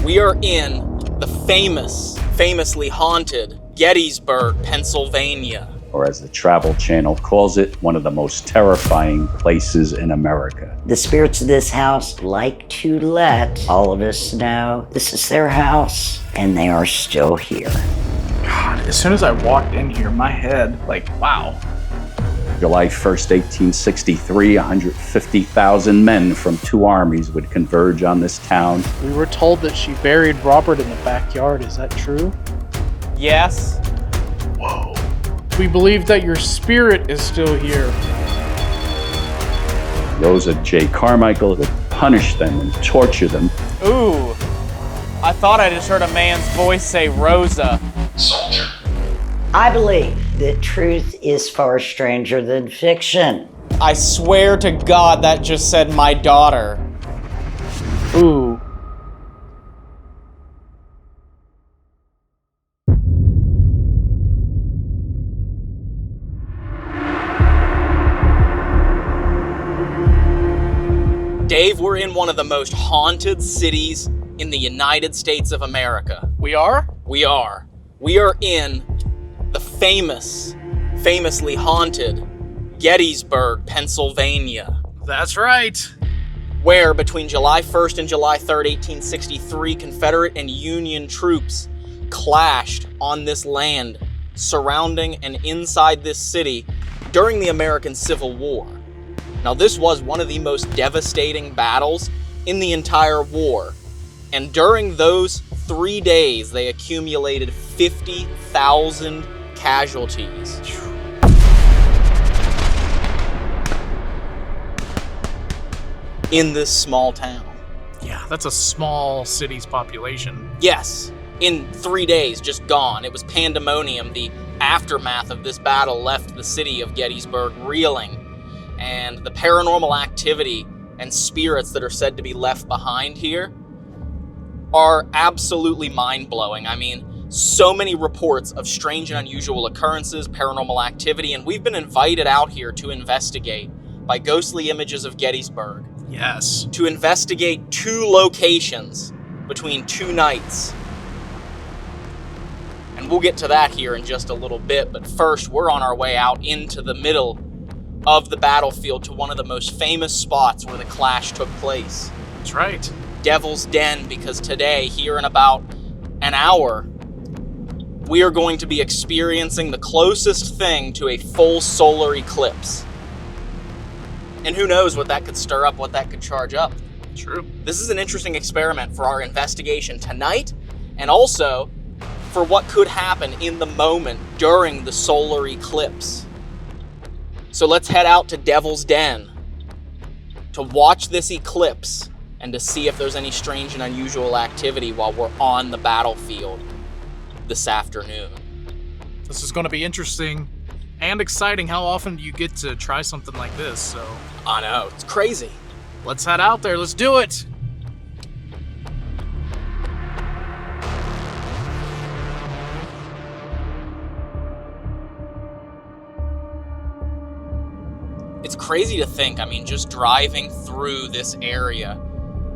We are in the famously haunted Gettysburg, Pennsylvania. Or as the Travel Channel calls it, one of the most terrifying places in America. The spirits of this house like to let all of us know this is their house, and they are still here. God, as soon as I walked in here, my head, wow. July 1st, 1863, 150,000 men from two armies would converge on this town. We were told that she buried Robert in the backyard. Is that true? Yes. Whoa. We believe that your spirit is still here. Rosa J. Carmichael would punish them and torture them. Ooh, I thought I just heard a man's voice say Rosa. Soldier. I believe that truth is far stranger than fiction. I swear to God that just said my daughter. Ooh. Dave, we're in one of the most haunted cities in the United States of America. We are? We are. We are in the famously haunted Gettysburg, Pennsylvania. That's right. Where between July 1st and July 3rd, 1863, Confederate and Union troops clashed on this land surrounding and inside this city during the American Civil War. Now, this was one of the most devastating battles in the entire war. And during those 3 days, they accumulated 50,000 casualties. In this small town. Yeah, that's a small city's population. Yes, in 3 days, just gone. It was pandemonium. The aftermath of this battle left the city of Gettysburg reeling. And the paranormal activity and spirits that are said to be left behind here are absolutely mind-blowing. I mean, so many reports of strange and unusual occurrences, paranormal activity, and we've been invited out here to investigate by Ghostly Images of Gettysburg. Yes. To investigate 2 locations between 2 nights. And we'll get to that here in just a little bit, but first we're on our way out into the middle of the battlefield to one of the most famous spots where the clash took place. That's right. Devil's Den, because today, here in about an hour, we are going to be experiencing the closest thing to a full solar eclipse. And who knows what that could stir up, what that could charge up. True. This is an interesting experiment for our investigation tonight, and also for what could happen in the moment during the solar eclipse. So let's head out to Devil's Den to watch this eclipse and to see if there's any strange and unusual activity while we're on the battlefield this afternoon. This is going to be interesting and exciting. How often do you get to try something like this? So I know, it's crazy. let's head out there. Let's do it. It's crazy to think, I mean, just driving through this area,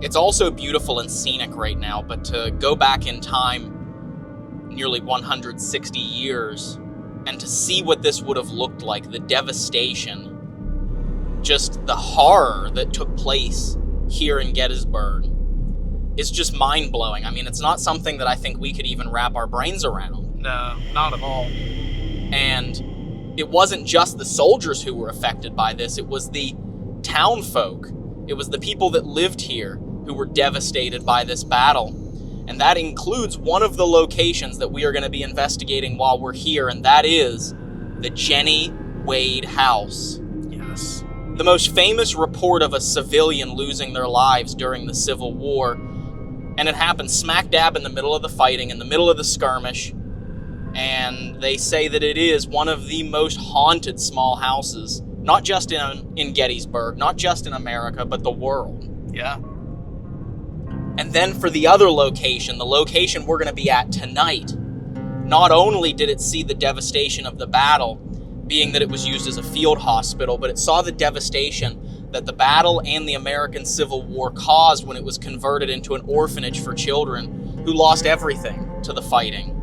it's also beautiful and scenic right now, but to go back in time nearly 160 years and to see what this would have looked like, the devastation, just the horror that took place here in Gettysburg, is just mind-blowing. I mean, it's not something that I think we could even wrap our brains around. No, not at all. And it wasn't just the soldiers who were affected by this, it was the town folk. It was the people that lived here who were devastated by this battle. And that includes one of the locations that we are going to be investigating while we're here, and that is the Jennie Wade house. Yes. The most famous report of a civilian losing their lives during the Civil War. And it happened smack dab in the middle of the fighting, in the middle of the skirmish. And they say that it is one of the most haunted small houses, not just in Gettysburg, not just in America, but the world. Yeah. And then for the other location, the location we're going to be at tonight, not only did it see the devastation of the battle, being that it was used as a field hospital, but it saw the devastation that the battle and the American Civil War caused when it was converted into an orphanage for children who lost everything to the fighting,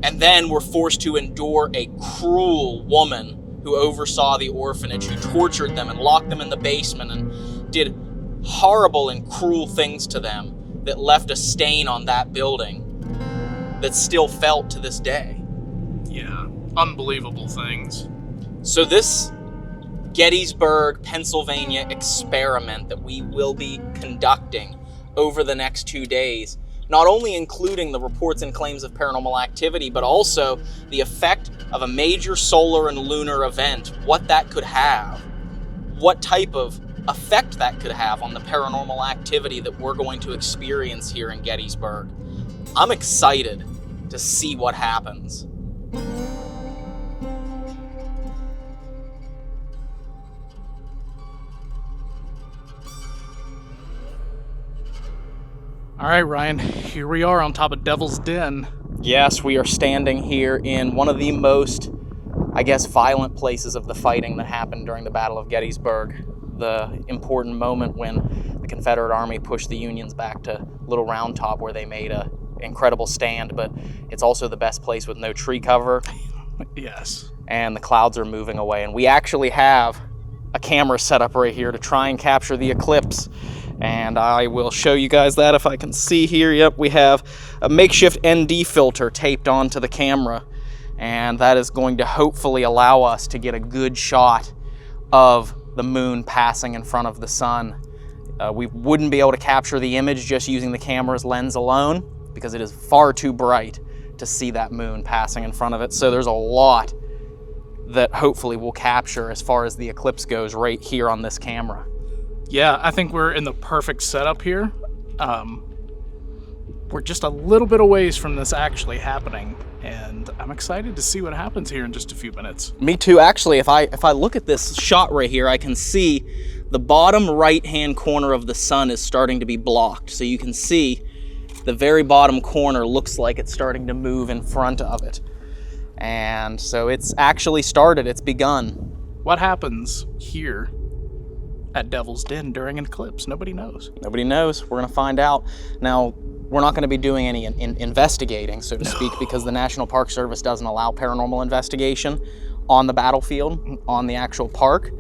and then were forced to endure a cruel woman who oversaw the orphanage, who tortured them and locked them in the basement and did horrible and cruel things to them that left a stain on that building that's still felt to this day. Yeah, unbelievable things. So this Gettysburg, Pennsylvania experiment that we will be conducting over the next 2 days, not only including the reports and claims of paranormal activity, but also the effect of a major solar and lunar event, what that could have, what type of effect that could have on the paranormal activity that we're going to experience here in Gettysburg. I'm excited to see what happens. All right, Ryan, here we are on top of Devil's Den. Yes, we are standing here in one of the most, I guess, violent places of the fighting that happened during the Battle of Gettysburg. The important moment when the Confederate Army pushed the Unions back to Little Round Top, where they made an incredible stand, but it's also the best place with no tree cover. Yes. And the clouds are moving away. And we actually have a camera set up right here to try and capture the eclipse. And I will show you guys that if I can see here. Yep, we have a makeshift ND filter taped onto the camera. And that is going to hopefully allow us to get a good shot of the moon passing in front of the sun. We wouldn't be able to capture the image just using the camera's lens alone because it is far too bright to see that moon passing in front of it. So there's a lot that hopefully we'll capture as far as the eclipse goes right here on this camera. Yeah, I think we're in the perfect setup here. We're just a little bit away from this actually happening, and I'm excited to see what happens here in just a few minutes. Me too. Actually, if I look at this shot right here, I can see the bottom right-hand corner of the sun is starting to be blocked. So you can see the very bottom corner looks like it's starting to move in front of it. And so it's actually started, it's begun. What happens here at Devil's Den during an eclipse? Nobody knows. Nobody knows. We're going to find out. Now, we're not going to be doing any investigating, so to speak, because the National Park Service doesn't allow paranormal investigation on the battlefield, on the actual park.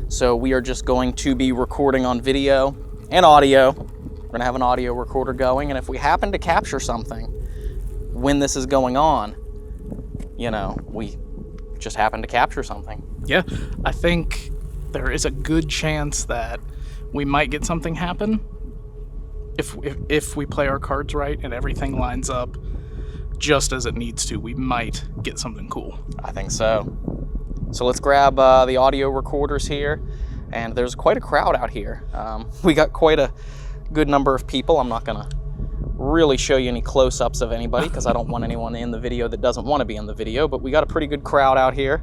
So we are just going to be recording on video and audio. We're going to have an audio recorder going, and if we happen to capture something when this is going on, you know, we just happen to capture something. Yeah, I think there is a good chance that we might get something happen if we play our cards right and everything lines up just as it needs to. We might get something cool. I think so. So let's grab the audio recorders here, and there's quite a crowd out here. We got quite a good number of people. I'm not gonna really show you any close-ups of anybody because I don't want anyone in the video that doesn't want to be in the video, but we got a pretty good crowd out here.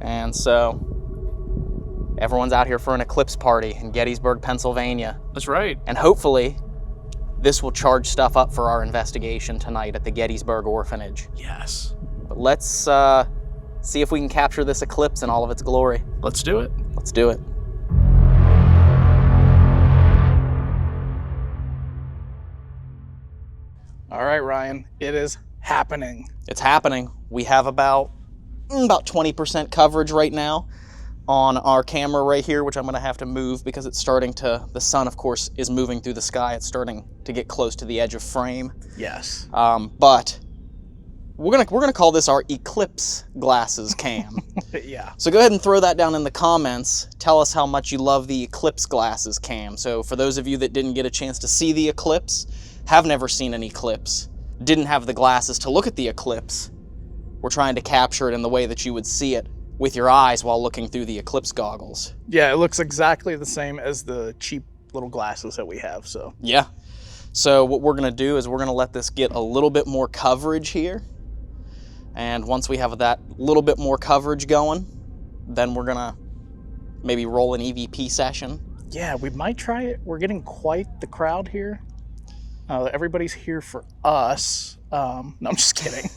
And so everyone's out here for an eclipse party in Gettysburg, Pennsylvania. That's right. And hopefully this will charge stuff up for our investigation tonight at the Gettysburg Orphanage. Yes. But let's see if we can capture this eclipse in all of its glory. Let's do it. Let's do it. All right, Ryan, it is happening. It's happening. We have about 20% coverage right now on our camera right here, which I'm going to have to move because it's starting to, the sun, of course, is moving through the sky. It's starting to get close to the edge of frame. Yes. But we're gonna call this our Eclipse glasses cam. Yeah. So go ahead and throw that down in the comments. Tell us how much you love the Eclipse glasses cam. So for those of you that didn't get a chance to see the eclipse, have never seen an eclipse, didn't have the glasses to look at the eclipse, we're trying to capture it in the way that you would see it with your eyes while looking through the eclipse goggles. Yeah, it looks exactly the same as the cheap little glasses that we have, so. Yeah. So what we're gonna do is we're gonna let this get a little bit more coverage here. And once we have that little bit more coverage going, then we're gonna maybe roll an EVP session. Yeah, we might try it. We're getting quite the crowd here. Everybody's here for us. No, I'm just kidding.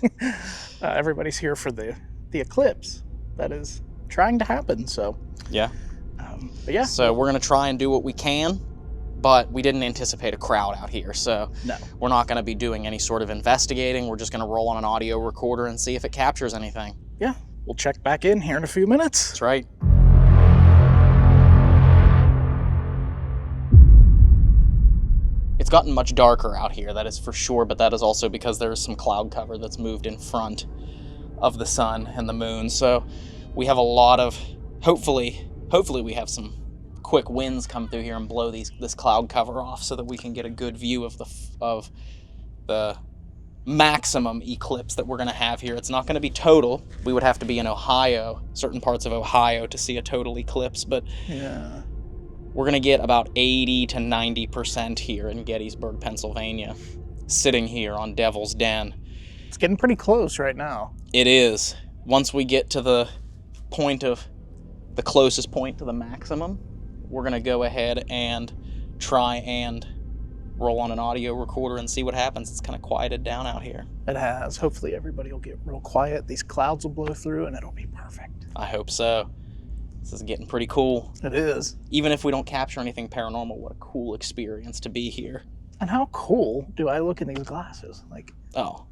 Everybody's here for the eclipse that is trying to happen, so. Yeah. But yeah. So we're gonna try and do what we can, but we didn't anticipate a crowd out here, so No. we're not going to be doing any sort of investigating. We're just going to roll on an audio recorder and see if it captures anything. Yeah, we'll check back in here in a few minutes. That's right. It's gotten much darker out here, that is for sure, but that is also because there's some cloud cover that's moved in front of the sun and the moon. So we have a lot of, hopefully we have some quick winds come through here and blow this cloud cover off so that we can get a good view of the maximum eclipse that we're going to have here. It's not going to be total. We would have to be in Ohio, certain parts of Ohio, to see a total eclipse, but Yeah. we're going to get about 80 to 90% here in Gettysburg, Pennsylvania, sitting here on Devil's Den. It's getting pretty close right now. It is. Once we get to the closest point to the maximum, we're going to go ahead and try and roll on an audio recorder and see what happens. It's kind of quieted down out here. It has. Hopefully everybody will get real quiet. These clouds will blow through and it'll be perfect. I hope so. This is getting pretty cool. It is. Even if we don't capture anything paranormal, what a cool experience to be here. And how cool do I look in these glasses? Like, Oh,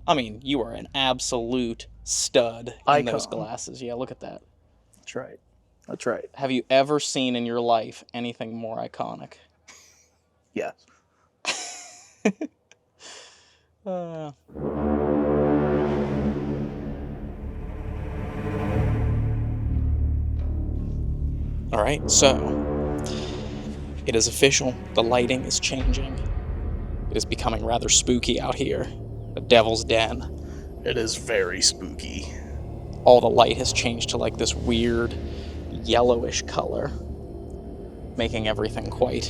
I mean, you are an absolute stud in those Icon. glasses. Yeah, look at that. that's right. That's right. Have you ever seen in your life anything more iconic? Yes. Uh, all right, so it is official. The lighting is changing. It is becoming rather spooky out here. The Devil's Den. It is very spooky. All the light has changed to like this weird yellowish color, making everything quite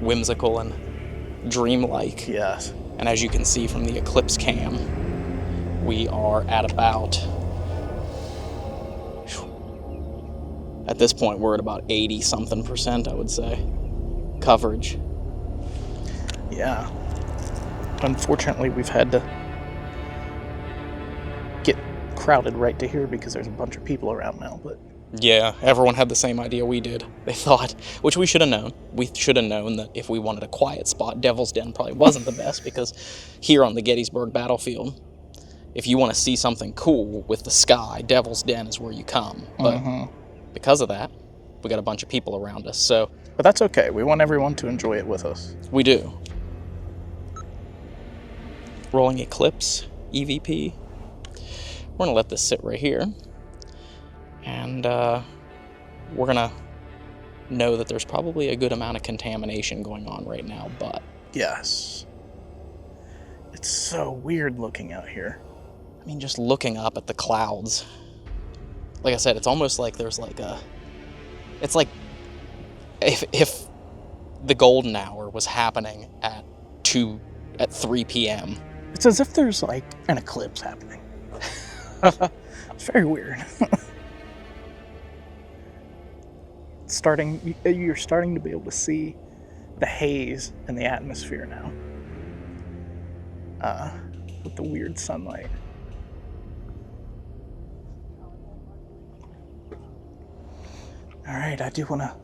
whimsical and dreamlike. Yes. And as you can see from the Eclipse cam, we are at about, at this point we're at about 80 something percent, I would say, coverage. Yeah. Unfortunately, we've had to get crowded right to here because there's a bunch of people around now, but Yeah, everyone had the same idea we did. They thought, which we should have known. We should have known that if we wanted a quiet spot, Devil's Den probably wasn't the best, because here on the Gettysburg battlefield, if you want to see something cool with the sky, Devil's Den is where you come. But because of that, we got a bunch of people around us, so but that's okay. We want everyone to enjoy it with us. we do. Rolling Eclipse, EVP. We're going to let this sit right here. And we're going to know that there's probably a good amount of contamination going on right now, but Yes. It's so weird looking out here. I mean, just looking up at the clouds, like I said, it's almost like there's like a, it's like if the golden hour was happening at 3 p.m. It's as if there's like an eclipse happening. It's very weird. You're starting to be able to see the haze in the atmosphere now. With the weird sunlight. All right, I do want to.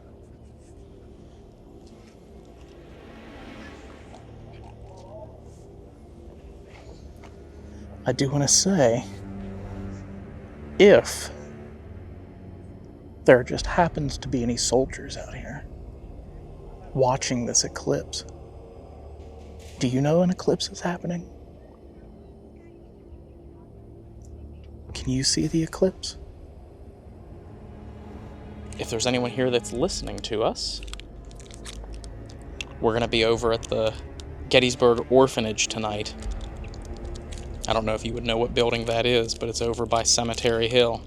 say, if there just happens to be any soldiers out here watching this eclipse, do you know an eclipse is happening? Can you see the eclipse? If there's anyone here that's listening to us, we're going to be over at the Gettysburg Orphanage tonight. I don't know if you would know what building that is, but it's over by Cemetery Hill.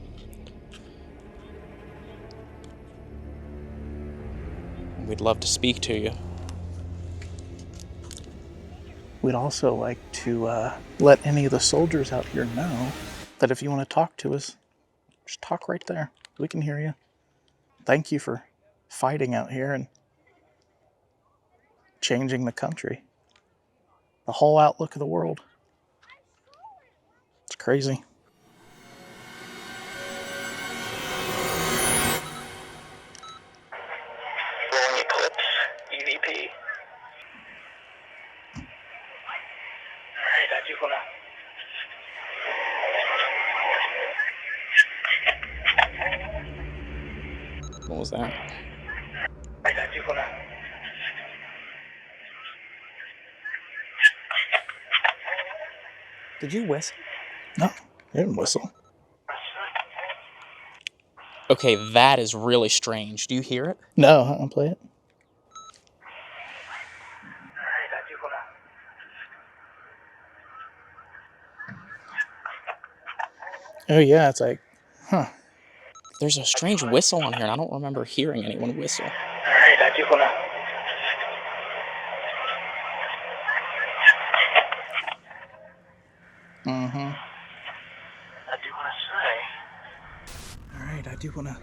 We'd love to speak to you. We'd also like to let any of the soldiers out here know that if you want to talk to us, just talk right there. We can hear you. Thank you for fighting out here and changing the country, the whole outlook of the world. It's crazy. Rolling Eclipse, What was that? Did you whistle? No, I didn't whistle. Okay, that is really strange. Do you hear it? No, I'll play it. Oh yeah, it's like, huh. There's a strange whistle on here, and I don't remember hearing anyone whistle. Mm-hmm. All right, I do want to.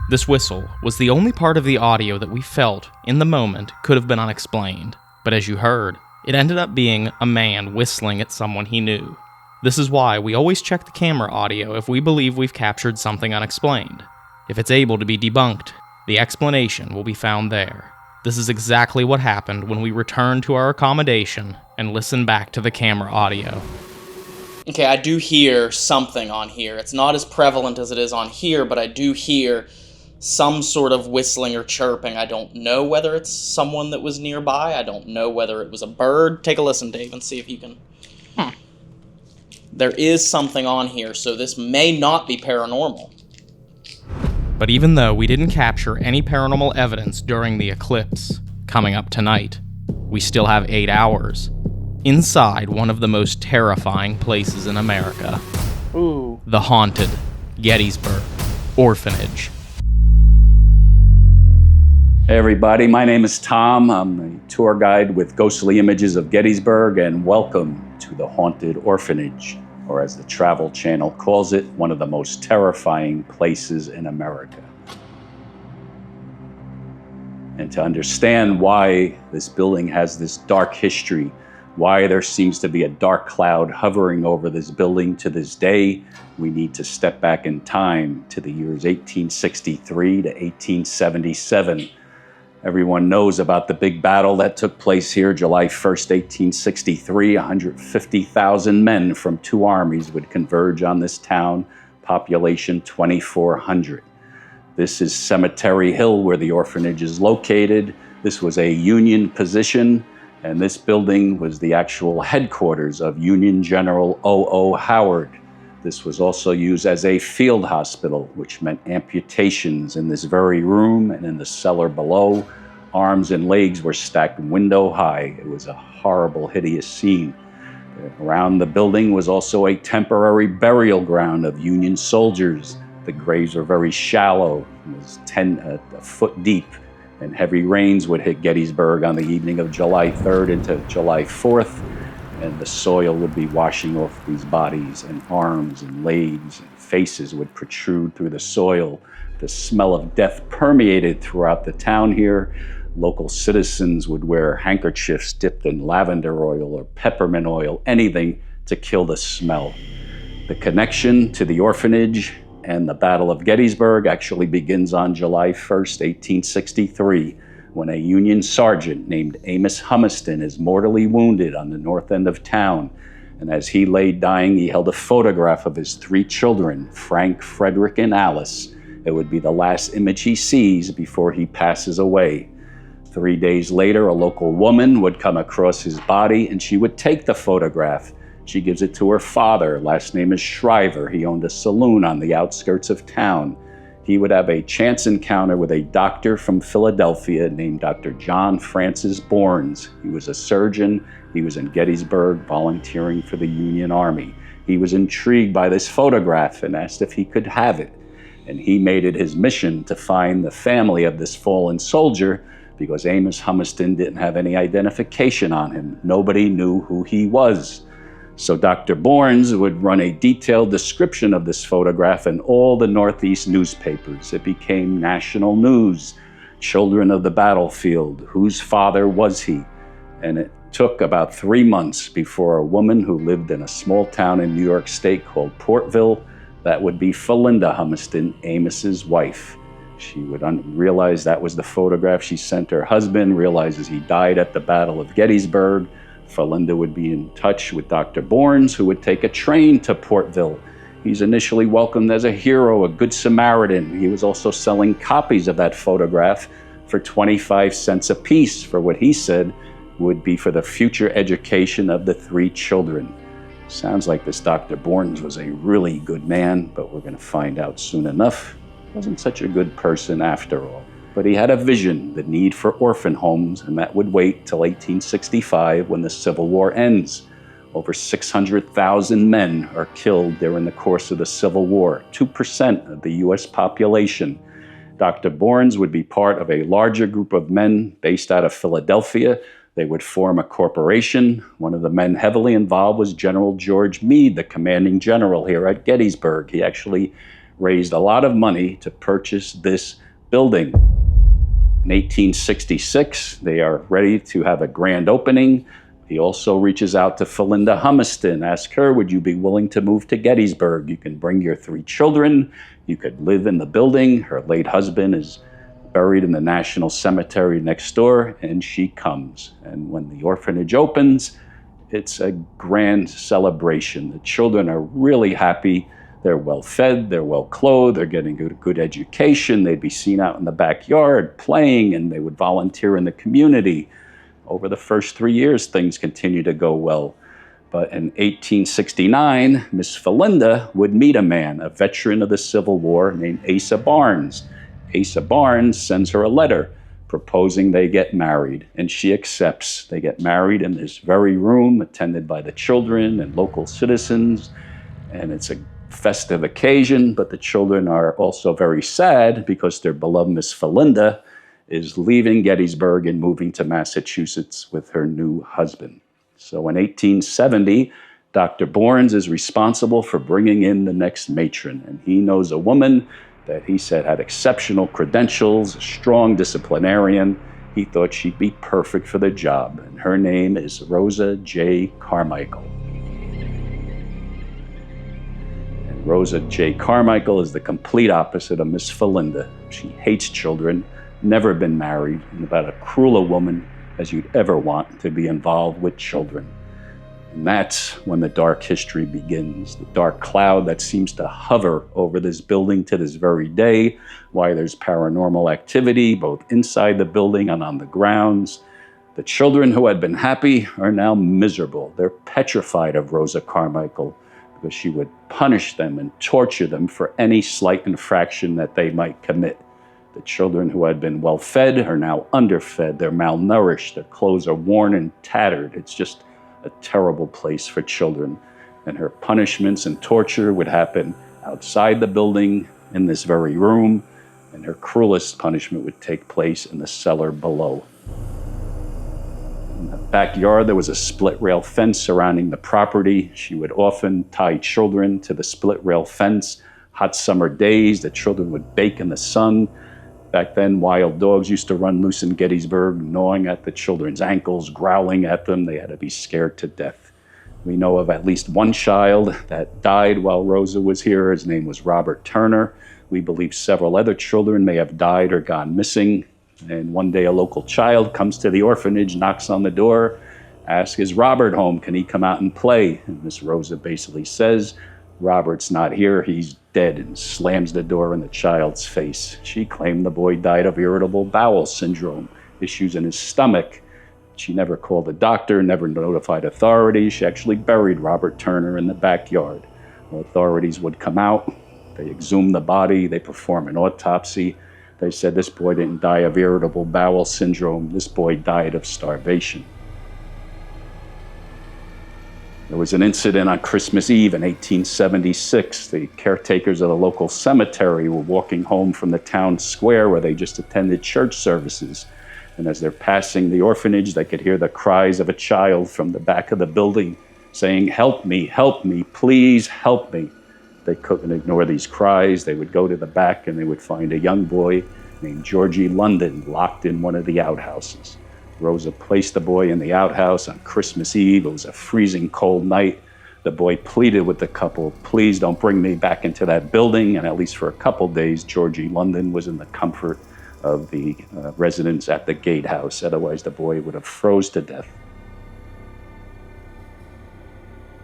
This whistle was the only part of the audio that we felt, in the moment, could have been unexplained. But as you heard, it ended up being a man whistling at someone he knew. This is why we always check the camera audio if we believe we've captured something unexplained. If it's able to be debunked, the explanation will be found there. This is exactly what happened when we returned to our accommodation and listened back to the camera audio. Okay, I do hear something on here. It's not as prevalent as it is on here, but I do hear some sort of whistling or chirping. I don't know whether it's someone that was nearby. I don't know whether it was a bird. Take a listen, Dave, and see if you can... There is something on here, so this may not be paranormal. But even though we didn't capture any paranormal evidence during the eclipse, coming up tonight, we still have 8 hours inside one of the most terrifying places in America. Ooh. The Haunted Gettysburg Orphanage. Hey everybody, my name is Tom. I'm a tour guide with Ghostly Images of Gettysburg, and welcome to the Haunted Orphanage, or as the Travel Channel calls it, one of the most terrifying places in America. And to understand why this building has this dark history, why there seems to be a dark cloud hovering over this building to this day, we need to step back in time to the years 1863 to 1877. Everyone knows about the big battle that took place here July 1st, 1863. 150,000 men from two armies would converge on this town, population 2,400. This is Cemetery Hill, where the orphanage is located. This was a Union position, and this building was the actual headquarters of Union General O.O. Howard. This was also used as a field hospital, which meant amputations in this very room and in the cellar below. Arms and legs were stacked window high. It was a horrible, hideous scene. Around the building was also a temporary burial ground of Union soldiers. The graves were very shallow. It was a foot deep, and heavy rains would hit Gettysburg on the evening of July 3rd into July 4th. And the soil would be washing off these bodies, and arms and legs and faces would protrude through the soil. The smell of death permeated throughout the town here. Local citizens would wear handkerchiefs dipped in lavender oil or peppermint oil, anything to kill the smell. The connection to the orphanage and the Battle of Gettysburg actually begins on July 1st, 1863. When a Union sergeant named Amos Humiston is mortally wounded on the north end of town. And as he lay dying, he held a photograph of his 3 children, Frank, Frederick, and Alice. It would be the last image he sees before he passes away. 3 days later, a local woman would come across his body, and she would take the photograph. She gives it to her father. Last name is Shriver. He owned a saloon on the outskirts of town. He would have a chance encounter with a doctor from Philadelphia named Dr. John Francis Bournes. He was a surgeon. He was in Gettysburg volunteering for the Union Army. He was intrigued by this photograph and asked if he could have it. And he made it his mission to find the family of this fallen soldier because Amos Humiston didn't have any identification on him. Nobody knew who he was. So Dr. Bournes would run a detailed description of this photograph in all the Northeast newspapers. It became national news. Children of the battlefield, whose father was he? And it took about 3 months before a woman who lived in a small town in New York State called Portville, that would be Felinda Humiston, Amos's wife. She would realize that was the photograph she sent her husband, realizes he died at the Battle of Gettysburg. Felinda would be in touch with Dr. Bournes, who would take a train to Portville. He's initially welcomed as a hero, a good Samaritan. He was also selling copies of that photograph for 25 cents apiece for what he said would be for the future education of the 3 children. Sounds like this Dr. Bournes was a really good man, but we're going to find out soon enough. Wasn't such a good person after all. But he had a vision, the need for orphan homes, and that would wait till 1865 when the Civil War ends. Over 600,000 men are killed during the course of the Civil War, 2% of the U.S. population. Dr. Bournes would be part of a larger group of men based out of Philadelphia. They would form a corporation. One of the men heavily involved was General George Meade, the commanding general here at Gettysburg. He actually raised a lot of money to purchase this building. In 1866, they are ready to have a grand opening. He also reaches out to Felinda Humiston, asks her, would you be willing to move to Gettysburg? You can bring your 3 children. You could live in the building. Her late husband is buried in the National Cemetery next door, and she comes. And when the orphanage opens, it's a grand celebration. The children are really happy. They're well fed, they're well clothed, they're getting a good education. They'd be seen out in the backyard playing, and they would volunteer in the community. Over the first 3 years, things continue to go well. But in 1869, Miss Felinda would meet a man, a veteran of the Civil War named Asa Barnes. Asa Barnes sends her a letter proposing they get married, and she accepts. They get married in this very room, attended by the children and local citizens, and it's a festive occasion, but the children are also very sad because their beloved Miss Felinda is leaving Gettysburg and moving to Massachusetts with her new husband. So in 1870, Dr. Bournes is responsible for bringing in the next matron, and he knows a woman that he said had exceptional credentials, a strong disciplinarian. He thought she'd be perfect for the job, and her name is Rosa J. Carmichael. Rosa J. Carmichael is the complete opposite of Miss Felinda. She hates children, never been married, and about as cruel a woman as you'd ever want to be involved with children. And that's when the dark history begins, the dark cloud that seems to hover over this building to this very day, why there's paranormal activity both inside the building and on the grounds. The children who had been happy are now miserable. They're petrified of Rosa Carmichael, because she would punish them and torture them for any slight infraction that they might commit. The children who had been well-fed are now underfed. They're malnourished. Their clothes are worn and tattered. It's just a terrible place for children. And her punishments and torture would happen outside the building, in this very room, and her cruelest punishment would take place in the cellar below. In the backyard, there was a split rail fence surrounding the property. She would often tie children to the split rail fence. Hot summer days, the children would bake in the sun. Back then, wild dogs used to run loose in Gettysburg, gnawing at the children's ankles, growling at them. They had to be scared to death. We know of at least one child that died while Rosa was here. His name was Robert Turner. We believe several other children may have died or gone missing. And one day a local child comes to the orphanage, knocks on the door, asks, is Robert home? Can he come out and play? And Miss Rosa basically says, Robert's not here, he's dead, and slams the door in the child's face. She claimed the boy died of irritable bowel syndrome, issues in his stomach. She never called a doctor, never notified authorities. She actually buried Robert Turner in the backyard. Well, authorities would come out, they exhumed the body, they perform an autopsy. They said this boy didn't die of irritable bowel syndrome. This boy died of starvation. There was an incident on Christmas Eve in 1876. The caretakers of the local cemetery were walking home from the town square where they just attended church services. And as they're passing the orphanage, they could hear the cries of a child from the back of the building saying, help me, please help me. They couldn't ignore these cries. They would go to the back and they would find a young boy named Georgie London locked in one of the outhouses. Rosa placed the boy in the outhouse on Christmas Eve. It was a freezing cold night. The boy pleaded with the couple, please don't bring me back into that building. And at least for a couple days, Georgie London was in the comfort of the residents at the gatehouse. Otherwise, the boy would have froze to death.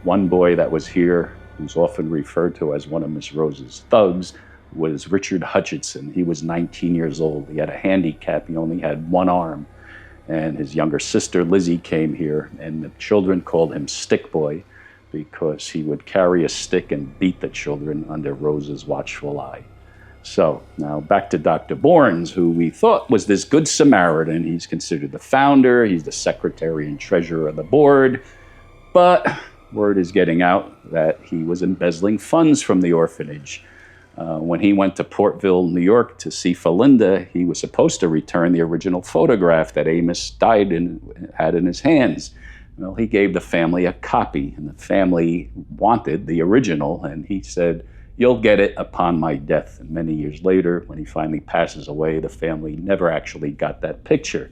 One boy that was here, who's often referred to as one of Miss Rose's thugs, was Richard Hutchinson. He was 19 years old. He had a handicap. He only had one arm. And his younger sister, Lizzie, came here, and the children called him Stick Boy because he would carry a stick and beat the children under Rose's watchful eye. So now back to Dr. Borns, who we thought was this good Samaritan. He's considered the founder. He's the secretary and treasurer of the board. But word is getting out that he was embezzling funds from the orphanage. When he went to Portville, New York to see Felinda, he was supposed to return the original photograph that Amos had in his hands. Well, he gave the family a copy, and the family wanted the original, and he said, you'll get it upon my death. And many years later, when he finally passes away, the family never actually got that picture.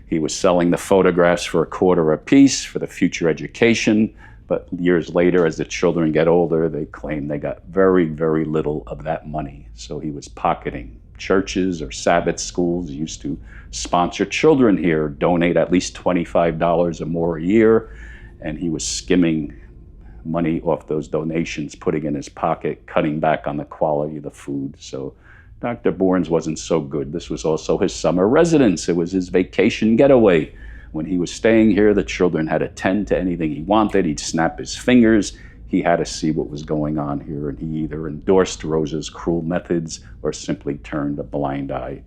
He was selling the photographs for a quarter apiece for the future education, but years later, as the children get older, they claim they got very, very little of that money. So he was pocketing. Churches or Sabbath schools used to sponsor children here, donate at least $25 or more a year, and he was skimming money off those donations, putting in his pocket, cutting back on the quality of the food. So Dr. Borns wasn't so good. This was also his summer residence. It was his vacation getaway. When he was staying here, the children had to tend to anything he wanted. He'd snap his fingers. He had to see what was going on here, and he either endorsed Rose's cruel methods or simply turned a blind eye.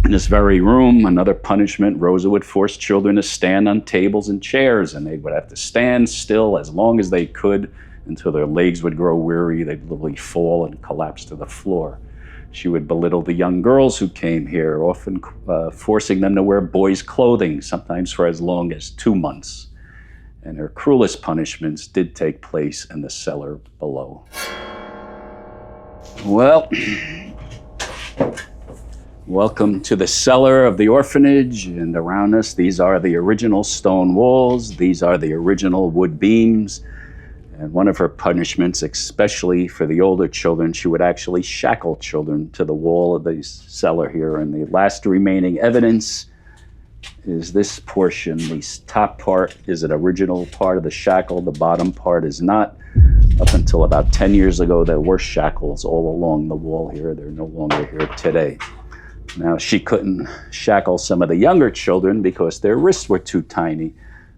In this very room, another punishment, Rosa would force children to stand on tables and chairs, and they would have to stand still as long as they could until their legs would grow weary. They'd literally fall and collapse to the floor. She would belittle the young girls who came here, often forcing them to wear boys' clothing, sometimes for as long as 2 months. And her cruelest punishments did take place in the cellar below. Well, welcome to the cellar of the orphanage, and around us, these are the original stone walls. These are the original wood beams. And one of her punishments, especially for the older children, she would actually shackle children to the wall of the cellar here. And the last remaining evidence is this portion. The top part is an original part of the shackle. The bottom part is not. Up until about 10 years ago, there were shackles all along the wall here. They're no longer here today. Now, she couldn't shackle some of the younger children because their wrists were too tiny,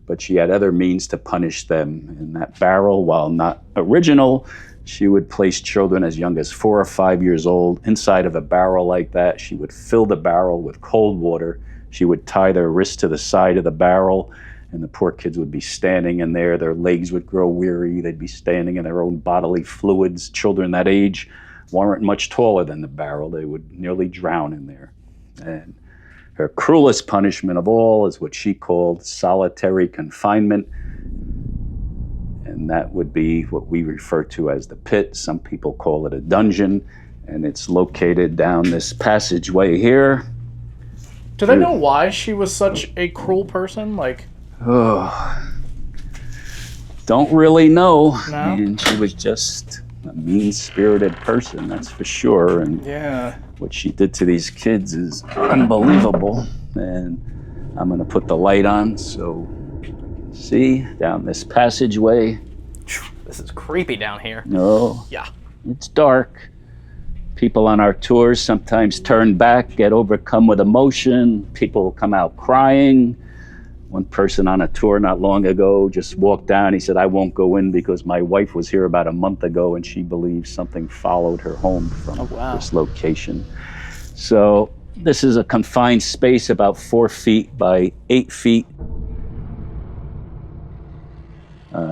but she had other means to punish them. In that barrel, while not original, she would place children as young as 4 or 5 years old inside of a barrel like that. She would fill the barrel with cold water. She would tie their wrists to the side of the barrel, and the poor kids would be standing in there. Their legs would grow weary. They'd be standing in their own bodily fluids. Children that age weren't much taller than the barrel. They would nearly drown in there. And her cruelest punishment of all is what she called solitary confinement. And that would be what we refer to as the pit. Some people call it a dungeon. And it's located down this passageway here. Do they know why she was such a cruel person? Oh, don't really know. No? And she was just a mean-spirited person, that's for sure. And Yeah. what she did to these kids is unbelievable. And I'm going to put the light on so you can see down this passageway. This is creepy down here. No, Yeah. it's dark. People on our tours sometimes turn back, get overcome with emotion. People come out crying. One person on a tour not long ago just walked down. He said, I won't go in because my wife was here about a month ago and she believes something followed her home from this location. So this is a confined space about 4 feet by 8 feet.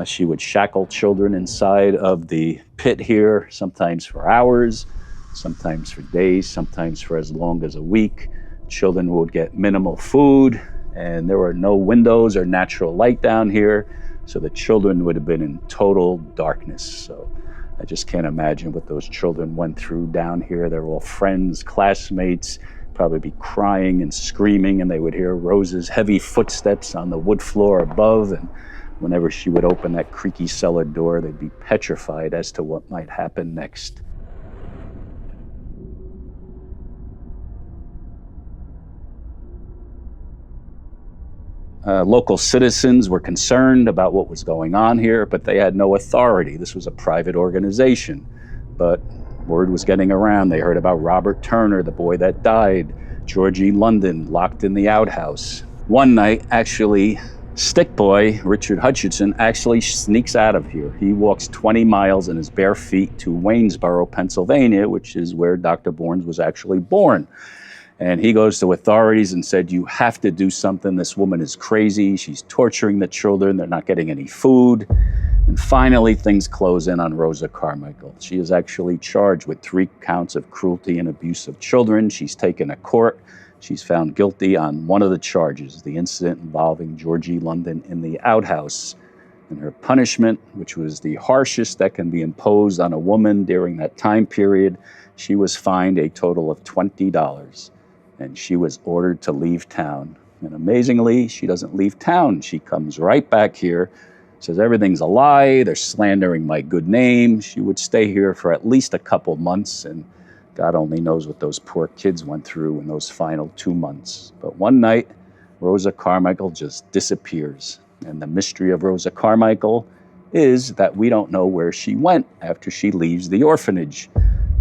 She would shackle children inside of the pit here, sometimes for hours, sometimes for days, sometimes for as long as a week. Children would get minimal food, and there were no windows or natural light down here, so the children would have been in total darkness. So I just can't imagine what those children went through down here. They were all friends, classmates, probably be crying and screaming, and they would hear Rose's heavy footsteps on the wood floor above, and Whenever she would open that creaky cellar door, they'd be petrified as to what might happen next. Local citizens were concerned about what was going on here, but they had no authority. This was a private organization. But word was getting around. They heard about Robert Turner, the boy that died, Georgie London, locked in the outhouse. One night, actually, Stick Boy, Richard Hutchinson, actually sneaks out of here. He walks 20 miles in his bare feet to Waynesboro, Pennsylvania, which is where Dr. Bourne was actually born. And he goes to authorities and said, you have to do something. This woman is crazy. She's torturing the children. They're not getting any food. And finally, things close in on Rosa Carmichael. She is actually charged with 3 counts of cruelty and abuse of children. She's taken to court. She's found guilty on one of the charges, the incident involving Georgie London in the outhouse. And her punishment, which was the harshest that can be imposed on a woman during that time period, she was fined a total of $20. And she was ordered to leave town. And amazingly, she doesn't leave town. She comes right back here, says everything's a lie, they're slandering my good name. She would stay here for at least a couple months, and God only knows what those poor kids went through in those final 2 months. But one night, Rosa Carmichael just disappears. And the mystery of Rosa Carmichael is that we don't know where she went after she leaves the orphanage.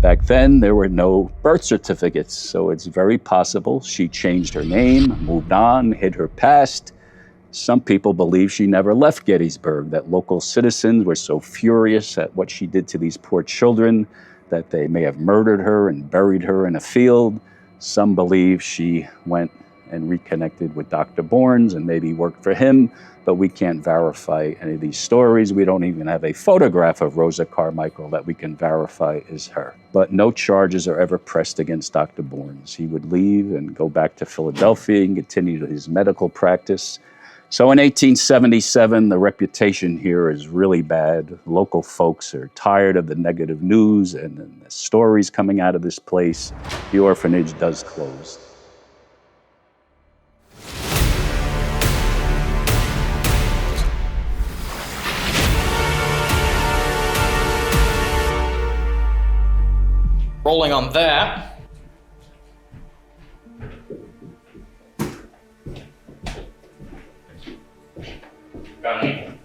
Back then, there were no birth certificates, so it's very possible she changed her name, moved on, hid her past. Some people believe she never left Gettysburg, that local citizens were so furious at what she did to these poor children that they may have murdered her and buried her in a field. Some believe she went and reconnected with Dr. Bourne and maybe worked for him, but we can't verify any of these stories. We don't even have a photograph of Rosa Carmichael that we can verify is her. But no charges are ever pressed against Dr. Bourne. He would leave and go back to Philadelphia and continue his medical practice. So in 1877, the reputation here is really bad. Local folks are tired of the negative news and the stories coming out of this place. The orphanage does close. Rolling on that. Got any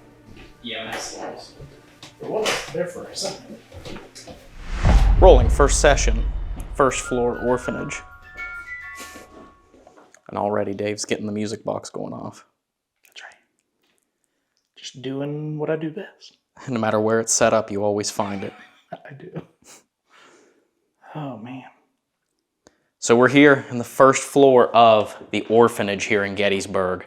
EMS levels? There for a second. Rolling first session, first floor orphanage. And already Dave's getting the music box going off. That's right. Just doing what I do best. No matter where it's set up, you always find it. I do. Oh, man. So we're here in the first floor of the orphanage here in Gettysburg.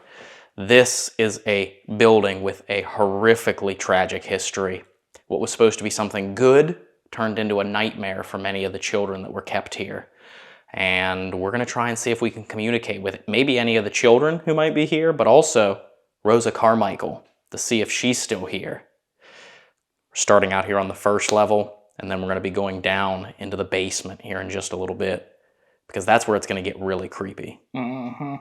This is a building with a horrifically tragic history. What was supposed to be something good turned into a nightmare for many of the children that were kept here. And we're going to try and see if we can communicate with maybe any of the children who might be here, but also Rosa Carmichael to see if she's still here. We're starting out here on the first level, and then we're going to be going down into the basement here in just a little bit, because that's where it's going to get really creepy. Mm-hmm.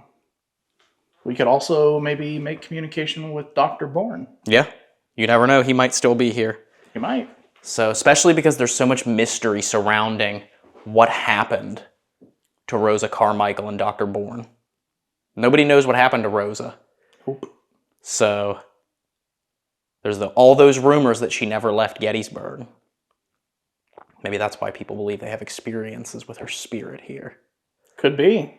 We could also maybe make communication with Dr. Bourne. Yeah, you never know. He might still be here. He might. So, especially because there's so much mystery surrounding what happened to Rosa Carmichael and Dr. Bourne. Nobody knows what happened to Rosa. Oop. So, there's all those rumors that she never left Gettysburg. Maybe that's why people believe they have experiences with her spirit here. Could be.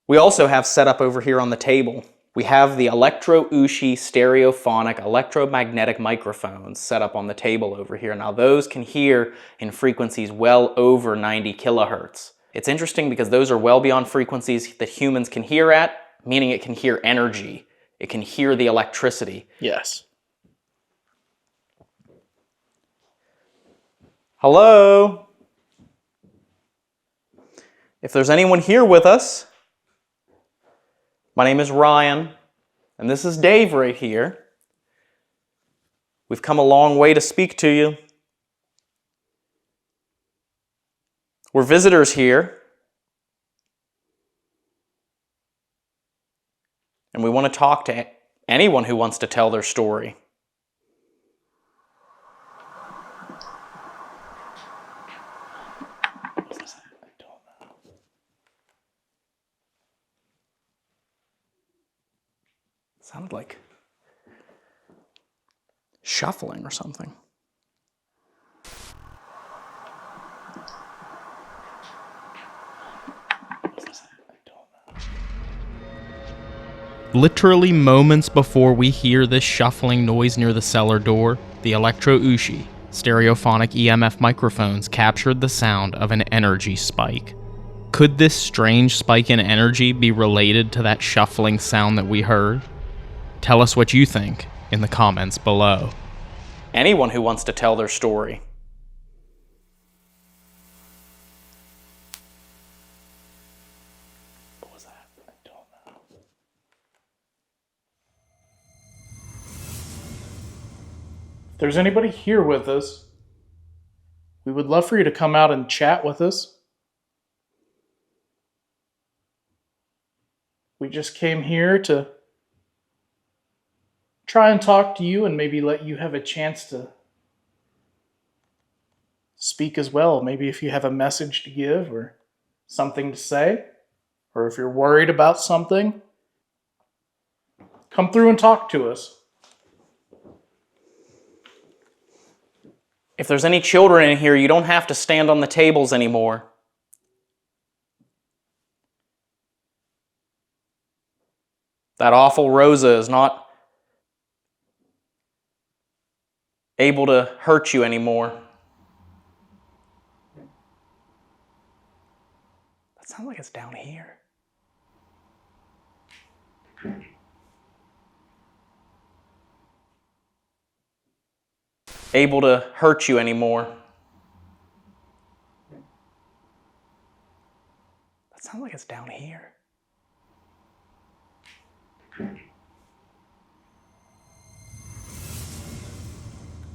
We also have set up over here on the table, we have the electro-Ushi stereophonic electromagnetic microphones set up on the table over here. Now those can hear in frequencies well over 90 kilohertz. It's interesting because those are well beyond frequencies that humans can hear at, meaning it can hear energy. It can hear the electricity. Yes. Hello? If there's anyone here with us, my name is Ryan, and this is Dave right here. We've come a long way to speak to you. We're visitors here, and we want to talk to Anyone who wants to tell their story. Sounded like shuffling or something. Literally moments before we hear this shuffling noise near the cellar door, the Electro-Ushi stereophonic EMF microphones captured the sound of an energy spike. Could this strange spike in energy be related to that shuffling sound that we heard? Tell us what you think in the comments below. Anyone who wants to tell their story. What was that? I don't know. If there's anybody here with us, we would love for you to come out and chat with us. We just came here to try and talk to you and maybe let you have a chance to speak as well. Maybe if you have a message to give or something to say, or if you're worried about something, come through and talk to us. If there's any children in here, you don't have to stand on the tables anymore. That awful Rosa is not able to hurt you anymore. That sounds like it's down here. Able to hurt you anymore. That sounds like it's down here.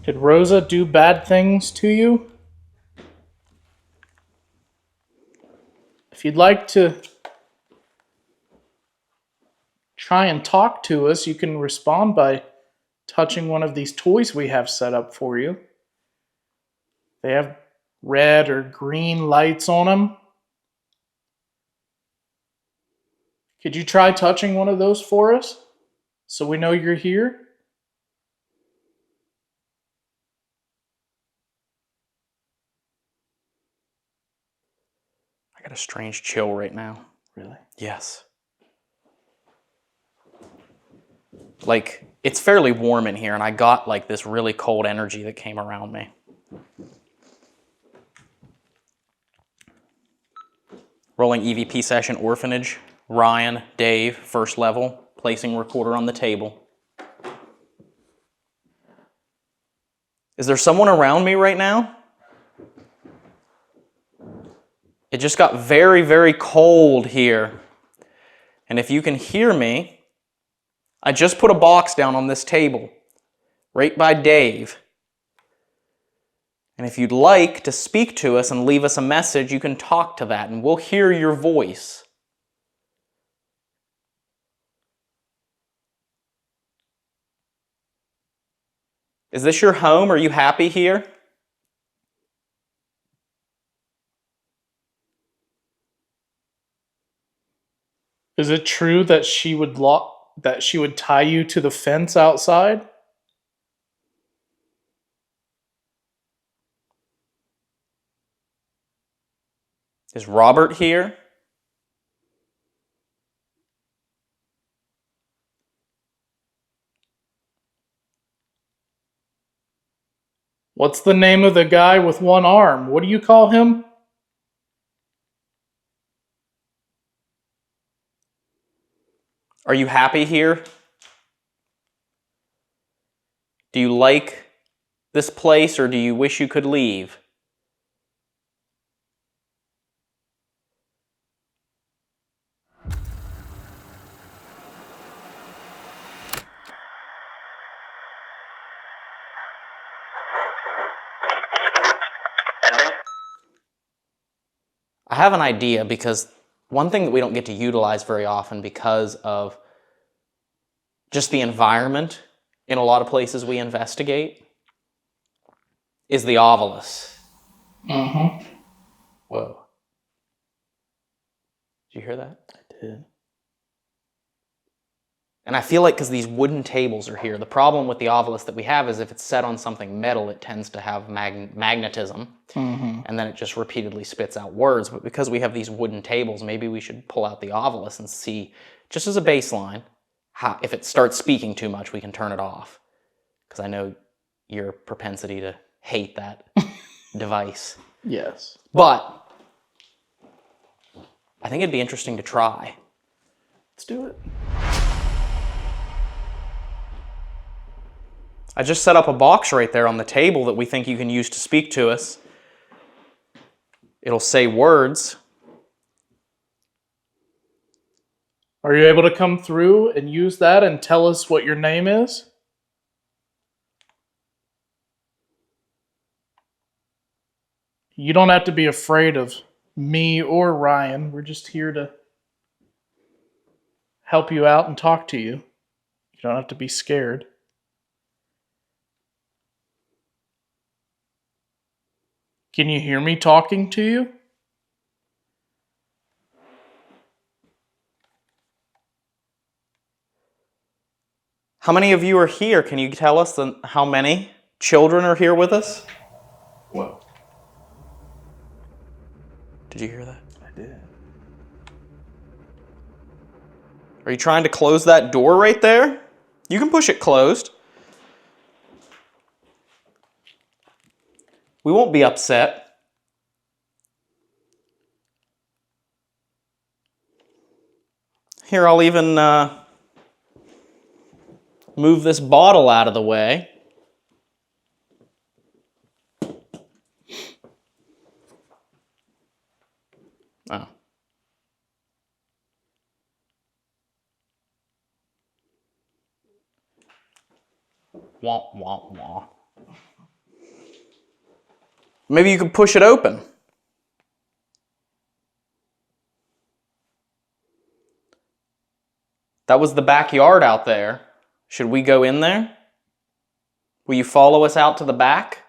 Did Rosa do bad things to you? If you'd like to try and talk to us, you can respond by touching one of these toys we have set up for you. They have red or green lights on them. Could you try touching one of those for us so we know you're here? I got a strange chill right now. Really? Yes. Like, it's fairly warm in here, and I got like this really cold energy that came around me. Rolling EVP session, Orphanage. Ryan, Dave, first level. Placing recorder on the table. Is there someone around me right now? It just got very, very cold here. And if you can hear me, I just put a box down on this table, right by Dave. And if you'd like to speak to us and leave us a message, you can talk to that and we'll hear your voice. Is this your home? Are you happy here? Is it true that she would tie you to the fence outside? Is Robert here? What's the name of the guy with one arm? What do you call him? Are you happy here? Do you like this place or do you wish you could leave? I have an idea because one thing that we don't get to utilize very often because of just the environment in a lot of places we investigate is the Ovilus. Mm-hmm. Whoa. Did you hear that? I did. And I feel like because these wooden tables are here, the problem with the Ovilus that we have is if it's set on something metal, it tends to have magnetism, and then it just repeatedly spits out words. But because we have these wooden tables, maybe we should pull out the Ovilus and see, just as a baseline, how, if it starts speaking too much, we can turn it off. Because I know your propensity to hate that device. Yes. But I think it'd be interesting to try. Let's do it. I just set up a box right there on the table that we think you can use to speak to us. It'll say words. Are you able to come through and use that and tell us what your name is? You don't have to be afraid of me or Ryan. We're just here to help you out and talk to you. You don't have to be scared. Can you hear me talking to you? How many of you are here? Can you tell us how many children are here with us? Whoa. Did you hear that? I did. Are you trying to close that door right there? You can push it closed. We won't be upset. Here, I'll even move this bottle out of the way. Oh. Wah, wah, wah. Maybe you could push it open. That was the backyard out there. Should we go in there? Will you follow us out to the back?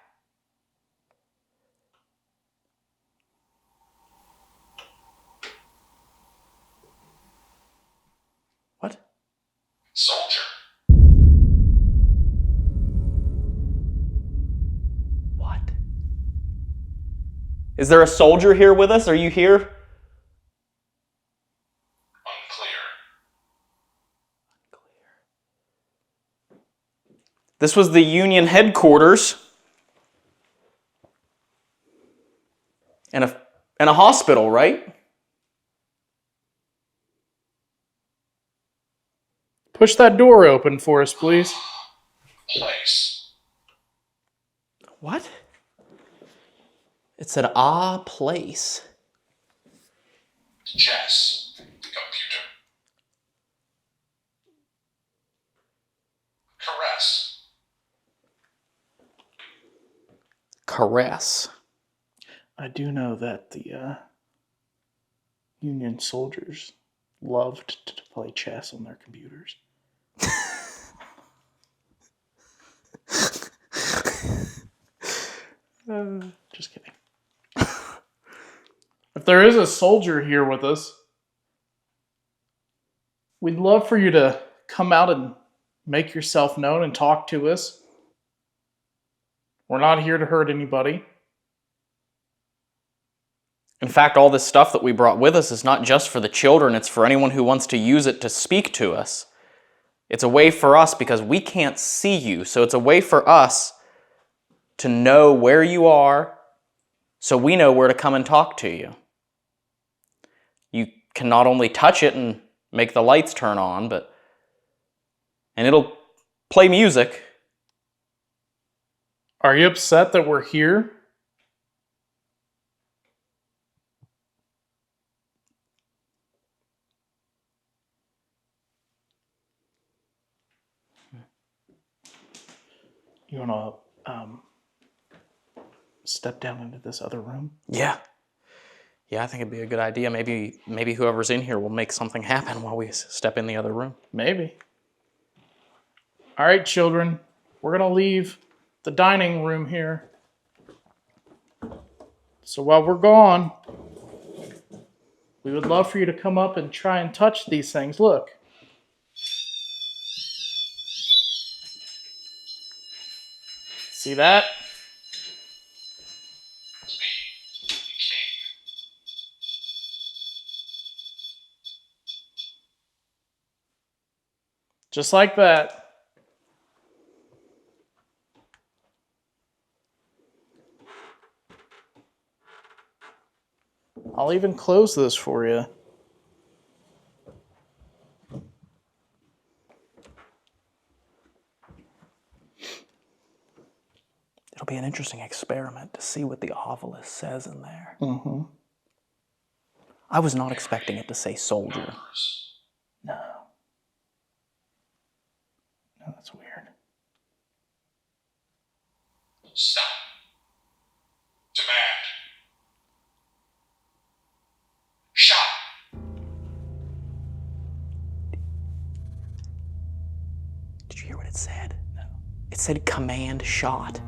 What? Soldier. What? Is there a soldier here with us? Are you here? Unclear. This was the Union headquarters and a hospital, right? Push that door open for us, please. Place. What? It said, "Ah, place." Chess. Computer. Caress. Caress. I do know that the Union soldiers loved to play chess on their computers. Just kidding. If there is a soldier here with us, we'd love for you to come out and make yourself known and talk to us. We're not here to hurt anybody. In fact, all this stuff that we brought with us is not just for the children, it's for anyone who wants to use it to speak to us. It's a way for us because we can't see you, so it's a way for us to know where you are so we know where to come and talk to you. You can not only touch it and make the lights turn on, and it'll play music. Are you upset that we're here? You want to step down into this other room? Yeah. Yeah, I think it'd be a good idea. Maybe whoever's in here will make something happen while we step in the other room. Maybe. All right, children. We're going to leave the dining room here. So while we're gone, we would love for you to come up and try and touch these things. Look. See that? Just like that. I'll even close this for you. It'll be an interesting experiment to see what the obelisk says in there. Mm-hmm. I was not expecting it to say soldier. No. No, that's weird. Stop. Demand. Shot. Did you hear what it said? No. It said command shot.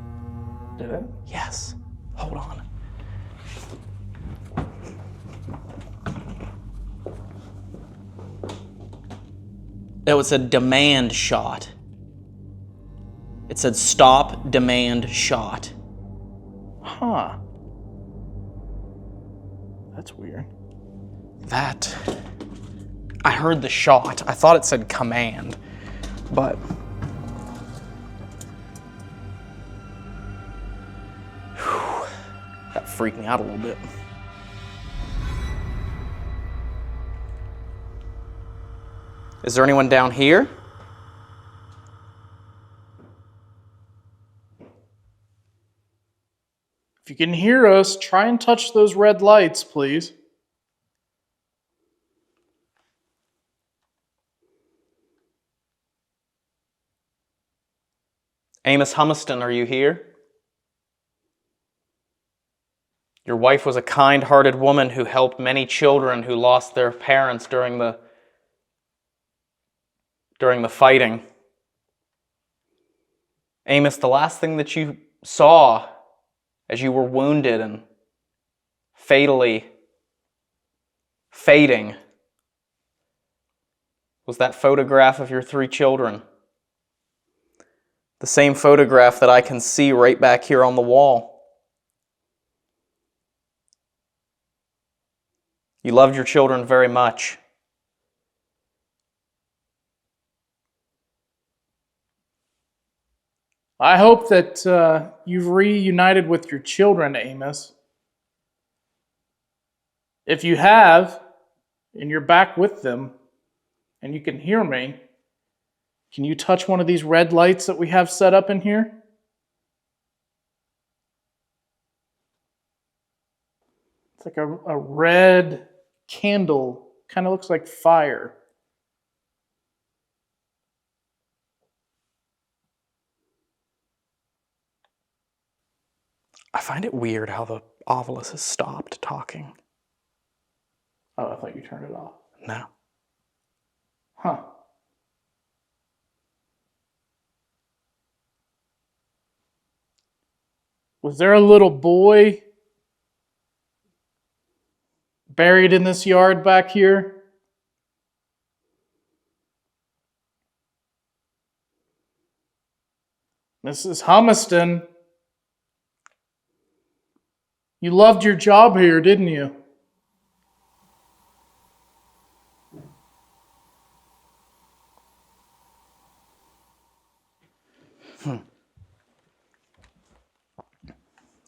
Did it? Yes. Hold on. No, it said demand shot. It said stop, demand shot. Huh. That's weird. That. I heard the shot. I thought it said command, but. Whew, that freaked me out a little bit. Is there anyone down here? If you can hear us, try and touch those red lights, please. Amos Humiston, are you here? Your wife was a kind-hearted woman who helped many children who lost their parents during the fighting. Amos, the last thing that you saw as you were wounded and fatally fading was that photograph of your 3 children. The same photograph that I can see right back here on the wall. You loved your children very much. I hope that you've reunited with your children, Amos. If you have, and you're back with them, and you can hear me, can you touch one of these red lights that we have set up in here? It's like a red candle. Kind of looks like fire. I find it weird how the obelisk has stopped talking. Oh, I thought you turned it off. No. Huh. Was there a little boy buried in this yard back here? Mrs. Humiston, you loved your job here, didn't you?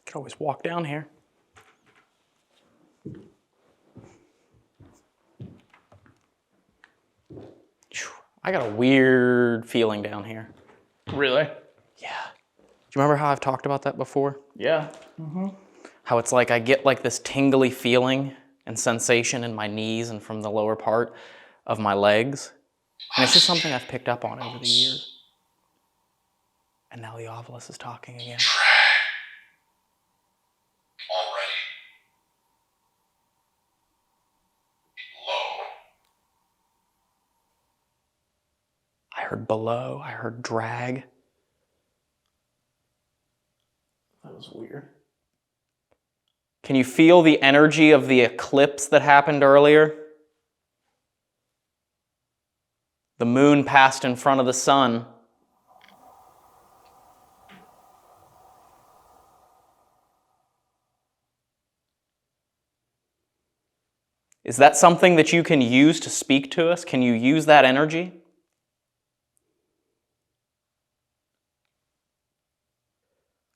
Could always walk down here. I got a weird feeling down here. Really? Yeah. Do you remember how I've talked about that before? Yeah. How it's like I get like this tingly feeling and sensation in my knees and from the lower part of my legs. And it's just something I've picked up on over the years. And now the obelisk is talking again. Already. Low. I heard below. I heard drag. That was weird. Can you feel the energy of the eclipse that happened earlier? The moon passed in front of the sun. Is that something that you can use to speak to us? Can you use that energy?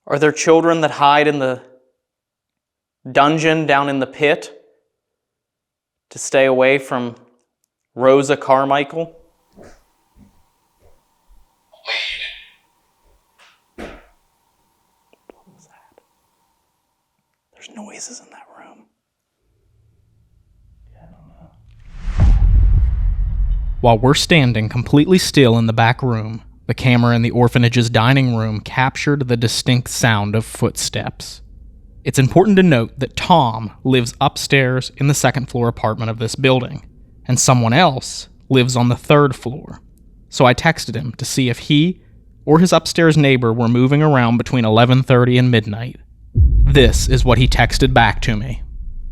Are there children that hide in the dungeon down in the pit to stay away from Rosa Carmichael? What was that? There's noises in that room. Yeah, I don't know. While we're standing completely still in the back room, the camera in the orphanage's dining room captured the distinct sound of footsteps. It's important to note that Tom lives upstairs in the second-floor apartment of this building, and someone else lives on the third floor. So I texted him to see if he or his upstairs neighbor were moving around between 11:30 and midnight. This is what he texted back to me.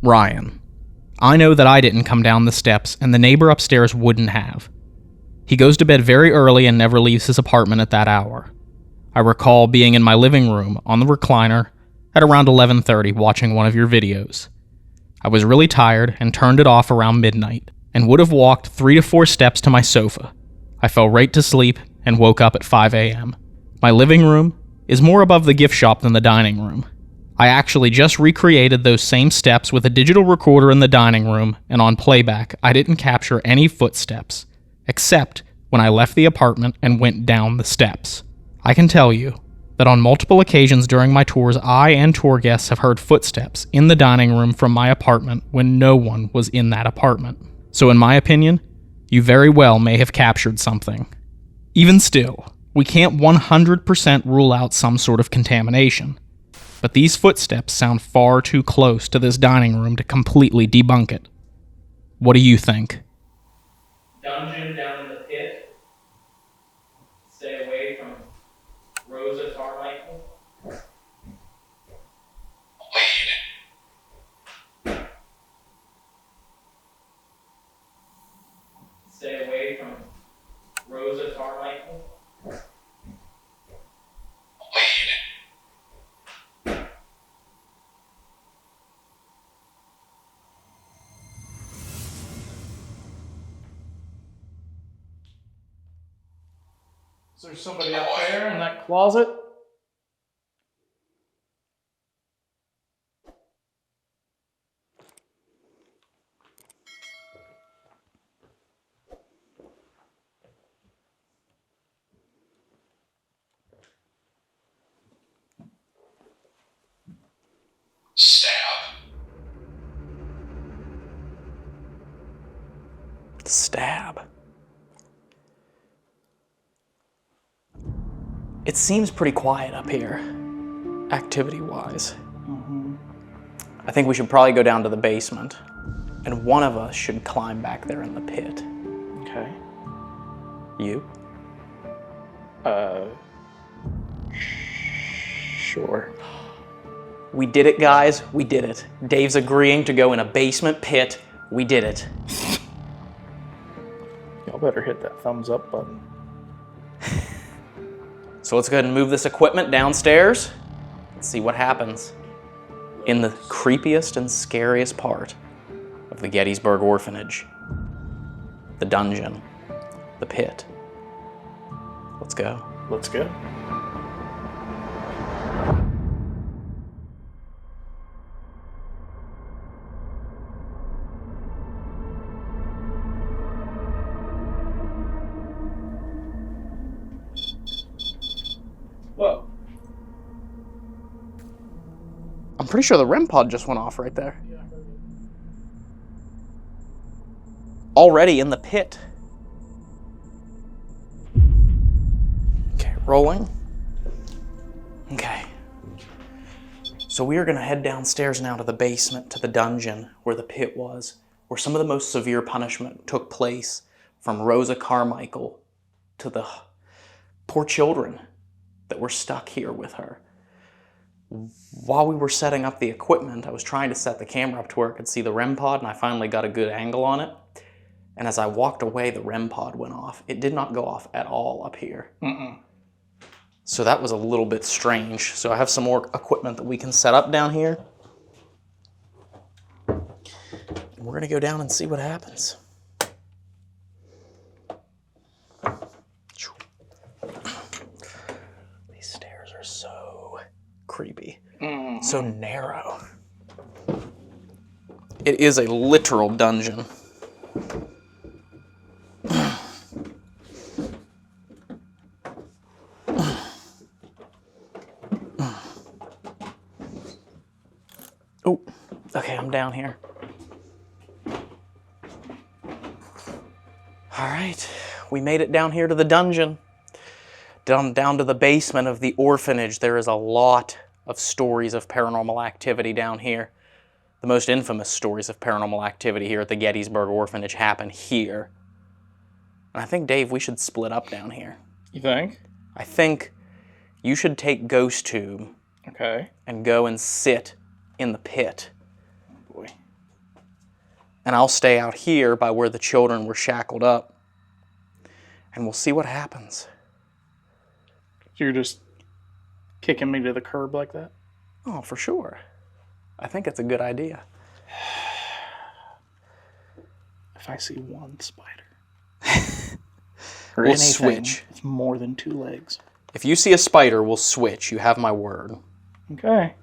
Ryan, I know that I didn't come down the steps, and the neighbor upstairs wouldn't have. He goes to bed very early and never leaves his apartment at that hour. I recall being in my living room on the recliner at around 11:30 watching one of your videos. I was really tired and turned it off around midnight and would have walked 3 to 4 steps to my sofa. I fell right to sleep and woke up at 5 a.m. My living room is more above the gift shop than the dining room. I actually just recreated those same steps with a digital recorder in the dining room, and on playback, I didn't capture any footsteps, except when I left the apartment and went down the steps. I can tell you that on multiple occasions during my tours, I and tour guests have heard footsteps in the dining room from my apartment when no one was in that apartment. So in my opinion, you very well may have captured something. Even still, we can't 100% rule out some sort of contamination. But these footsteps sound far too close to this dining room to completely debunk it. What do you think? Dungeon down in the pit. Stay away from Rosa Carmichael. Lead. Stay away from Rosa Carmichael. Lead. Is there somebody up there in that closet? Stab. Stab. It seems pretty quiet up here, activity-wise. I think we should probably go down to the basement, and one of us should climb back there in the pit. Okay. You? Sure. We did it, guys. We did it. Dave's agreeing to go in a basement pit. We did it. Y'all better hit that thumbs up button. So let's go ahead and move this equipment downstairs. Let's see what happens in the creepiest and scariest part of the Gettysburg Orphanage. The dungeon. The pit. Let's go. Let's go. Whoa. I'm pretty sure the REM pod just went off right there. Already in the pit. Okay, rolling. Okay. So we are going to head downstairs now to the basement, to the dungeon where the pit was, where some of the most severe punishment took place from Rosa Carmichael to the poor children that were stuck here with her. While we were setting up the equipment, I was trying to set the camera up to where I could see the REM pod, and I finally got a good angle on it. And as I walked away, the REM pod went off. It did not go off at all up here. So that was a little bit strange. So I have some more equipment that we can set up down here. And we're gonna go down and see what happens. These stairs are so creepy. So narrow. It is a literal dungeon. Oh, okay, I'm down here. All right, we made it down here to the dungeon. Down to the basement of the orphanage. There is a lot of stories of paranormal activity down here. The most infamous stories of paranormal activity here at the Gettysburg Orphanage happen here. And I think, Dave, we should split up down here. You think? I think you should take Ghost Tube Okay. and go and sit in the pit. Boy. And I'll stay out here by where the children were shackled up. And we'll see what happens. You're just kicking me to the curb like that? Oh, for sure. I think it's a good idea. If I see one spider. We'll anything switch. with more than 2 legs. If you see a spider, we'll switch. You have my word. Okay.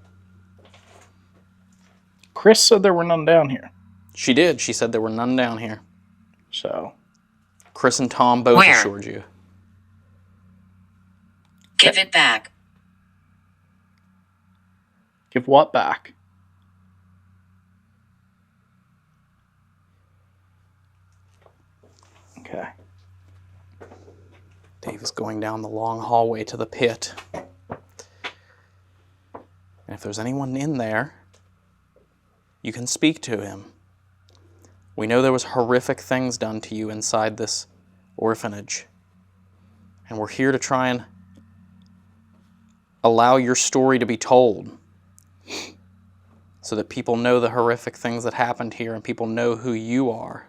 Chris said there were none down here. She did. She said there were none down here. So. Chris and Tom both Where? assured you. Give it back. Give what back? Okay. Dave is going down the long hallway to the pit. And if there's anyone in there, you can speak to him. We know there was horrific things done to you inside this orphanage. And we're here to try and allow your story to be told so that people know the horrific things that happened here and people know who you are.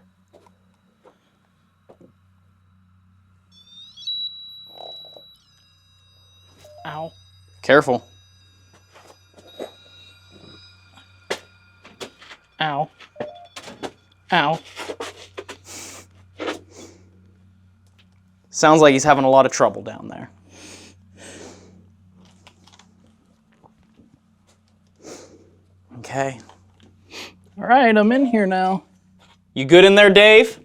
Ow. Careful. Ow. Ow. Sounds like he's having a lot of trouble down there. Okay. All right, I'm in here now. You good in there, Dave?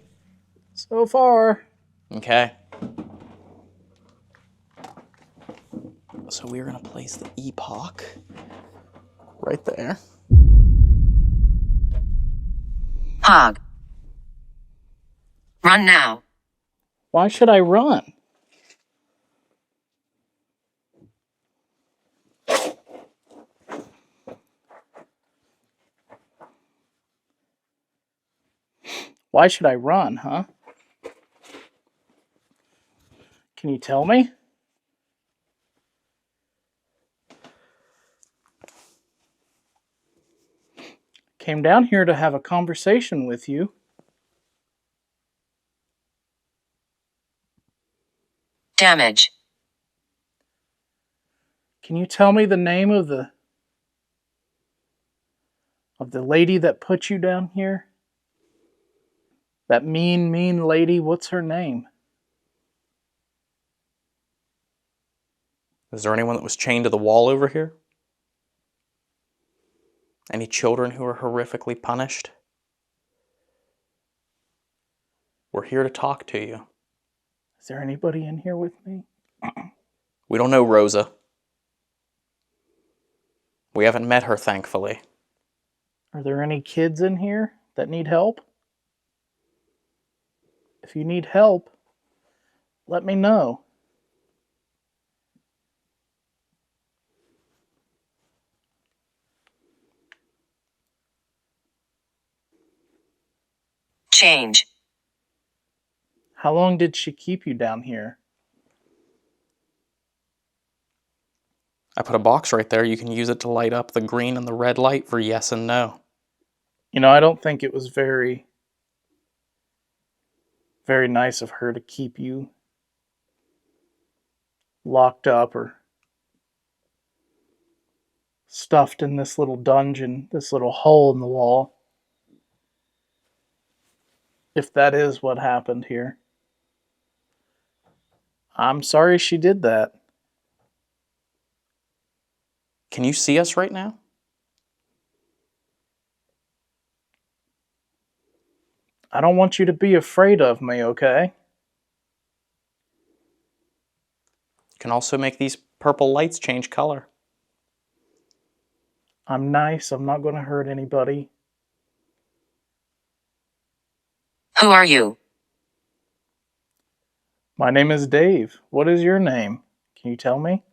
So far. Okay. So we're going to place the epoch right there. Hog. Run now. Why should I run? Why should I run, huh? Can you tell me? Came down here to have a conversation with you. Damage. Can you tell me the name of the lady that put you down here? That mean lady, what's her name? Is there anyone that was chained to the wall over here? Any children who were horrifically punished? We're here to talk to you. Is there anybody in here with me? We don't know Rosa. We haven't met her, thankfully. Are there any kids in here that need help? If you need help, let me know. Change. How long did she keep you down here? I put a box right there. You can use it to light up the green and the red light for yes and no. You know, I don't think it was very nice of her to keep you locked up or stuffed in this little dungeon, this little hole in the wall. If that is what happened here. I'm sorry she did that. Can you see us right now? I don't want you to be afraid of me, okay? You can also make these purple lights change color. I'm nice. I'm not going to hurt anybody. Who are you? My name is Dave. What is your name? Can you tell me?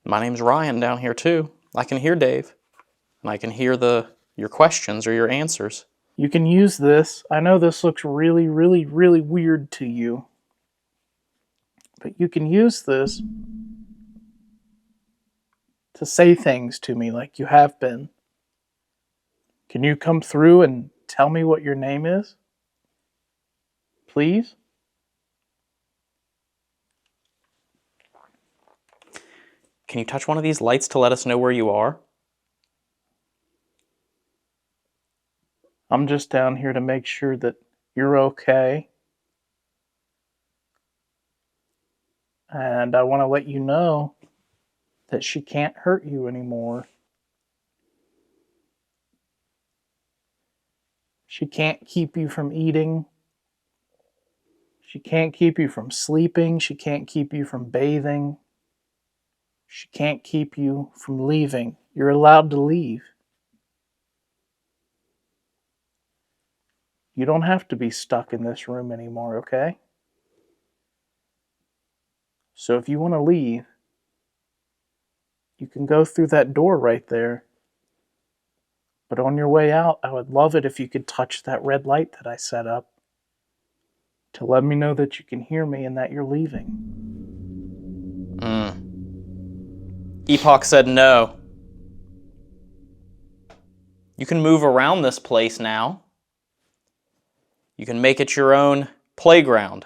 My name's Ryan down here too. I can hear Dave. And I can hear your questions or your answers. You can use this. I know this looks really, really, really weird to you. But you can use this to say things to me like you have been. Can you come through and tell me what your name is? Please? Can you touch one of these lights to let us know where you are? I'm just down here to make sure that you're okay. And I want to let you know that she can't hurt you anymore. She can't keep you from eating. She can't keep you from sleeping. She can't keep you from bathing. She can't keep you from leaving. You're allowed to leave. You don't have to be stuck in this room anymore, okay? So if you want to leave, you can go through that door right there. But on your way out, I would love it if you could touch that red light that I set up to let me know that you can hear me and that you're leaving. Epoch said no. You can move around this place now. You can make it your own playground.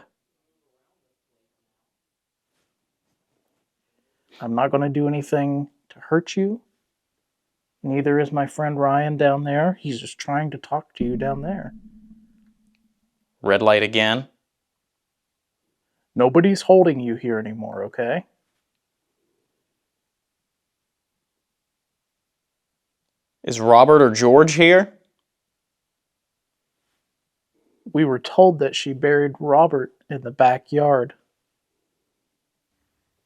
I'm not going to do anything to hurt you. Neither is my friend Ryan down there. He's just trying to talk to you down there. Red light again. Nobody's holding you here anymore, okay? Is Robert or George here? We were told that she buried Robert in the backyard.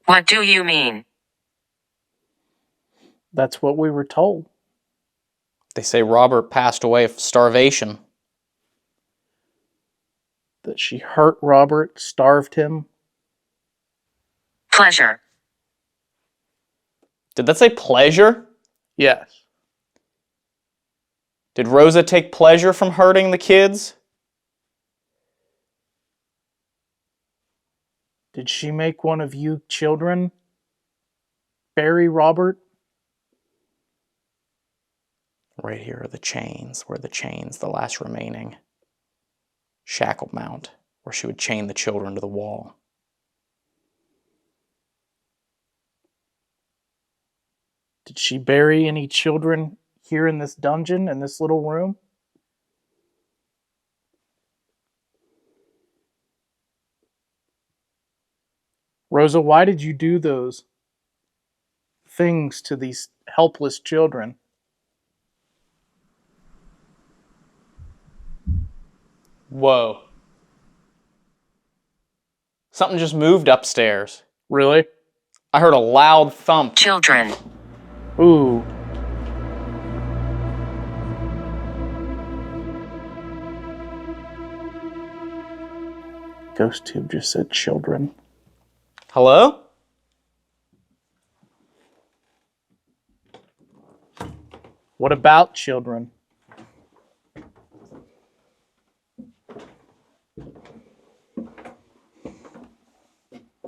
What do you mean? That's what we were told. They say Robert passed away of starvation. That she hurt Robert, starved him. Pleasure. Did that say pleasure? Yes. Did Rosa take pleasure from hurting the kids? Did she make one of you children bury Robert? Right here are the chains. Where the chains, the last remaining shackle mount, where she would chain the children to the wall. Did she bury any children here in this dungeon, in this little room? Rosa, why did you do those things to these helpless children? Whoa. Something just moved upstairs. Really? I heard a loud thump. Children. Ooh. Ghost Tube just said children. Hello? What about children?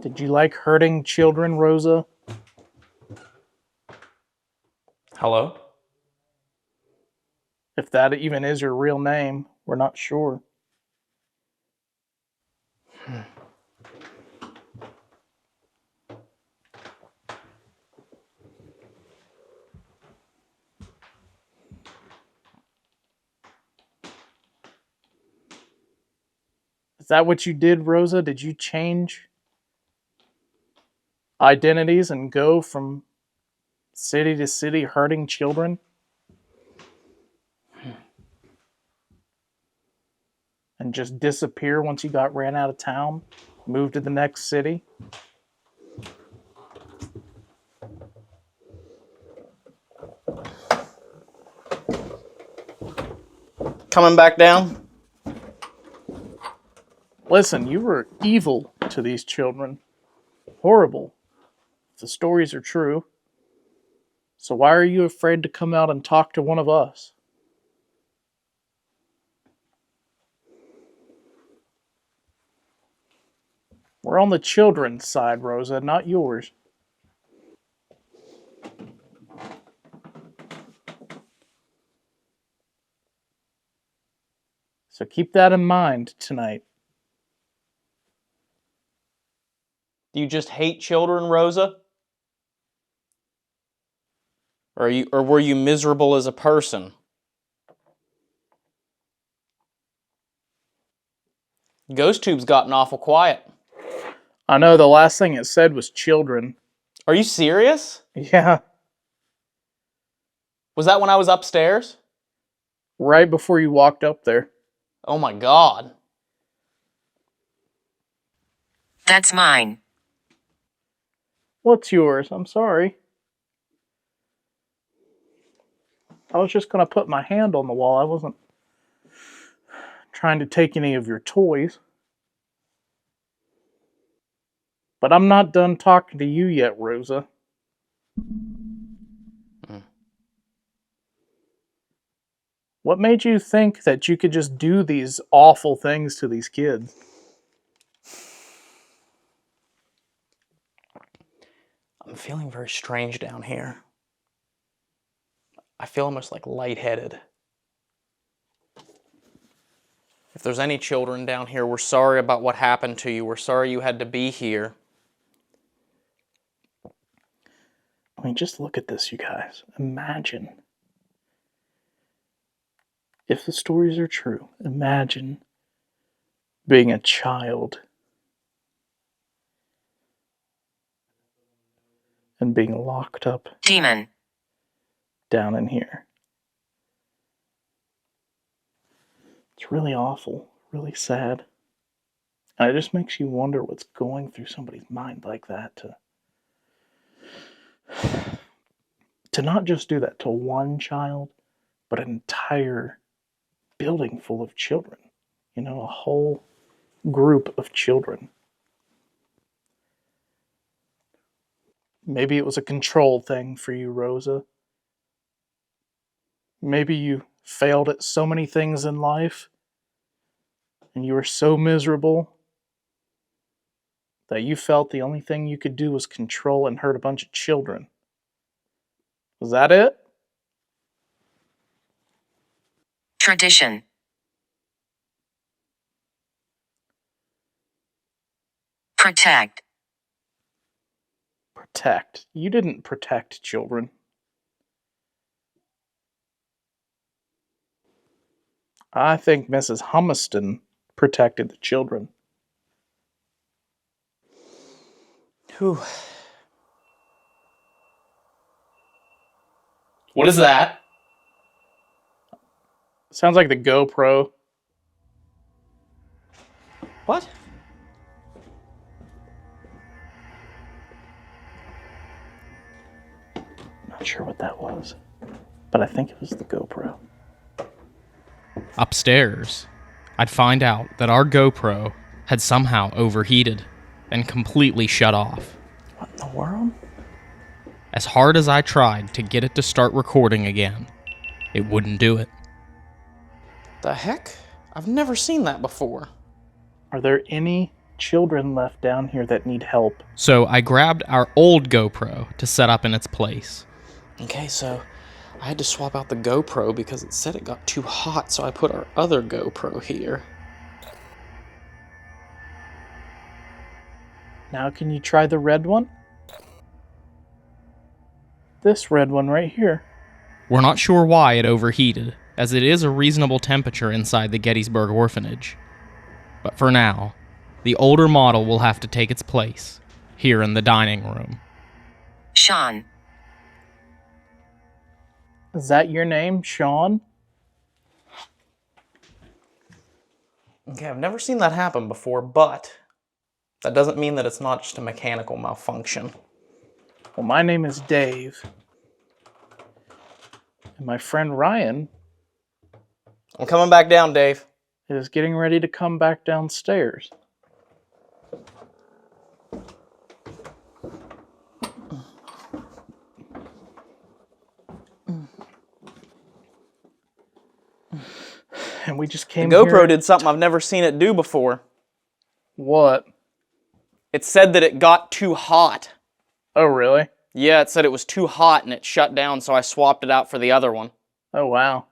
Did you like hurting children, Rosa? Hello? If that even is your real name, we're not sure. Is that what you did, Rosa? Did you change identities and go from city to city hurting children? And just disappear once you got ran out of town? Move to the next city? Coming back down? Listen, you were evil to these children. Horrible. If the stories are true. So why are you afraid to come out and talk to one of us? We're on the children's side, Rosa, not yours. So keep that in mind tonight. Do you just hate children, Rosa? Or were you miserable as a person? Ghost Tube's gotten awful quiet. I know the last thing it said was children. Are you serious? Yeah, Was that when I was upstairs? right before you walked up there. Oh my god. That's mine. What's yours? I'm sorry. I was just going to put my hand on the wall. I wasn't trying to take any of your toys. But I'm not done talking to you yet, Rosa. What made you think that you could just do these awful things to these kids? I'm feeling very strange down here. I feel almost like lightheaded. If there's any children down here, we're sorry about what happened to you. We're sorry you had to be here. I mean, just look at this, you guys. Imagine. If the stories are true, imagine being a child and being locked up Demon. down in here. It's really awful, really sad. And it just makes you wonder what's going through somebody's mind like that to not just do that to one child, but an entire building full of children. You know, a whole group of children. Maybe it was a control thing for you, Rosa. Maybe you failed at so many things in life, and you were so miserable that you felt the only thing you could do was control and hurt a bunch of children. Was that it? Tradition. Protect. Protect. You didn't protect children. I think Mrs. Humiston protected the children. Whew. What is that? Sounds like the GoPro. What? Not sure what that was, but I think it was the GoPro. Upstairs, I'd find out that our GoPro had somehow overheated and completely shut off. What in the world? As hard as I tried to get it to start recording again, it wouldn't do it. The heck? I've never seen that before. Are there any children left down here that need help? So I grabbed our old GoPro to set up in its place. Okay, so I had to swap out the GoPro because it said it got too hot, so I put our other GoPro here. Now can you try the red one? This red one right here. We're not sure why it overheated, as it is a reasonable temperature inside the Gettysburg Orphanage. But for now, the older model will have to take its place, here in the dining room. Sean. Is that your name, Sean? Okay, I've never seen that happen before, but that doesn't mean that it's not just a mechanical malfunction. Well, my name is Dave. And my friend Ryan I'm coming back down, Dave. is getting ready to come back downstairs. And we just The came GoPro here. did something I've never seen it do before. What? It said that it got too hot. Oh, really? Yeah, it said it was too hot and it shut down, so I swapped it out for the other one. Oh, wow.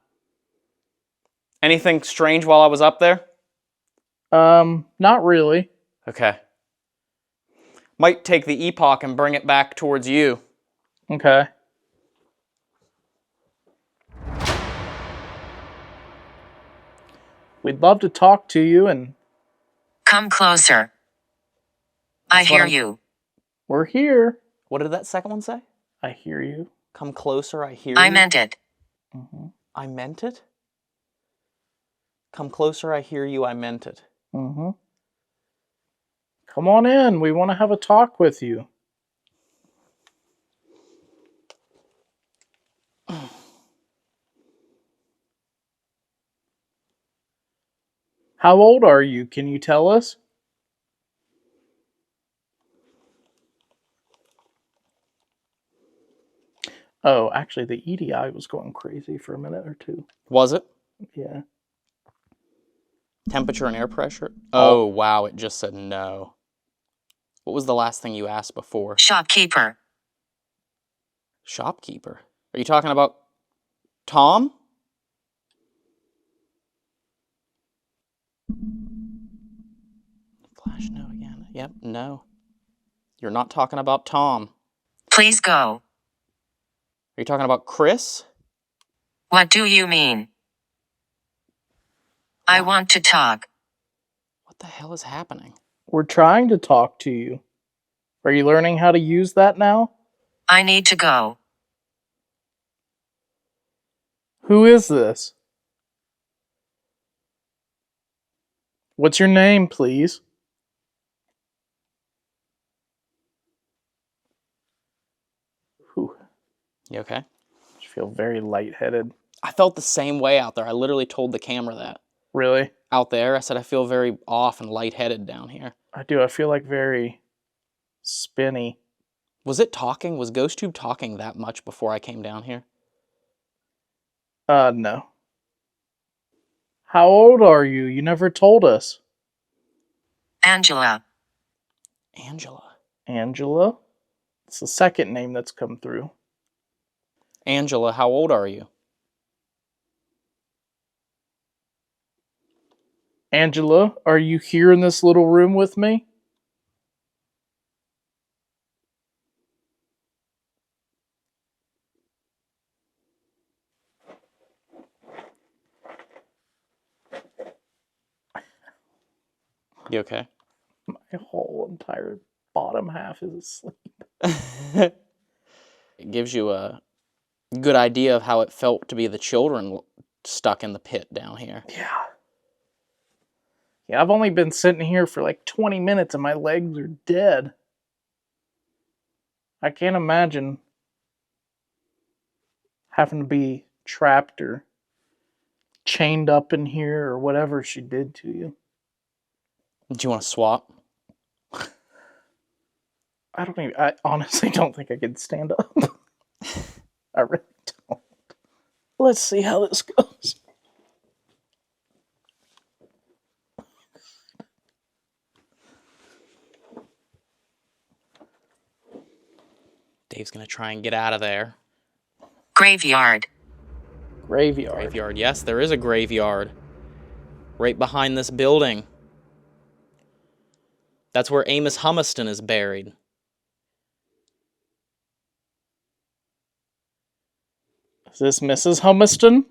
Anything strange while I was up there? Not really. Okay. Might take the epoch and bring it back towards you. Okay. We'd love to talk to you, and Come closer. I That's what hear I'm- you. we're here. What did that second one say? I hear you. Come closer, I hear I you. meant it. Mm-hmm. I meant it? Come closer, I hear you, I meant it. Mm-hmm. Come on in. We want to have a talk with you. How old are you? Can you tell us? Oh, actually, the EDI was going crazy for a minute or two. Was it? Yeah. Temperature and air pressure? Oh, wow, it just said no. What was the last thing you asked before? Shopkeeper. Shopkeeper? Are you talking about Tom? Flash no again. Yep, no. You're not talking about Tom. Please go. Are you talking about Chris? What do you mean? I want to talk. What the hell is happening? We're trying to talk to you. Are you learning how to use that now? I need to go. Who is this? What's your name, please? Whew. You okay? I feel very lightheaded. I felt the same way out there. I literally told the camera that. Really? Out there, I said I feel very off and lightheaded down here. I do. I feel like very spinny. Was it talking? Was GhostTube talking that much before I came down here? No. How old are you? You never told us. Angela. Angela. Angela? It's the second name that's come through. Angela, how old are you? Angela, are you here in this little room with me? You okay? My whole entire bottom half is asleep. It gives you a good idea of how it felt to be the children stuck in the pit down here. Yeah. Yeah, I've only been sitting here for like 20 minutes and my legs are dead. I can't imagine having to be trapped or chained up in here or whatever she did to you. Do you want to swap? I honestly don't think I could stand up. I really don't. Let's see how this goes. Dave's going to try and get out of there. Graveyard. Graveyard. Graveyard. Yes, there is a graveyard. Right behind this building. That's where Amos Humiston is buried. Is this Mrs. Humiston?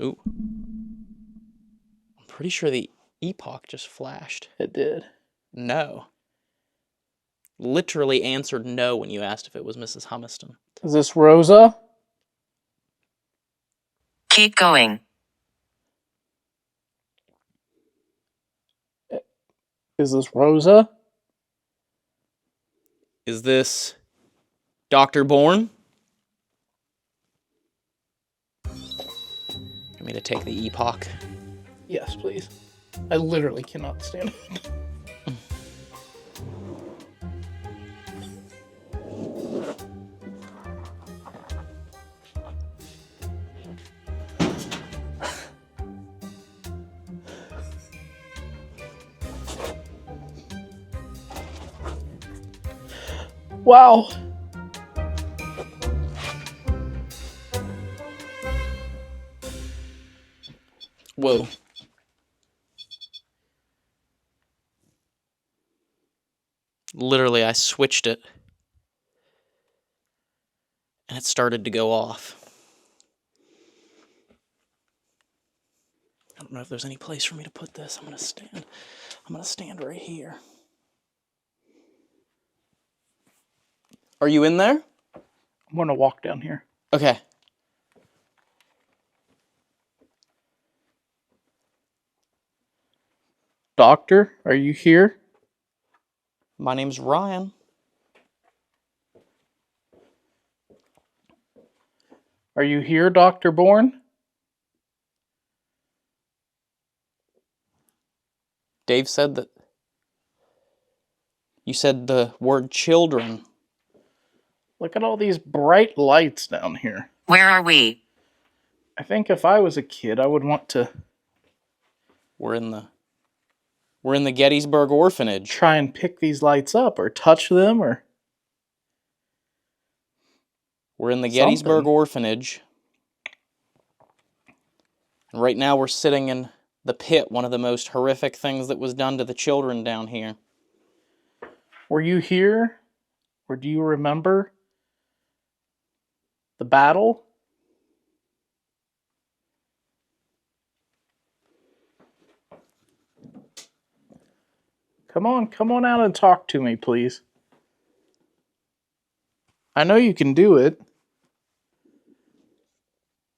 Ooh. I'm pretty sure the epoch just flashed. It did. No. Literally answered no when you asked if it was Mrs. Humiston. Is this Rosa? Keep going. Is this Rosa? Is this Dr. Bourne? Want me to take the epoch? Yes, please. I literally cannot stand it. Wow. Whoa. Literally, I switched it. And it started to go off. I don't know if there's any place for me to put this. I'm gonna stand right here. Are you in there? I'm gonna walk down here. Okay. Doctor, are you here? My name's Ryan. Are you here, Dr. Bourne? Dave said that... You said the word children. Look at all these bright lights down here. Where are we? I think if I was a kid, I would want to We're in the Gettysburg Orphanage. try and pick these lights up or touch them or... We're in the Gettysburg Something. Orphanage. And right now we're sitting in the pit, one of the most horrific things that was done to the children down here. Were you here? Or do you remember the battle? Come on out and talk to me, please. I know you can do it.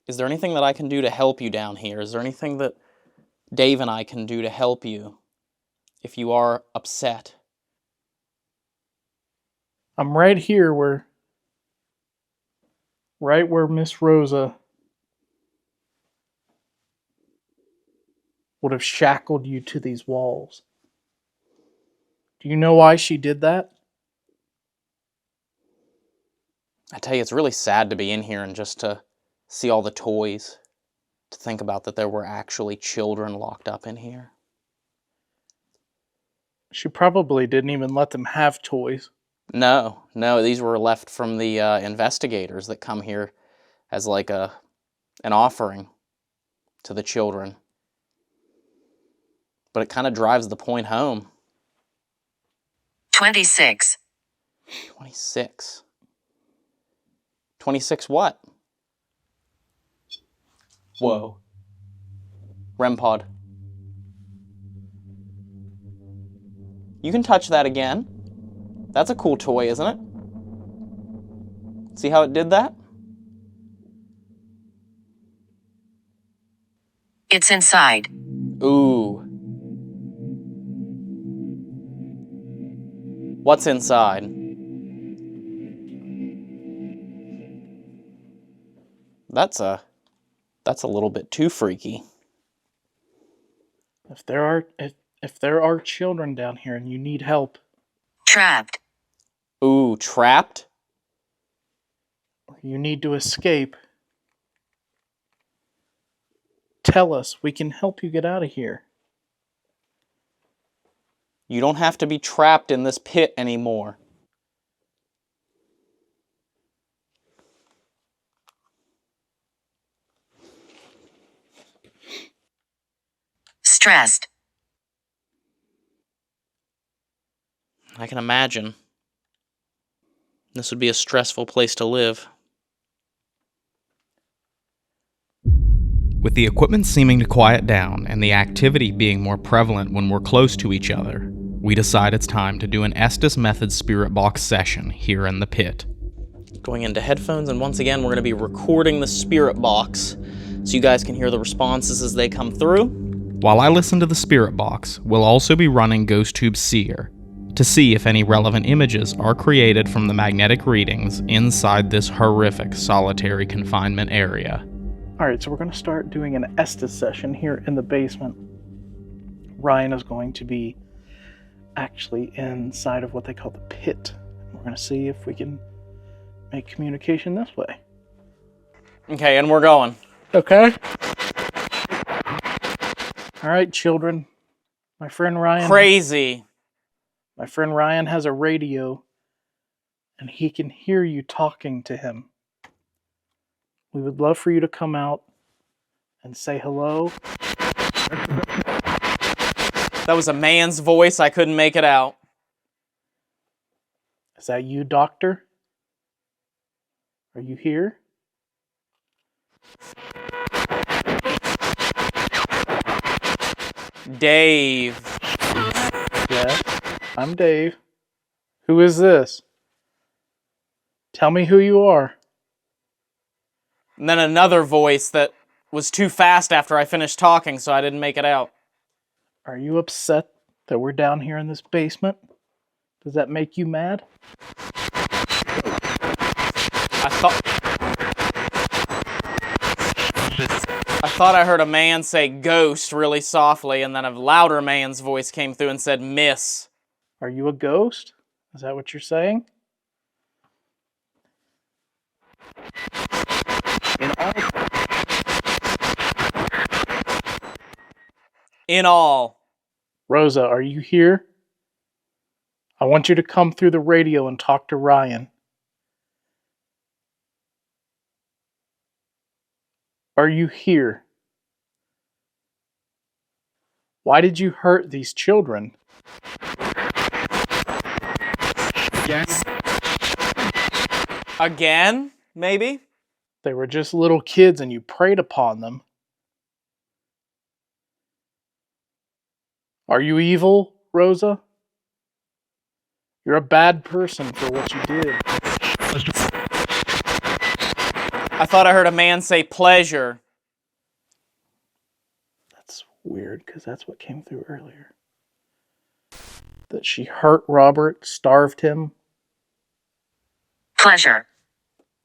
Is there anything that I can do to help you down here? Is there anything that Dave and I can do to help you if you are upset? I'm right here right where Miss Rosa would have shackled you to these walls. Do you know why she did that? I tell you, it's really sad to be in here and just to see all the toys, to think about that there were actually children locked up in here. She probably didn't even let them have toys. No, these were left from the investigators that come here as like an offering to the children. But it kind of drives the point home. 26. 26. 26 what? Whoa. REM pod. You can touch that again. That's a cool toy, isn't it? See how it did that? It's inside. Ooh. What's inside? That's a little bit too freaky. If there are children down here and you need help, Trapped. Ooh, trapped? or you need to escape, tell us. We can help you get out of here. You don't have to be trapped in this pit anymore. Stressed. I can imagine. This would be a stressful place to live. With the equipment seeming to quiet down and the activity being more prevalent when we're close to each other, we decide it's time to do an Estes Method Spirit Box session here in the pit. Going into headphones, and once again, we're going to be recording the spirit box so you guys can hear the responses as they come through. While I listen to the spirit box, we'll also be running GhostTube Seer to see if any relevant images are created from the magnetic readings inside this horrific solitary confinement area. Alright, so we're going to start doing an Estes session here in the basement. Ryan is going to be actually inside of what they call the pit. We're going to see if we can make communication this way. Okay, and we're going. Okay. Alright, children. My friend Ryan... Crazy. My friend Ryan has a radio, and he can hear you talking to him. We would love for you to come out and say hello. That was a man's voice. I couldn't make it out. Is that you, Doctor? Are you here? Dave. Yes, I'm Dave. Who is this? Tell me who you are. And then another voice that was too fast after I finished talking, so I didn't make it out. Are you upset that we're down here in this basement? Does that make you mad? I thought I heard a man say ghost really softly, and then a louder man's voice came through and said miss. Are you a ghost? Is that what you're saying? In all. Rosa, are you here? I want you to come through the radio and talk to Ryan. Are you here? Why did you hurt these children? Again? Maybe? They were just little kids and you preyed upon them. Are you evil, Rosa? You're a bad person for what you did. I thought I heard a man say pleasure. That's weird, because that's what came through earlier. That she hurt Robert, starved him. Pleasure.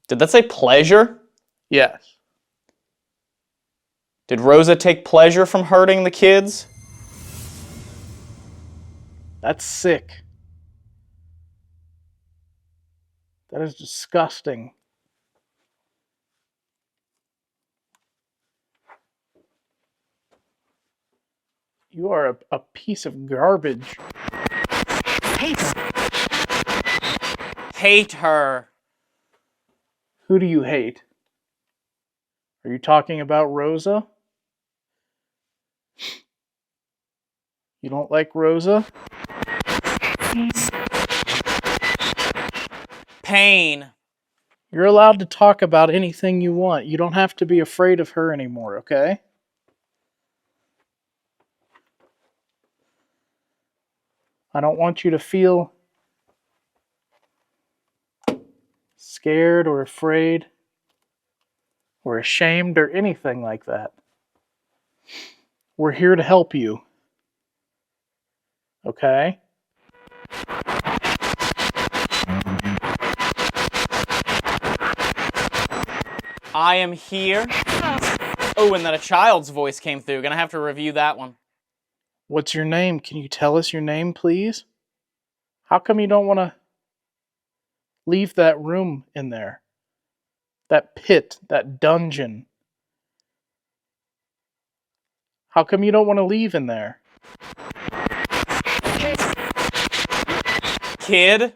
Did that say pleasure? Yes. Did Rosa take pleasure from hurting the kids? That's sick. That is disgusting. You are a piece of garbage. Hate her. Who do you hate? Are you talking about Rosa? You don't like Rosa? Pain. You're allowed to talk about anything you want. You don't have to be afraid of her anymore, okay? I don't want you to feel scared or afraid or ashamed or anything like that. We're here to help you. Okay? I am here. Oh, and then a child's voice came through. Gonna have to review that one. What's your name? Can you tell us your name, please? How come you don't want to leave that room in there? That pit, that dungeon. How come you don't want to leave in there? Kid?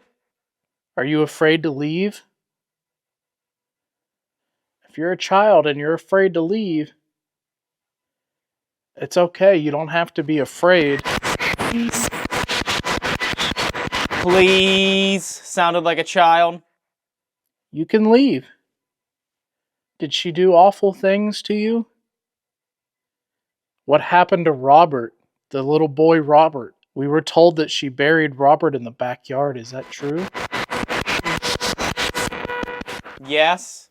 Are you afraid to leave? If you're a child and you're afraid to leave, It's okay. You don't have to be afraid. Please, sounded like a child. You can leave. Did she do awful things to you? What happened to Robert, the little boy Robert? We were told that she buried Robert in the backyard. Is that true? Yes.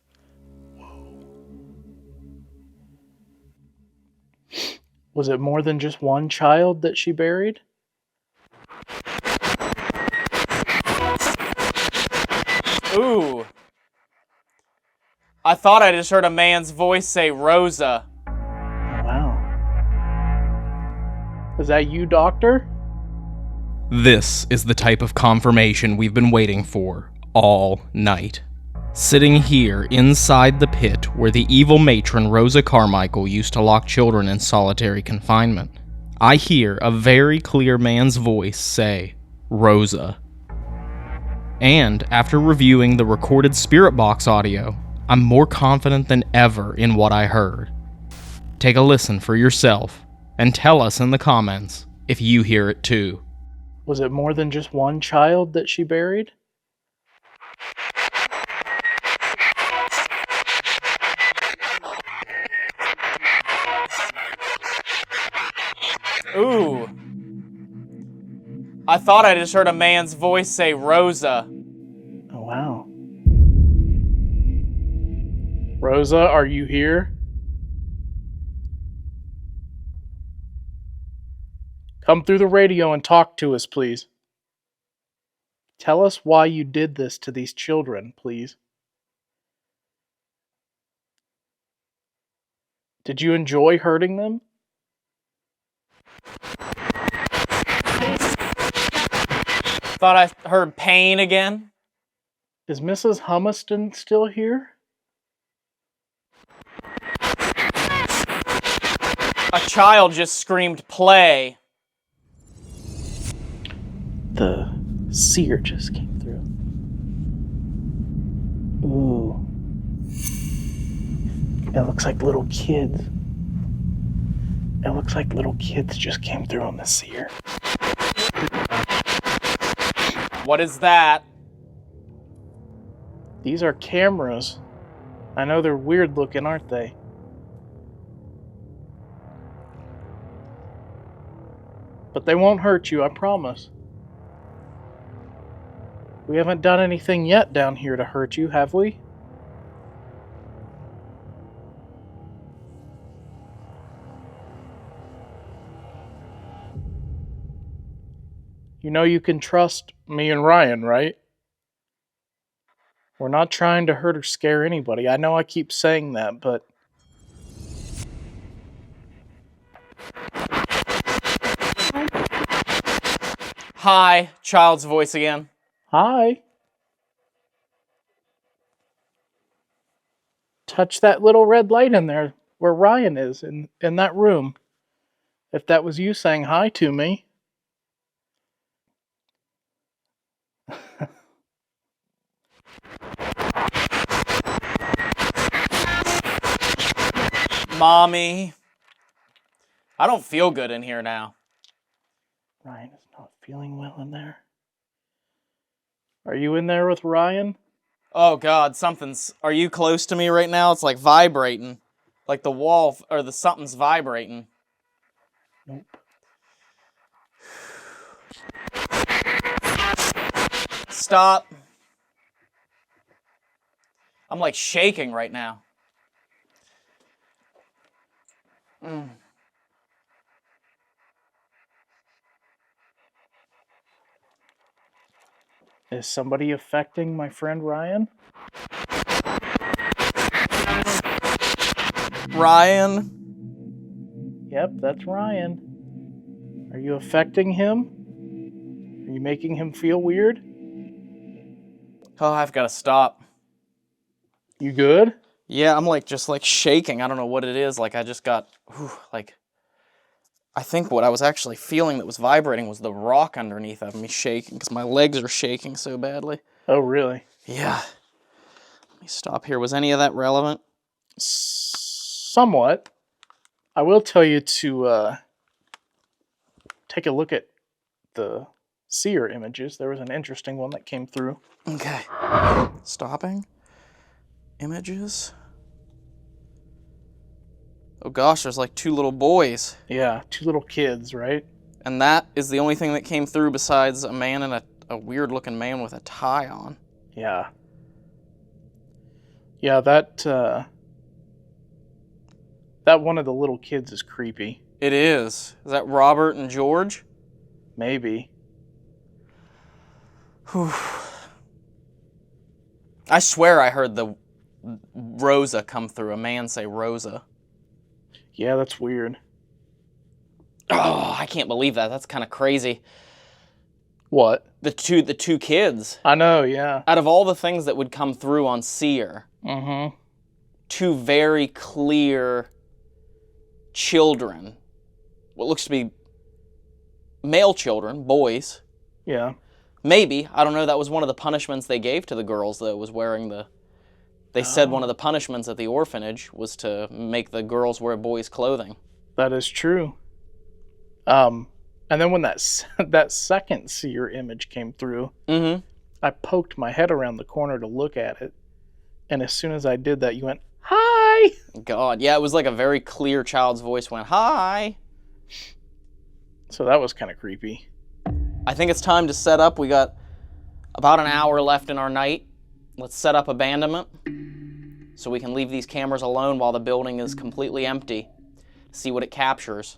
Was it more than just one child that she buried? Ooh. I thought I just heard a man's voice say Rosa. Wow. Is that you, Doctor? This is the type of confirmation we've been waiting for all night. Sitting here inside the pit where the evil matron Rosa Carmichael used to lock children in solitary confinement, I hear a very clear man's voice say, Rosa. And after reviewing the recorded Spirit Box audio, I'm more confident than ever in what I heard. Take a listen for yourself and tell us in the comments if you hear it too. Was it more than just one child that she buried? Ooh. I thought I just heard a man's voice say Rosa. Oh, wow. Rosa, are you here? Come through the radio and talk to us, please. Tell us why you did this to these children, please. Did you enjoy hurting them? Thought I heard pain again. Is Mrs. Humiston still here? A child just screamed play. The seer just came through. Ooh. It looks like little kids. It looks like little kids just came through on the seer. What is that? These are cameras. I know they're weird looking, aren't they? But they won't hurt you, I promise. We haven't done anything yet down here to hurt you, have we? You know you can trust me and Ryan, right? We're not trying to hurt or scare anybody. I know I keep saying that, but... Hi, child's voice again. Hi. Touch that little red light in there where Ryan is, in that room. If that was you saying hi to me. Mommy. I don't feel good in here now. Ryan is not feeling well in there. Are you in there with Ryan? Oh God, something's... Are you close to me right now? It's like vibrating. Like the wall, or the something's vibrating. Nope. Stop. I'm like shaking right now. Is somebody affecting my friend Ryan? Ryan? Yep, that's Ryan. Are you affecting him? Are you making him feel weird? Oh, I've got to stop. You good? Yeah, I'm like just like shaking. I don't know what it is. Like I just got, like, I think what I was actually feeling that was vibrating was the rock underneath of me shaking because my legs are shaking so badly. Oh, really? Yeah. Let me stop here. Was any of that relevant? Somewhat. I will tell you to take a look at the seer images. There was an interesting one that came through. Okay. Stopping. Images. Oh gosh, there's like 2 little boys. Yeah, 2 little kids, right? And that is the only thing that came through besides a man and a weird-looking man with a tie on. Yeah. Yeah, that one of the little kids is creepy. It is. Is that Robert and George? Maybe. Whew. I swear I heard the Rosa come through. A man say Rosa. Yeah, that's weird. Oh, I can't believe that. That's kind of crazy. What? The two kids. I know, yeah. Out of all the things that would come through on Seer, Mm-hmm. 2 very clear children. What looks to be male children, boys. Yeah. Maybe. I don't know. That was one of the punishments they gave to the girls, that was wearing the... They said one of the punishments at the orphanage was to make the girls wear boys' clothing. That is true. And then when that second seer image came through, I poked my head around the corner to look at it. And as soon as I did that, you went, "Hi!" God, yeah, it was like a very clear child's voice went, "Hi!" So that was kind of creepy. I think it's time to set up. We got about an hour left in our night. Let's set up abandonment so we can leave these cameras alone while the building is completely empty. See what it captures.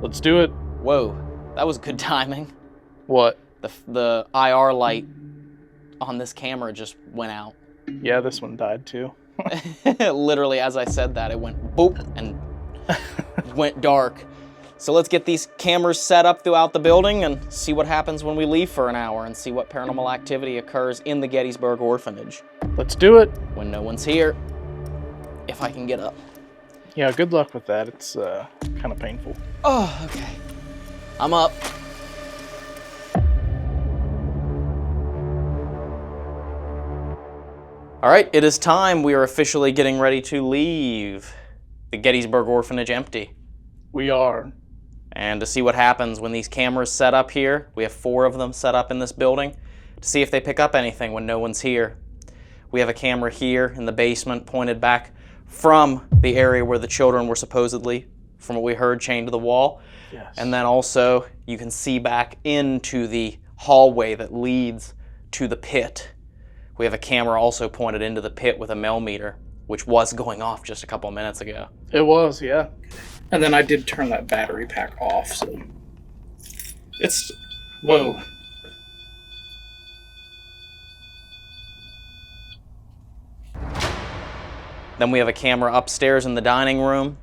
Let's do it. Whoa, that was good timing. What? The IR light on this camera just went out. Yeah, this one died too. Literally, as I said that, it went boop and went dark. So let's get these cameras set up throughout the building and see what happens when we leave for an hour and see what paranormal activity occurs in the Gettysburg Orphanage. Let's do it. When no one's here. If I can get up. Yeah, good luck with that. It's kind of painful. Oh, okay. I'm up. All right, it is time. We are officially getting ready to leave the Gettysburg Orphanage empty. We are. And to see what happens when these cameras set up here, we have 4 of them set up in this building, to see if they pick up anything when no one's here. We have a camera here in the basement pointed back from the area where the children were supposedly, from what we heard, chained to the wall. Yes. And then also you can see back into the hallway that leads to the pit. We have a camera also pointed into the pit with a millimeter, which was going off just a couple of minutes ago. It was, yeah. And then I did turn that battery pack off, so... It's... Whoa. Then we have a camera upstairs in the dining room,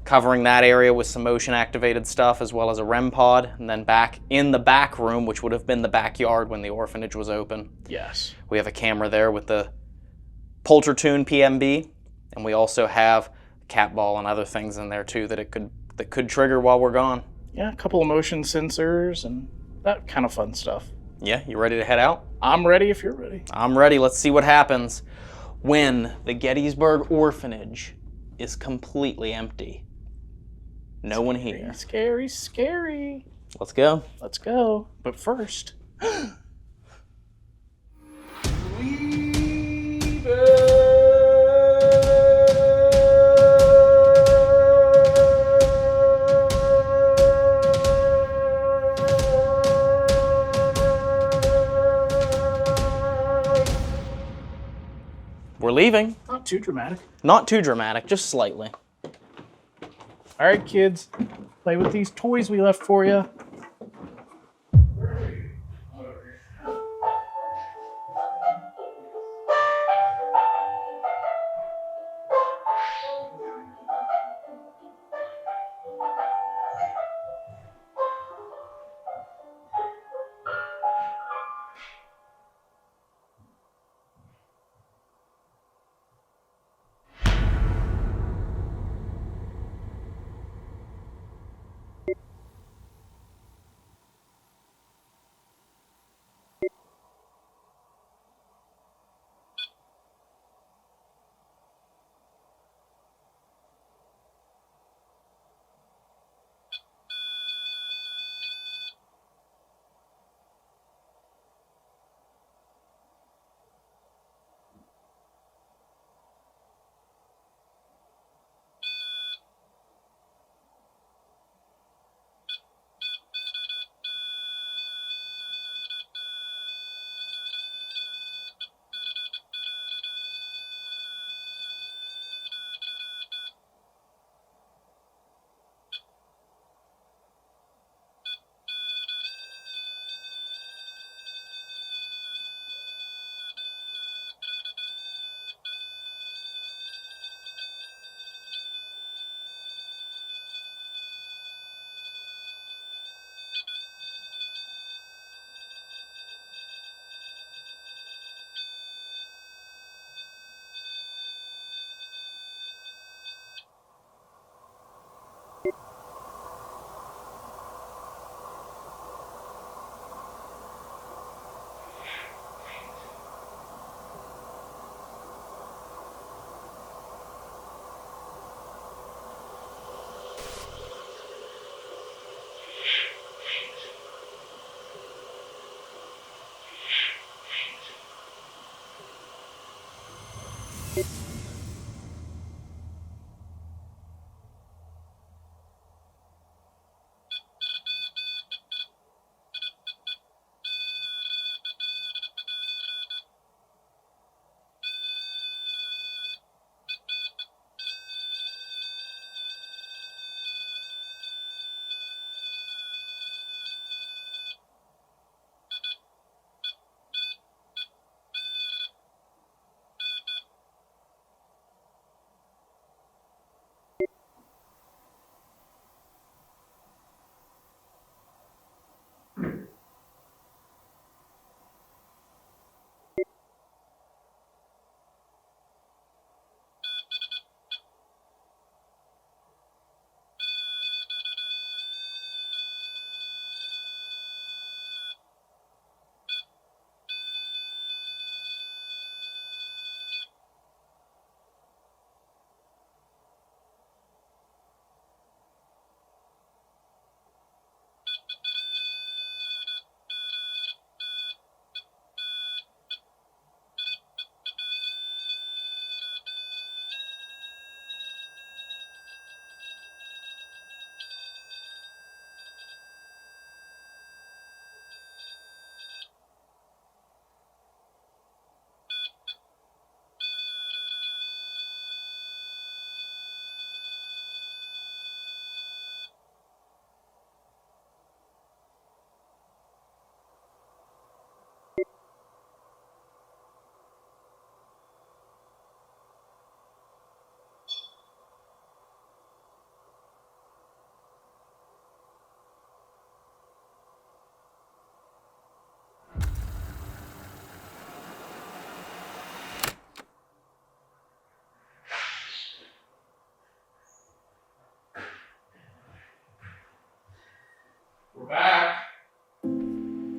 covering that area with some motion-activated stuff, as well as a REM pod. And then back in the back room, which would have been the backyard when the orphanage was open. Yes. We have a camera there with the Poltertune PMB, and we also have cat ball and other things in there too that could trigger while we're gone. Yeah, a couple of motion sensors and that kind of fun stuff. Yeah, you ready to head out? I'm ready if you're ready. I'm ready. Let's see what happens when the Gettysburg Orphanage is completely empty. No one here. Scary, scary. Let's go. Let's go. But first... We're leaving. Not too dramatic. Not too dramatic, just slightly. All right, kids. Play with these toys we left for you.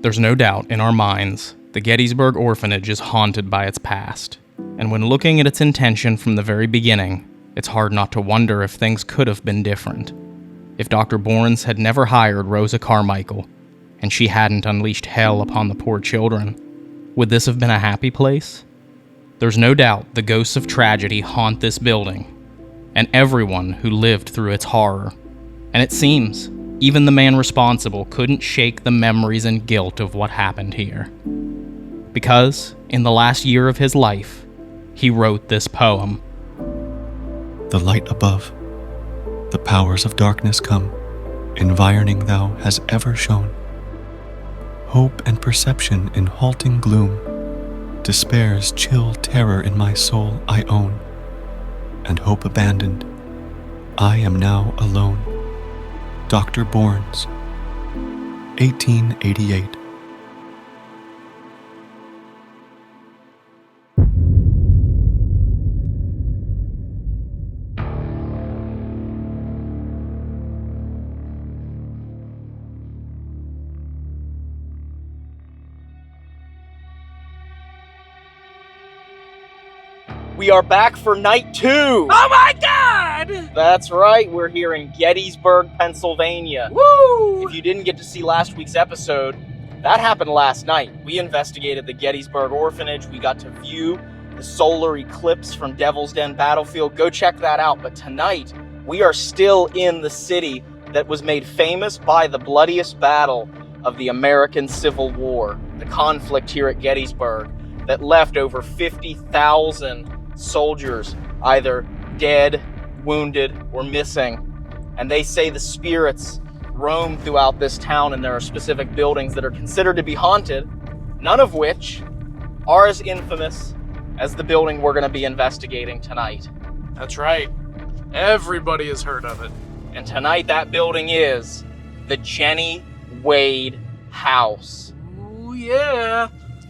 There's no doubt in our minds the Gettysburg Orphanage is haunted by its past. And when looking at its intention from the very beginning, it's hard not to wonder if things could have been different. If Dr. Borns had never hired Rosa Carmichael, and she hadn't unleashed hell upon the poor children, would this have been a happy place? There's no doubt the ghosts of tragedy haunt this building, and everyone who lived through its horror. And it seems even the man responsible couldn't shake the memories and guilt of what happened here. Because, in the last year of his life, he wrote this poem. The light above, the powers of darkness come, environing thou has ever shone. Hope and perception in halting gloom, despair's chill terror in my soul I own, and hope abandoned, I am now alone. Dr. Borns, 1888. We are back for night 2! Oh my god! That's right, we're here in Gettysburg, Pennsylvania. Woo! If you didn't get to see last week's episode, that happened last night. We investigated the Gettysburg Orphanage. We got to view the solar eclipse from Devil's Den Battlefield. Go check that out. But tonight, we are still in the city that was made famous by the bloodiest battle of the American Civil War, the conflict here at Gettysburg that left over 50,000 soldiers either dead, wounded, or missing. And they say the spirits roam throughout this town, and there are specific buildings that are considered to be haunted, none of which are as infamous as the building we're going to be investigating tonight. That's right. Everybody has heard of it. And tonight that building is the Jennie Wade House. Ooh, yeah.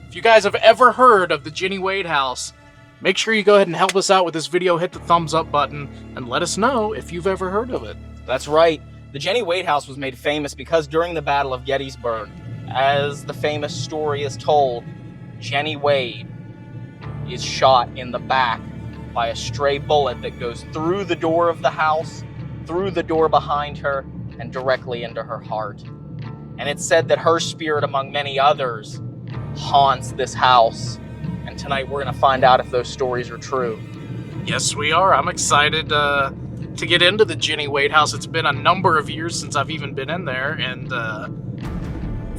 If you guys have ever heard of the Jennie Wade House, make sure you go ahead and help us out with this video, hit the thumbs up button, and let us know if you've ever heard of it. That's right. The Jennie Wade House was made famous because during the Battle of Gettysburg, as the famous story is told, Jennie Wade is shot in the back by a stray bullet that goes through the door of the house, through the door behind her, and directly into her heart. And it's said that her spirit, among many others, haunts this house. And tonight we're going to find out if those stories are true. Yes, we are. I'm excited to get into the Jennie Wade House. It's been a number of years since I've even been in there, and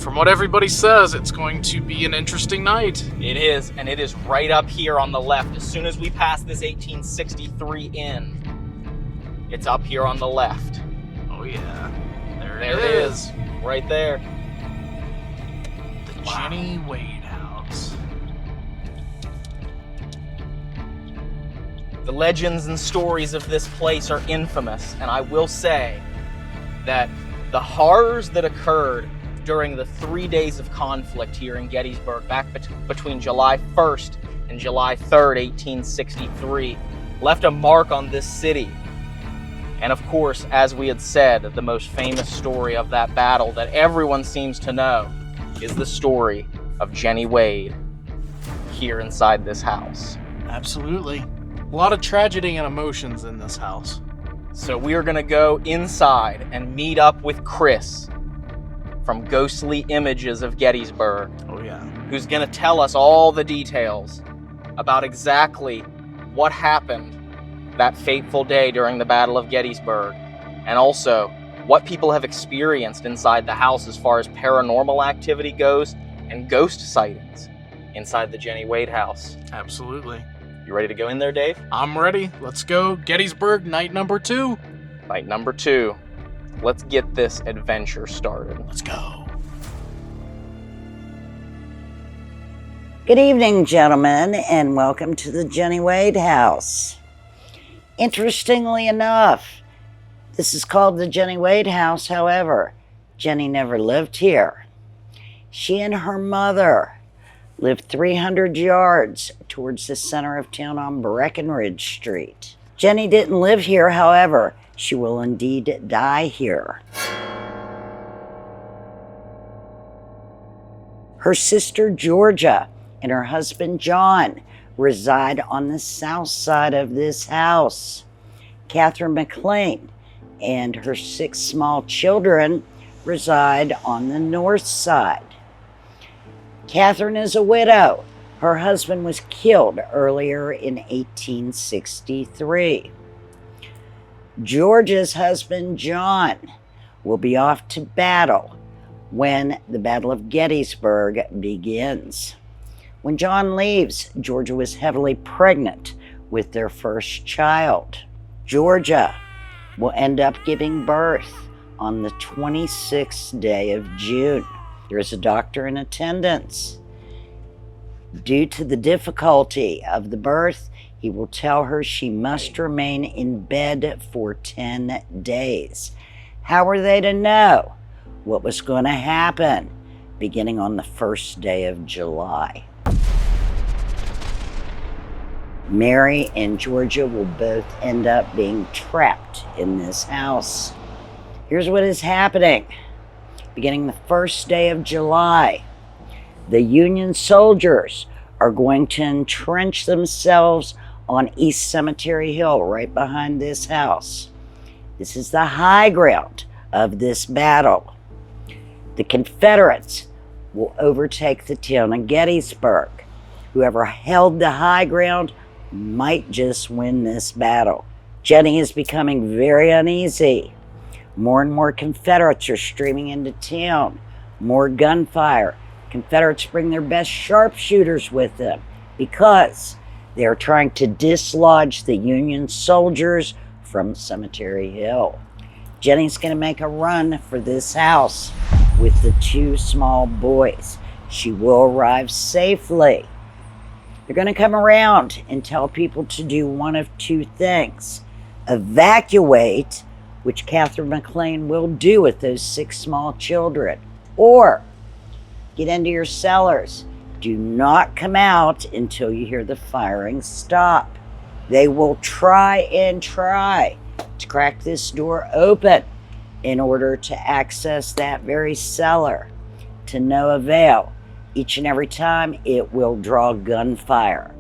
from what everybody says, it's going to be an interesting night. It is, and it is right up here on the left. As soon as we pass this 1863 inn, it's up here on the left. Oh yeah, there it is. Right there. The Jennie Wade House. The legends and stories of this place are infamous, and I will say that the horrors that occurred during the 3 days of conflict here in Gettysburg back between July 1st and July 3rd, 1863, left a mark on this city. And of course, as we had said, the most famous story of that battle that everyone seems to know is the story of Jennie Wade here inside this house. Absolutely. A lot of tragedy and emotions in this house. So we are going to go inside and meet up with Chris from Ghostly Images of Gettysburg. Oh yeah. Who's going to tell us all the details about exactly what happened that fateful day during the Battle of Gettysburg, and also what people have experienced inside the house as far as paranormal activity goes and ghost sightings inside the Jennie Wade house. Absolutely. You ready to go in there, Dave? I'm ready. Let's go. Gettysburg, night number 2. Night number 2. Let's get this adventure started. Let's go. Good evening, gentlemen, and welcome to the Jennie Wade House. Interestingly enough, this is called the Jennie Wade House. However, Jennie never lived here. She and her mother lived 300 yards towards the center of town on Breckenridge Street. Jennie didn't live here, however, she will indeed die here. Her sister Georgia and her husband John reside on the south side of this house. Catherine McLean and her 6 small children reside on the north side. Catherine is a widow. Her husband was killed earlier in 1863. Georgia's husband, John, will be off to battle when the Battle of Gettysburg begins. When John leaves, Georgia was heavily pregnant with their first child. Georgia will end up giving birth on the 26th day of June. There is a doctor in attendance. Due to the difficulty of the birth, he will tell her she must remain in bed for 10 days. How were they to know what was going to happen beginning on the first day of July? Mary and Georgia will both end up being trapped in this house. Here's what is happening. Beginning the first day of July, the Union soldiers are going to entrench themselves on East Cemetery Hill, right behind this house. This is the high ground of this battle. The Confederates will overtake the town of Gettysburg. Whoever held the high ground might just win this battle. Jennie is becoming very uneasy. More and more Confederates are streaming into town. More gunfire. Confederates bring their best sharpshooters with them because they're trying to dislodge the Union soldiers from Cemetery Hill. Jennie's going to make a run for this house with the 2 small boys. She will arrive safely. They're going to come around and tell people to do one of 2 things. Evacuate, which Catherine McLean will do with those 6 small children, or get into your cellars. Do not come out until you hear the firing stop. They will try to crack this door open in order to access that very cellar. To no avail. Each and every time it will draw gunfire.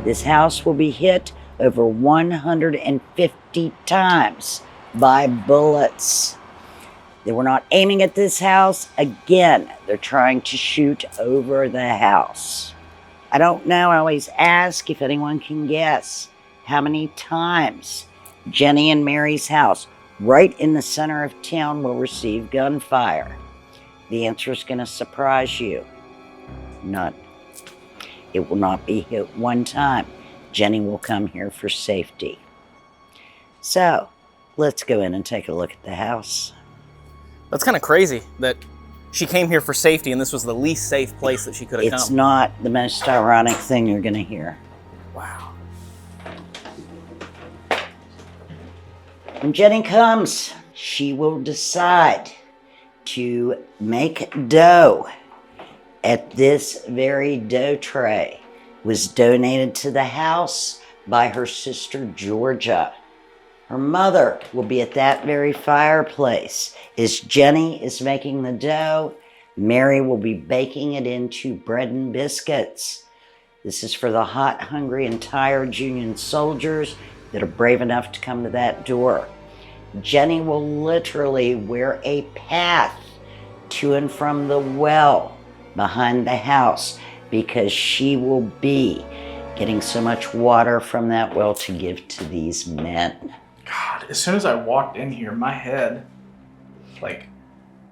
This house will be hit over 150 times by bullets. They were not aiming at this house. Again, they're trying to shoot over the house. I don't know, I always ask if anyone can guess how many times Jennie and Mary's house, right in the center of town, will receive gunfire. The answer is going to surprise you. None. It will not be hit one time. Jennie will come here for safety. So, let's go in and take a look at the house. That's kind of crazy that she came here for safety and this was the least safe place that she could have come. It's not the most ironic thing you're going to hear. Wow. When Jennie comes, she will decide to make dough. At this very dough tray was donated to the house by her sister Georgia. Her mother will be at that very fireplace. As Jennie is making the dough, Mary will be baking it into bread and biscuits. This is for the hot, hungry, and tired Union soldiers that are brave enough to come to that door. Jennie will literally wear a path to and from the well behind the house because she will be getting so much water from that well to give to these men. God, as soon as I walked in here, my head,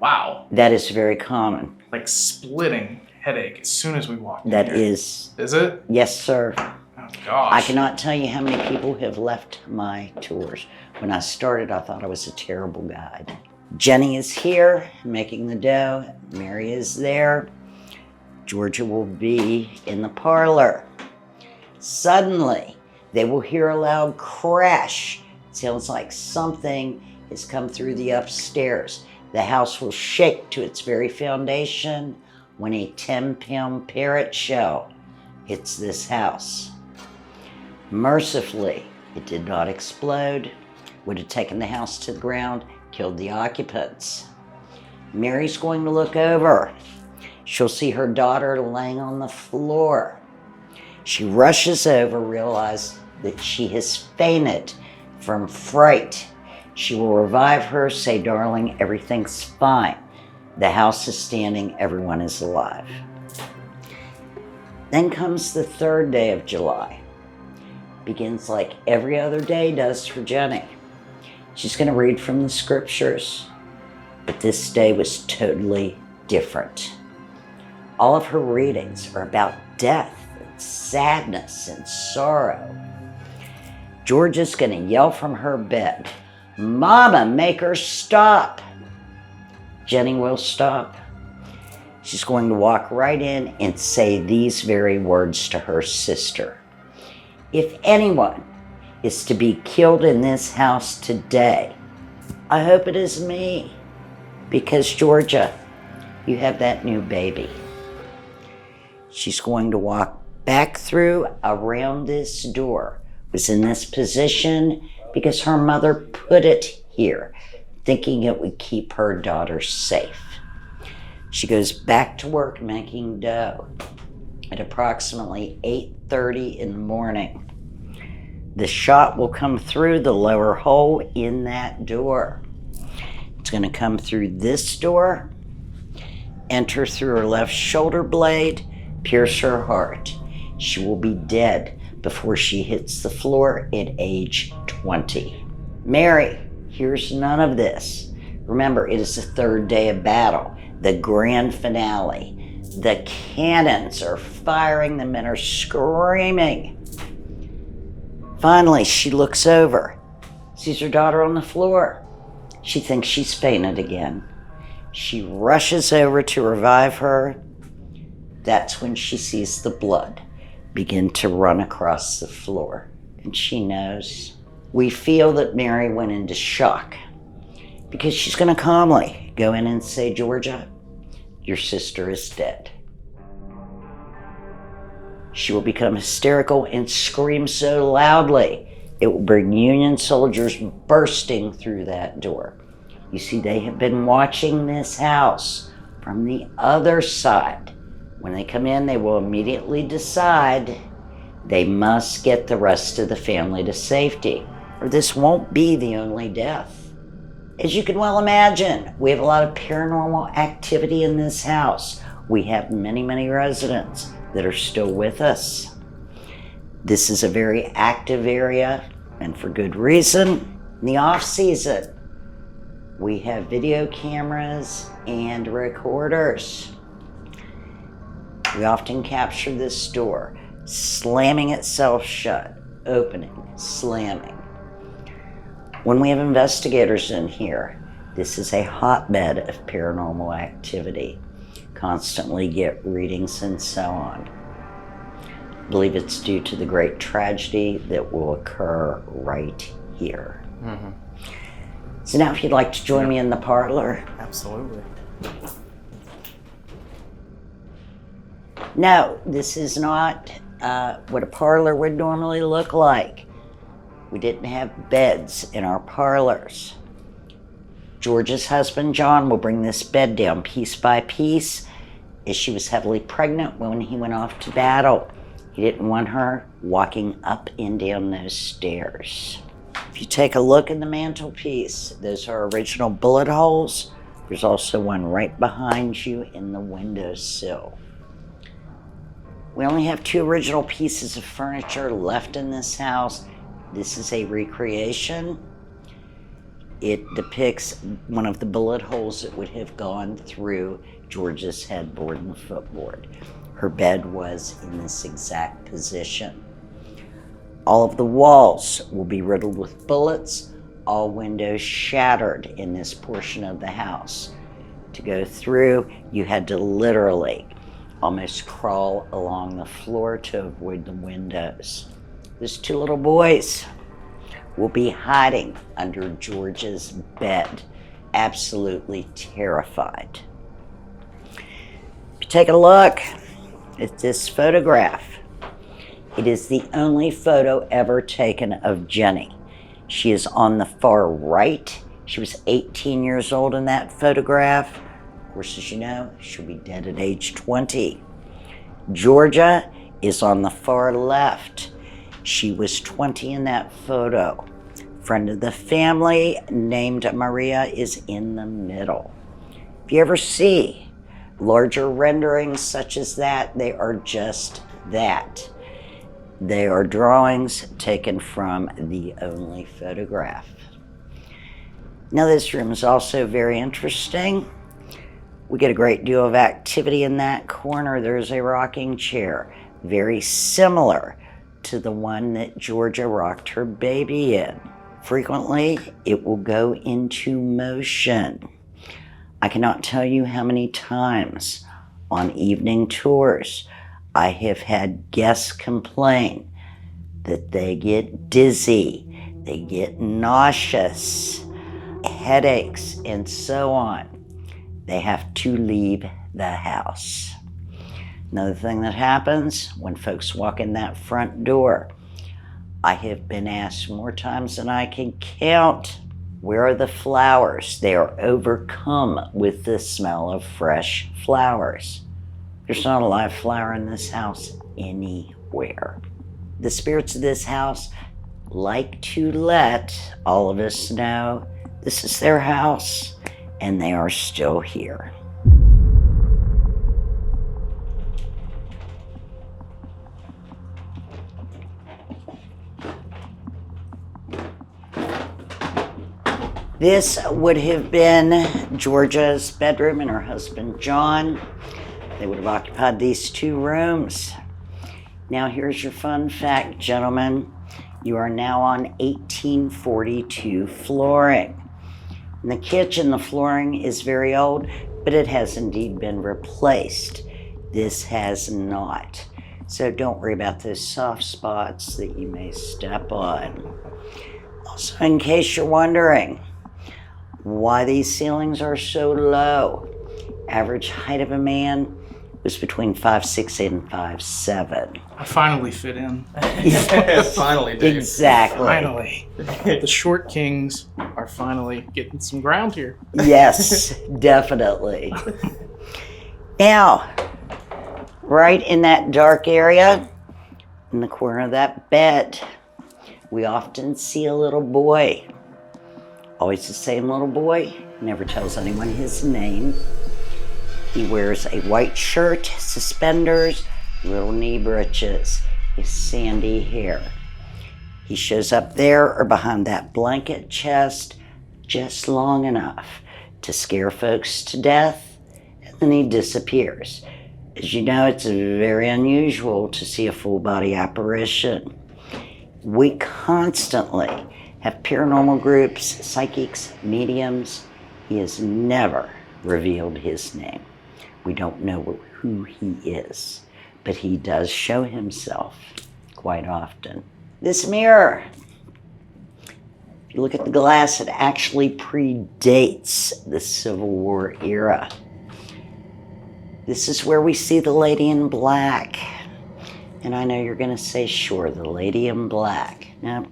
wow. That is very common. Like splitting headache as soon as we walked in That here. is. Is it? Yes, sir. Oh, gosh. I cannot tell you how many people have left my tours. When I started, I thought I was a terrible guide. Jennie is here making the dough. Mary is there. Georgia will be in the parlor. Suddenly, they will hear a loud crash. It sounds like something has come through the upstairs. The house will shake to its very foundation when a 10-pound parrot shell hits this house. Mercifully, it did not explode. Would have taken the house to the ground, killed the occupants. Mary's going to look over. She'll see her daughter laying on the floor. She rushes over, realizes that she has fainted from fright. She will revive her, say, "Darling, everything's fine. The house is standing, everyone is alive." Then comes the third day of July. Begins like every other day does for Jennie. She's going to read from the scriptures, but this day was totally different. All of her readings are about death and sadness and sorrow. Georgia's going to yell from her bed, "Mama, make her stop." Jennie will stop. She's going to walk right in and say these very words to her sister. "If anyone is to be killed in this house today, I hope it is me, because Georgia, you have that new baby." She's going to walk back through around this door. It was in this position because her mother put it here, thinking it would keep her daughter safe. She goes back to work making dough at approximately 8:30 in the morning. The shot will come through the lower hole in that door. It's going to come through this door, enter through her left shoulder blade, pierce her heart. She will be dead before she hits the floor at age 20. Mary hears none of this. Remember, it is the third day of battle, the grand finale. The cannons are firing, the men are screaming. Finally, she looks over, sees her daughter on the floor. She thinks she's fainted again. She rushes over to revive her. That's when she sees the blood begin to run across the floor, and she knows. We feel that Mary went into shock because she's going to calmly go in and say, "Georgia, your sister is dead." She will become hysterical and scream so loudly it will bring Union soldiers bursting through that door. You see, they have been watching this house from the other side. When they come in, they will immediately decide they must get the rest of the family to safety, or this won't be the only death. As you can well imagine, we have a lot of paranormal activity in this house. We have many, many residents that are still with us. This is a very active area, and for good reason. In the off season, we have video cameras and recorders. We often capture this door slamming itself shut, opening, slamming. When we have investigators in here, this is a hotbed of paranormal activity. Constantly get readings and so on. I believe it's due to the great tragedy that will occur right here. Mm-hmm. So now if you'd like to join me in the parlor. Absolutely. No, this is not what a parlor would normally look like. We didn't have beds in our parlors. George's husband, John, will bring this bed down piece by piece, as she was heavily pregnant when he went off to battle. He didn't want her walking up and down those stairs. If you take a look in the mantelpiece, those are original bullet holes. There's also one right behind you in the windowsill. We only have 2 original pieces of furniture left in this house. This is a recreation. It depicts one of the bullet holes that would have gone through George's headboard and footboard. Her bed was in this exact position. All of the walls will be riddled with bullets, all windows shattered in this portion of the house. To go through, you had to literally almost crawl along the floor to avoid the windows. Those 2 little boys will be hiding under George's bed, absolutely terrified. If you take a look at this photograph, it is the only photo ever taken of Jennie. She is on the far right. She was 18 years old in that photograph. course, as you know, she'll be dead at age 20. Georgia is on the far left. She was 20 in that photo. Friend of the family named Maria is in the middle. If you ever see larger renderings such as that, they are just that. They are drawings taken from the only photograph. Now, this room is also very interesting. We get a great deal of activity in that corner. There's a rocking chair, very similar to the one that Georgia rocked her baby in. Frequently, it will go into motion. I cannot tell you how many times on evening tours I have had guests complain that they get dizzy, they get nauseous, headaches, and so on. They have to leave the house. Another thing that happens when folks walk in that front door, I have been asked more times than I can count, where are the flowers? They are overcome with the smell of fresh flowers. There's not a live flower in this house anywhere. The spirits of this house like to let all of us know this is their house and they are still here. This would have been Georgia's bedroom and her husband, John. They would have occupied these two rooms. Now here's your fun fact, gentlemen. You are now on 1842 flooring. In the kitchen, the flooring is very old, but it has indeed been replaced. This has not. So don't worry about those soft spots that you may step on. Also, in case you're wondering why these ceilings are so low, average height of a man was between 5'6" and 5'7". I finally fit in. Finally, dude. Exactly. Finally. The short kings are finally getting some ground here. Yes, definitely. Now, right in that dark area, in the corner of that bed, we often see a little boy. Always the same little boy, never tells anyone his name. He wears a white shirt, suspenders, little knee breeches, his sandy hair. He shows up there or behind that blanket chest just long enough to scare folks to death, and then he disappears. As you know, it's very unusual to see a full body apparition. We constantly have paranormal groups, psychics, mediums. He has never revealed his name. We don't know who he is, but he does show himself quite often. This mirror, if you look at the glass, it actually predates the Civil War era. This is where we see the lady in black. And I know you're going to say, sure, the lady in black. Now,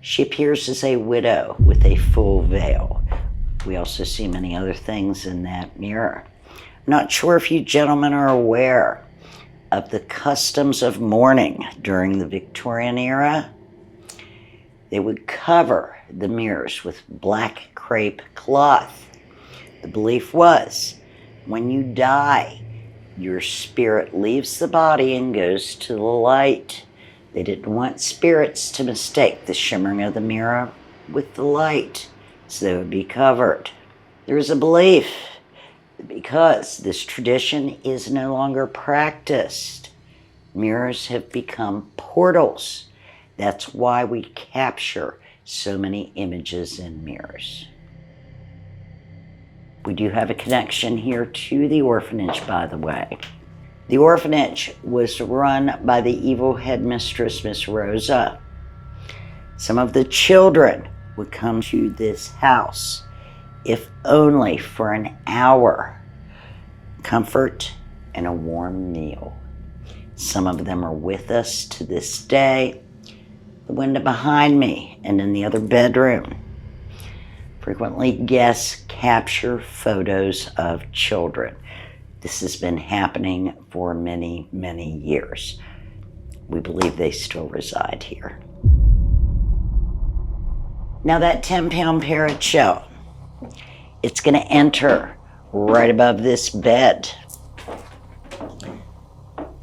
she appears as a widow with a full veil. We also see many other things in that mirror. I'm not sure if you gentlemen are aware of the customs of mourning during the Victorian era. They would cover the mirrors with black crepe cloth. The belief was, when you die, your spirit leaves the body and goes to the light. They didn't want spirits to mistake the shimmering of the mirror with the light, so they would be covered. There is a belief that because this tradition is no longer practiced, mirrors have become portals. That's why we capture so many images in mirrors. We do have a connection here to the orphanage, by the way. The orphanage was run by the evil headmistress, Miss Rosa. Some of the children would come to this house, if only for an hour. Comfort and a warm meal. Some of them are with us to this day. The window behind me and in the other bedroom. Frequently, guests capture photos of children. This has been happening for many, many years. We believe they still reside here. Now that 10-pound parrot shell, it's going to enter right above this bed.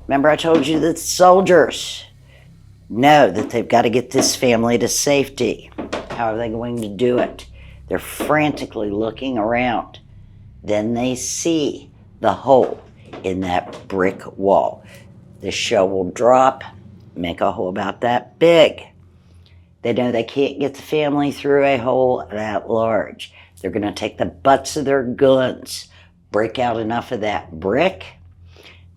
Remember I told you that the soldiers know that they've got to get this family to safety. How are they going to do it? They're frantically looking around. Then they see the hole in that brick wall. The shell will drop, make a hole about that big. They know they can't get the family through a hole that large. They're going to take the butts of their guns, break out enough of that brick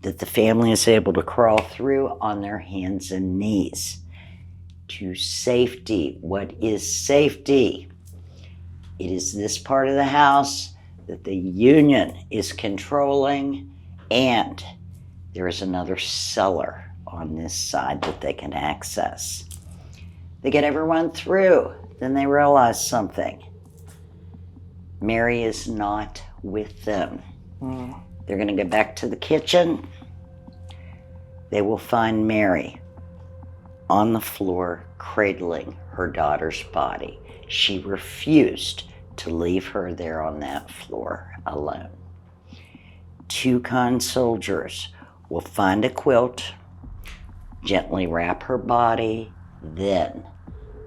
that the family is able to crawl through on their hands and knees to safety. What is safety? It is this part of the house that the Union is controlling, and there is another cellar on this side that they can access. They get everyone through, then they realize something. Mary is not with them. They're going to go back to the kitchen. They will find Mary on the floor cradling her daughter's body. She refused to leave her there on that floor alone. 2 kind soldiers will find a quilt, gently wrap her body, then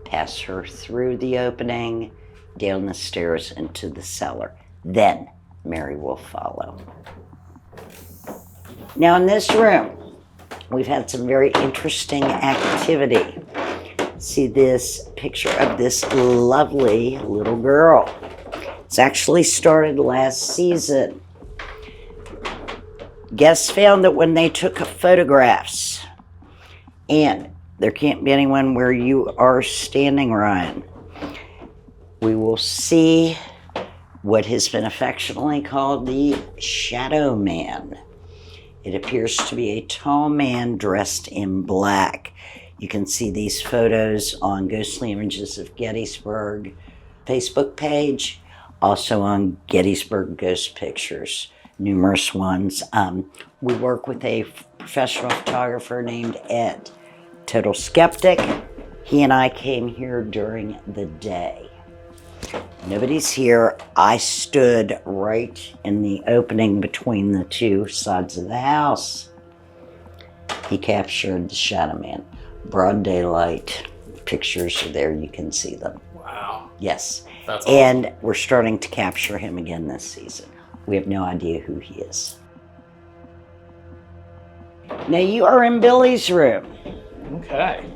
pass her through the opening, down the stairs into the cellar. Then Mary will follow. Now in this room, we've had some very interesting activity. See this picture of this lovely little girl. It's actually started last season. Guests found that when they took photographs, and there can't be anyone where you are standing, Ryan, we will see what has been affectionately called the Shadow Man. It appears to be a tall man dressed in black. You can see these photos on Ghostly Images of Gettysburg Facebook page, also on Gettysburg Ghost Pictures, numerous ones. We work with a professional photographer named Ed, total skeptic. He and I came here during the day. Nobody's here. I stood right in the opening between the 2 sides of the house. He captured the Shadow Man. Broad daylight. Pictures are there. You can see them. Wow. Yes. That's awesome. And we're starting to capture him again this season. We have no idea who he is. Now you are in Billy's room. Okay.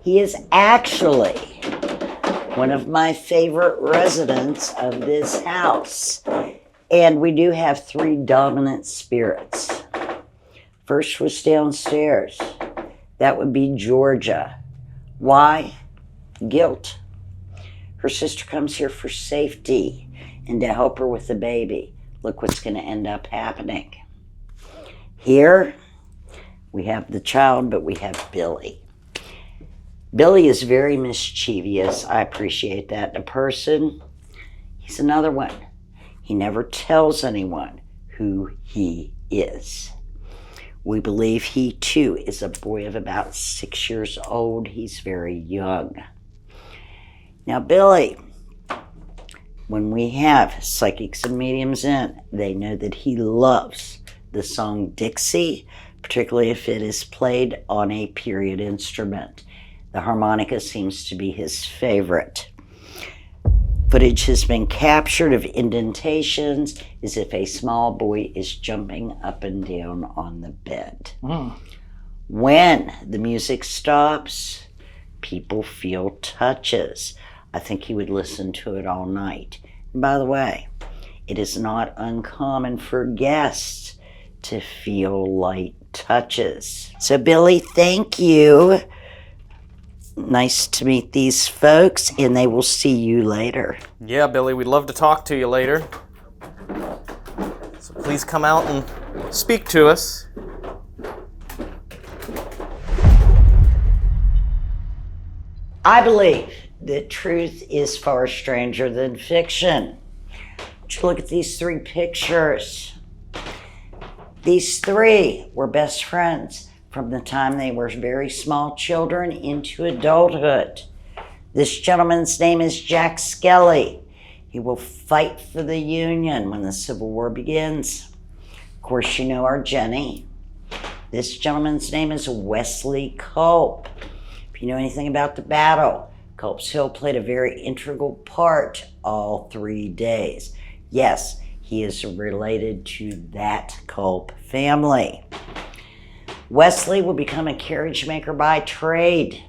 He is actually one of my favorite residents of this house. And we do have 3 dominant spirits. First was downstairs. That would be Georgia. Why? Guilt. Her sister comes here for safety and to help her with the baby. Look what's going to end up happening. Here, we have the child, but we have Billy. Billy is very mischievous. I appreciate that in a person. He's another one. He never tells anyone who he is. We believe he, too, is a boy of about 6 years old. He's very young. Now, Billy, when we have psychics and mediums in, they know that he loves the song Dixie, particularly if it is played on a period instrument. The harmonica seems to be his favorite. Footage has been captured of indentations as if a small boy is jumping up and down on the bed. When the music stops, people feel touches. I think he would listen to it all night. And by the way, it is not uncommon for guests to feel light touches. So Billy, thank you. Nice to meet these folks, and they will see you later. Yeah, Billy, we'd love to talk to you later. So please come out and speak to us. I believe The truth is far stranger than fiction. Would you look at these 3 pictures? These 3 were best friends from the time they were very small children into adulthood. This gentleman's name is Jack Skelly. He will fight for the Union when the Civil War begins. Of course, you know our Jennie. This gentleman's name is Wesley Culp. If you know anything about the battle, Culp's Hill played a very integral part all 3 days. Yes, he is related to that Culp family. Wesley will become a carriage maker by trade.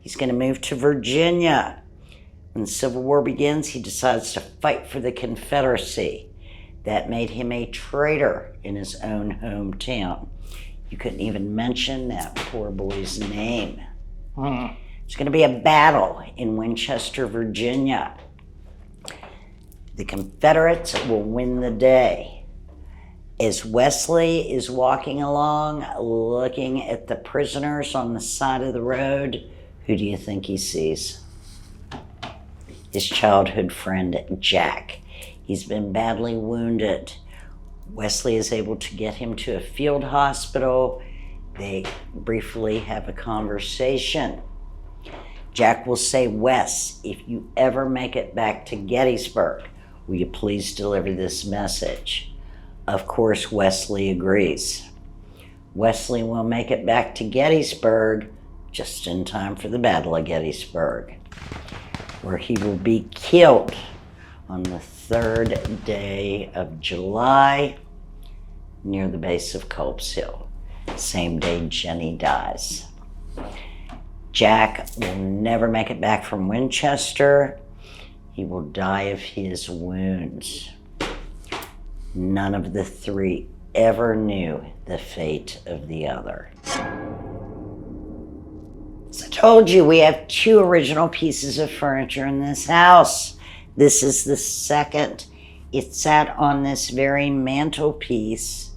He's going to move to Virginia. When the Civil War begins, he decides to fight for the Confederacy. That made him a traitor in his own hometown. You couldn't even mention that poor boy's name. There's going to be a battle in Winchester, Virginia. The Confederates will win the day. As Wesley is walking along, looking at the prisoners on the side of the road, who do you think he sees? His childhood friend, Jack. He's been badly wounded. Wesley is able to get him to a field hospital. They briefly have a conversation. Jack will say, "Wes, if you ever make it back to Gettysburg, will you please deliver this message?" Of course, Wesley agrees. Wesley will make it back to Gettysburg just in time for the Battle of Gettysburg, where he will be killed on the 3rd day of July near the base of Culp's Hill, same day Jennie dies. Jack will never make it back from Winchester. He will die of his wounds. None of the 3 ever knew the fate of the other. As I told you, we have 2 original pieces of furniture in this house. This is the second. It sat on this very mantelpiece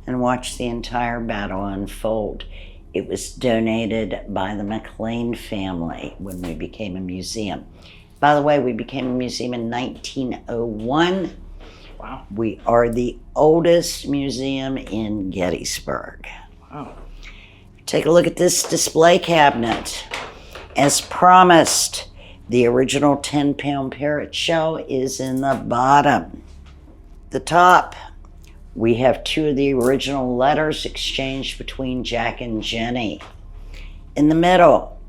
and watched the entire battle unfold. It was donated by the MacLeod family when we became a museum. By the way, we became a museum in 1901. Wow. We are the oldest museum in Gettysburg. Wow. Take a look at this display cabinet. As promised, the original 10-pound parrot shell is in the bottom. The top, we have 2 of the original letters exchanged between Jack and Jennie. In the middle,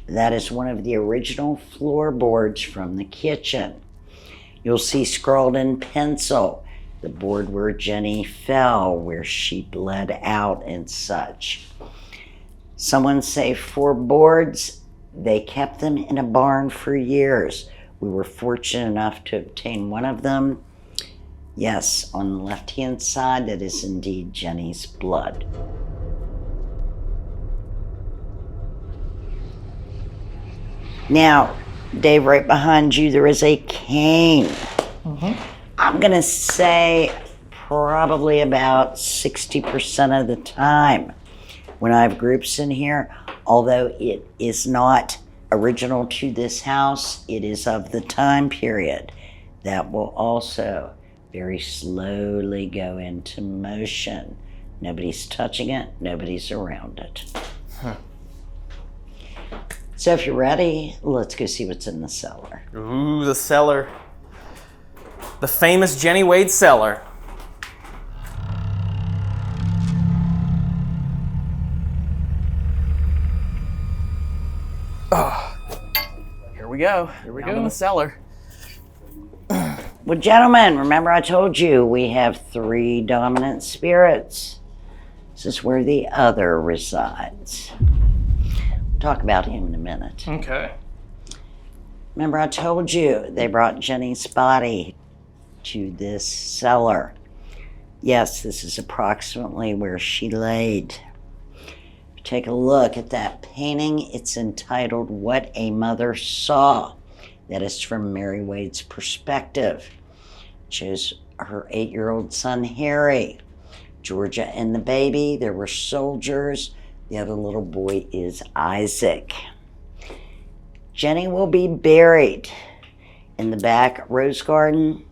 that is one of the original floorboards from the kitchen. You'll see scrawled in pencil the board where Jennie fell, where she bled out and such. Someone saved 4 boards. They kept them in a barn for years. We were fortunate enough to obtain one of them. Yes, on the left-hand side, that is indeed Jennie's blood. Now, Dave, right behind you, there is a cane. I'm going to say probably about 60% of the time when I have groups in here, although it is not original to this house, it is of the time period. That will also very slowly go into motion. Nobody's touching it, nobody's around it. So if you're ready, let's go see what's in the cellar. Ooh, the cellar. The famous Jennie Wade cellar. Oh, here we go. Here we Down go. in the cellar. Well, gentlemen, remember I told you we have 3 dominant spirits. This is where the other resides. We'll talk about him in a minute. Okay. Remember I told you they brought Jennie's body to this cellar. Yes, this is approximately where she laid. Take a look at that painting. It's entitled What a Mother Saw. That is from Mary Wade's perspective. It shows her 8-year-old son, Harry. Georgia and the baby, there were soldiers. The other little boy is Isaac. Jennie will be buried in the back rose garden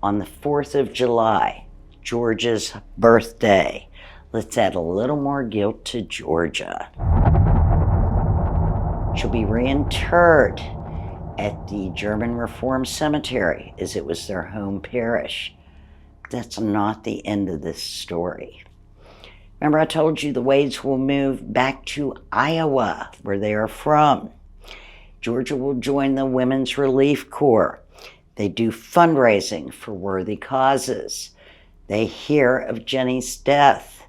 on the 4th of July, Georgia's birthday. Let's add a little more guilt to Georgia. She'll be reinterred at the German Reformed Cemetery, as it was their home parish. That's not the end of this story. Remember I told you the Wades will move back to Iowa, where they are from. Georgia will join the Women's Relief Corps. They do fundraising for worthy causes. They hear of Jennie's death.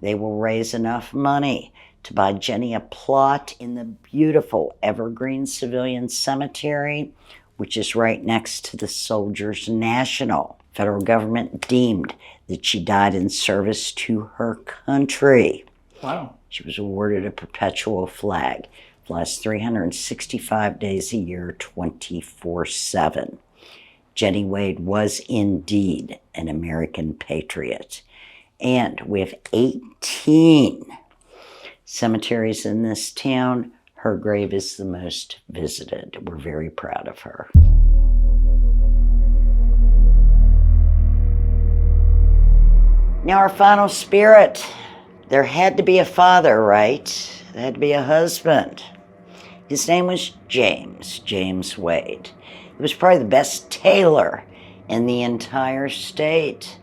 They will raise enough money to buy Jennie a plot in the beautiful Evergreen Civilian Cemetery, which is right next to the Soldiers National. Federal government deemed that she died in service to her country. Wow. She was awarded a perpetual flag. Flies 365 days a year, 24/7. Jennie Wade was indeed an American patriot. And we have 18 cemeteries in this town. Her grave is the most visited. We're very proud of her. Now our final spirit. There had to be a father, right? There had to be a husband. His name was James Wade. He was probably the best tailor in the entire state,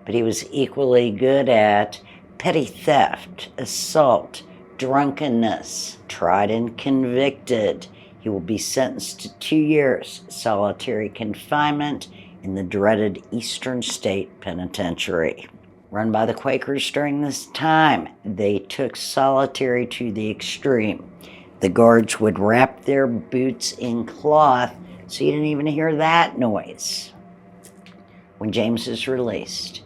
but he was equally good at petty theft, assault, drunkenness. Tried and convicted. He will be sentenced to 2 years solitary confinement in the dreaded Eastern State Penitentiary. Run by the Quakers during this time, they took solitary to the extreme. The guards would wrap their boots in cloth, so you didn't even hear that noise. When James is released,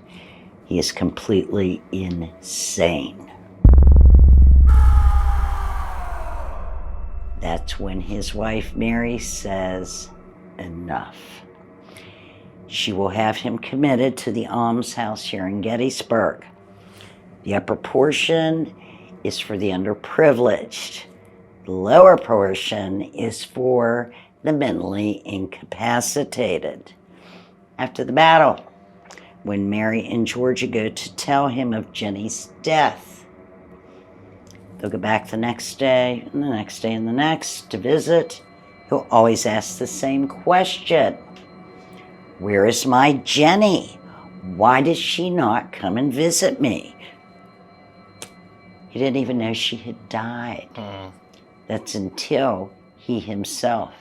he is completely insane. That's when his wife Mary says, enough. She will have him committed to the almshouse here in Gettysburg. The upper portion is for the underprivileged. The lower portion is for the mentally incapacitated. After the battle, when Mary and Georgia go to tell him of Jennie's death, they'll go back the next day, and the next day, and the next to visit. He'll always ask the same question. Where is my Jennie? Why does she not come and visit me? He didn't even know she had died. That's until he himself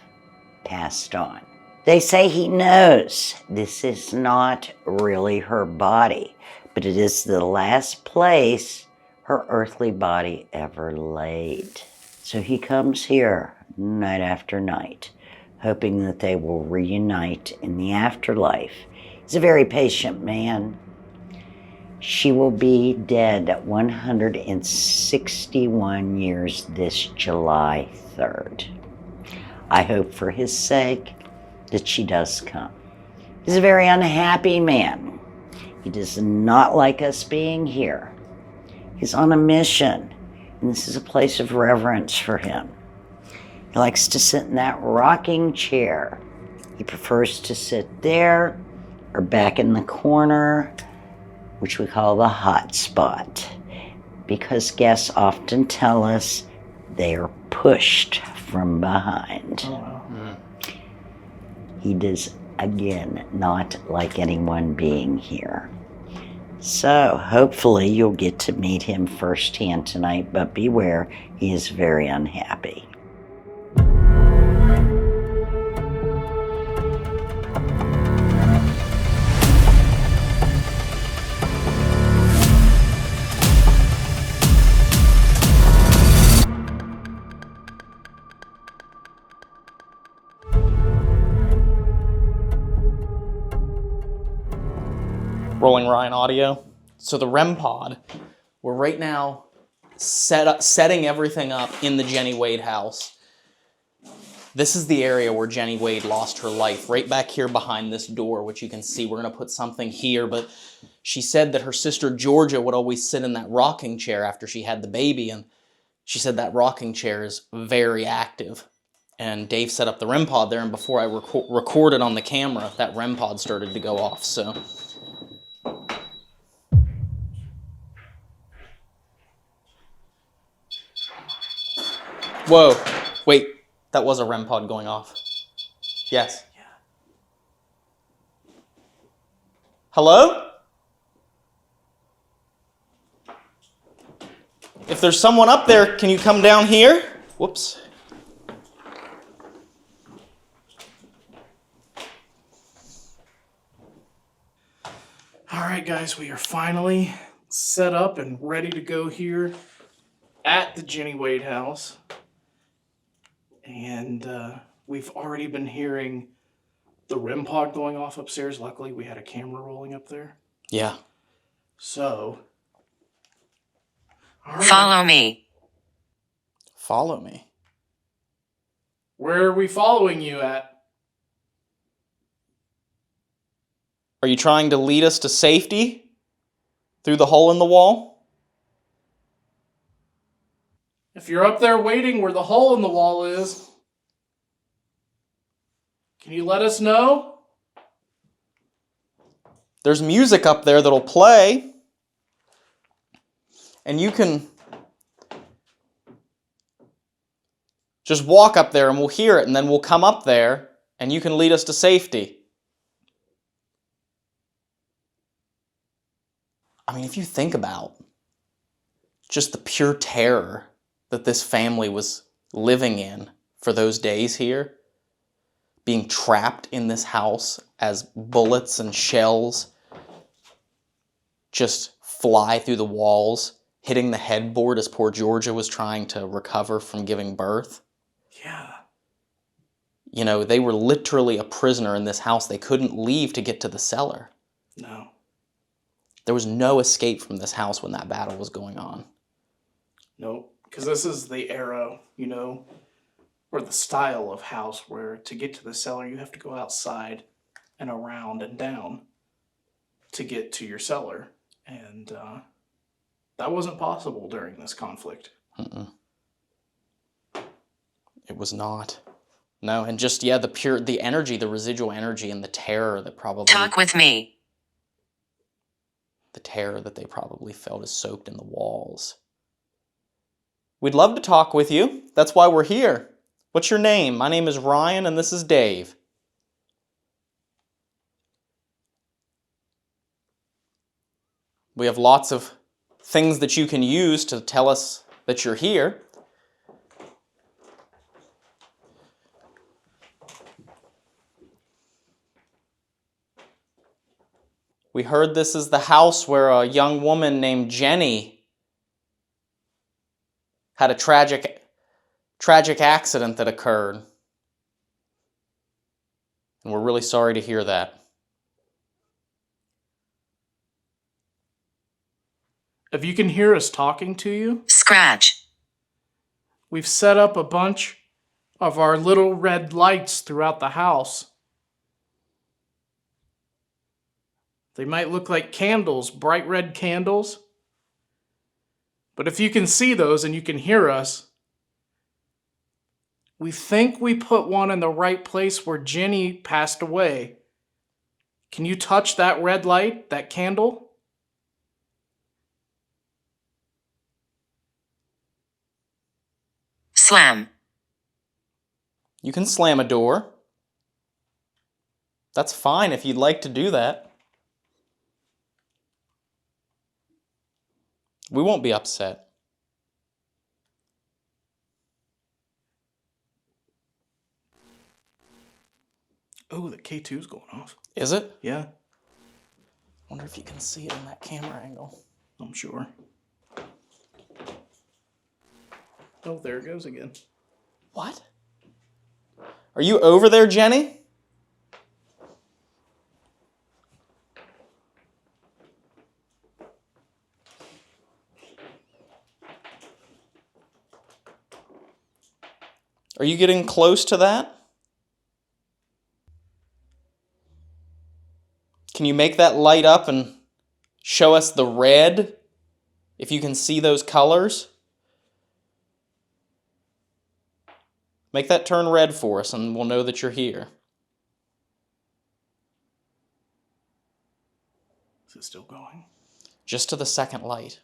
passed on. They say he knows this is not really her body, but it is the last place her earthly body ever laid. So he comes here night after night, hoping that they will reunite in the afterlife. He's a very patient man. She will be dead at 161 years this July 3rd. I hope for his sake that she does come. He's a very unhappy man. He does not like us being here. He's on a mission, and this is a place of reverence for him. He likes to sit in that rocking chair. He prefers to sit there or back in the corner, which we call the hot spot, because guests often tell us they are pushed from behind. Oh, wow. He does, again, not like anyone being here. So hopefully you'll get to meet him firsthand tonight, but beware, he is very unhappy. Rolling Ryan audio. So the REM pod, we're right now setting everything up in the Jennie Wade house. This is the area where Jennie Wade lost her life, right back here behind this door, which you can see. We're going to put something here, but she said that her sister Georgia would always sit in that rocking chair after she had the baby, and she said that rocking chair is very active. And Dave set up the REM pod there, and before I recorded on the camera, that REM pod started to go off, so. Whoa, wait, that was a REM pod going off. Yes. Yeah. Hello? If there's someone up there, can you come down here? Whoops. All right, guys, we are finally set up and ready to go here at the Jennie Wade house. And we've already been hearing the REM pod going off upstairs. Luckily, we had a camera rolling up there. Yeah. So, all right. Follow me. Follow me. Where are we following you at? Are you trying to lead us to safety through the hole in the wall? If you're up there waiting where the hole in the wall is, can you let us know? There's music up there that'll play, and you can just walk up there and we'll hear it, and then we'll come up there and you can lead us to safety. I mean, if you think about just the pure terror that this family was living in for those days here, being trapped in this house as bullets and shells just fly through the walls, hitting the headboard as poor Georgia was trying to recover from giving birth. Yeah. You know, they were literally a prisoner in this house. They couldn't leave to get to the cellar. No. There was no escape from this house when that battle was going on. Nope. Because this is the era, you know, or the style of house where to get to the cellar, you have to go outside and around and down to get to your cellar. And that wasn't possible during this conflict. Mm-mm. It was not. No, and just, yeah, the energy, the residual energy and the terror that probably... Talk with me. The terror that they probably felt is soaked in the walls. We'd love to talk with you. That's why we're here. What's your name? My name is Ryan, and this is Dave. We have lots of things that you can use to tell us that you're here. We heard this is the house where a young woman named Jennie had a tragic accident that occurred. And we're really sorry to hear that. If you can hear us talking to you, Scratch. we've set up a bunch of our little red lights throughout the house. They might look like candles, bright red candles. But if you can see those and you can hear us, we think we put one in the right place where Jennie passed away. Can you touch that red light, that candle? Slam. You can slam a door. That's fine if you'd like to do that. We won't be upset. Oh, the K2's going off. Is it? Yeah, Wonder if you can see it in that camera angle. I'm sure. Oh, there it goes again. What? Are you over there, Jennie? Are you getting close to that? Can you make that light up and show us the red, if you can see those colors? Make that turn red for us and we'll know that you're here. Is it still going? Just to the second light.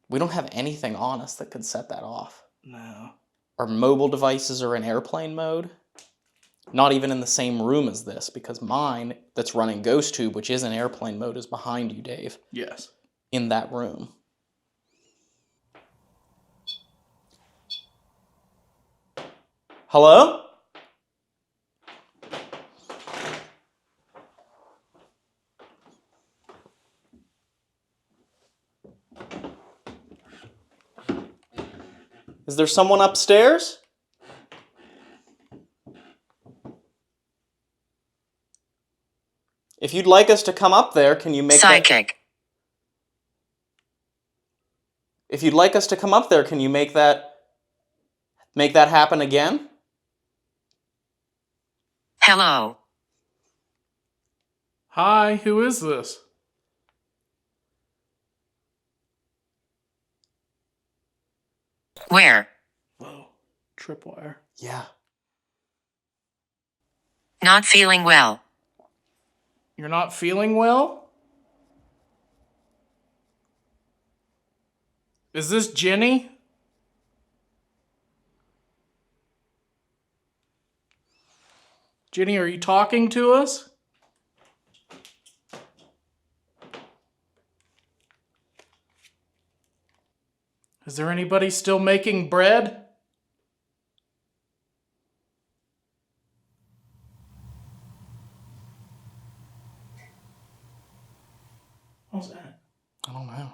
We don't have anything on us that could set that off. No. Our mobile devices are in airplane mode. Not even in the same room as this, because mine, that's running Ghost Tube, which is in airplane mode, is behind you, Dave. Yes. In that room. Hello? Is there someone upstairs? If you'd like us to come up there, can you make Psychic. If you'd like us to come up there, can you make that happen again? Hello. Hi, who is this? Where? Whoa, tripwire. Yeah. Not feeling well. You're not feeling well? Is this Jennie? Jennie, are you talking to us? Is there anybody still making bread? What was that? I don't know.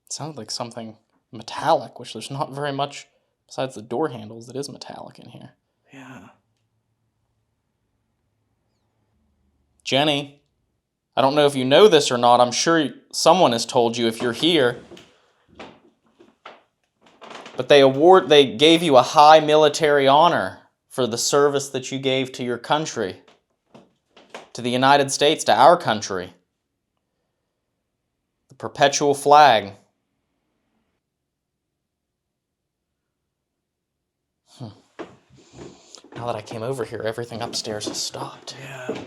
It sounded like something metallic, which there's not very much besides the door handles that is metallic in here. Yeah. Jennie, I don't know if you know this or not. I'm sure someone has told you if you're here. But they gave you a high military honor for the service that you gave to your country. To the United States, to our country. The perpetual flag. Now that I came over here, everything upstairs has stopped. Yeah. It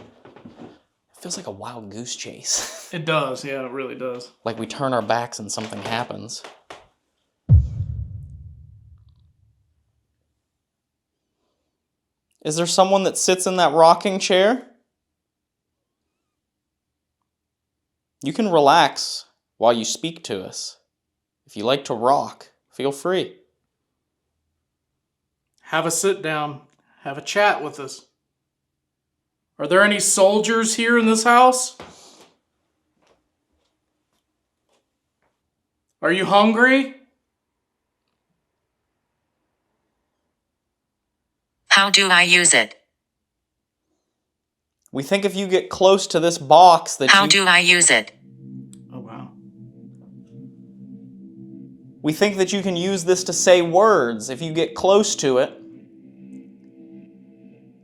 feels like a wild goose chase. It does, yeah, it really does. Like we turn our backs and something happens. Is there someone that sits in that rocking chair? You can relax while you speak to us. If you like to rock, feel free. Have a sit down. Have a chat with us. Are there any soldiers here in this house? Are you hungry? How do I use it? We think if you get close to this box that How do I use it? Oh, wow. We think that you can use this to say words. If you get close to it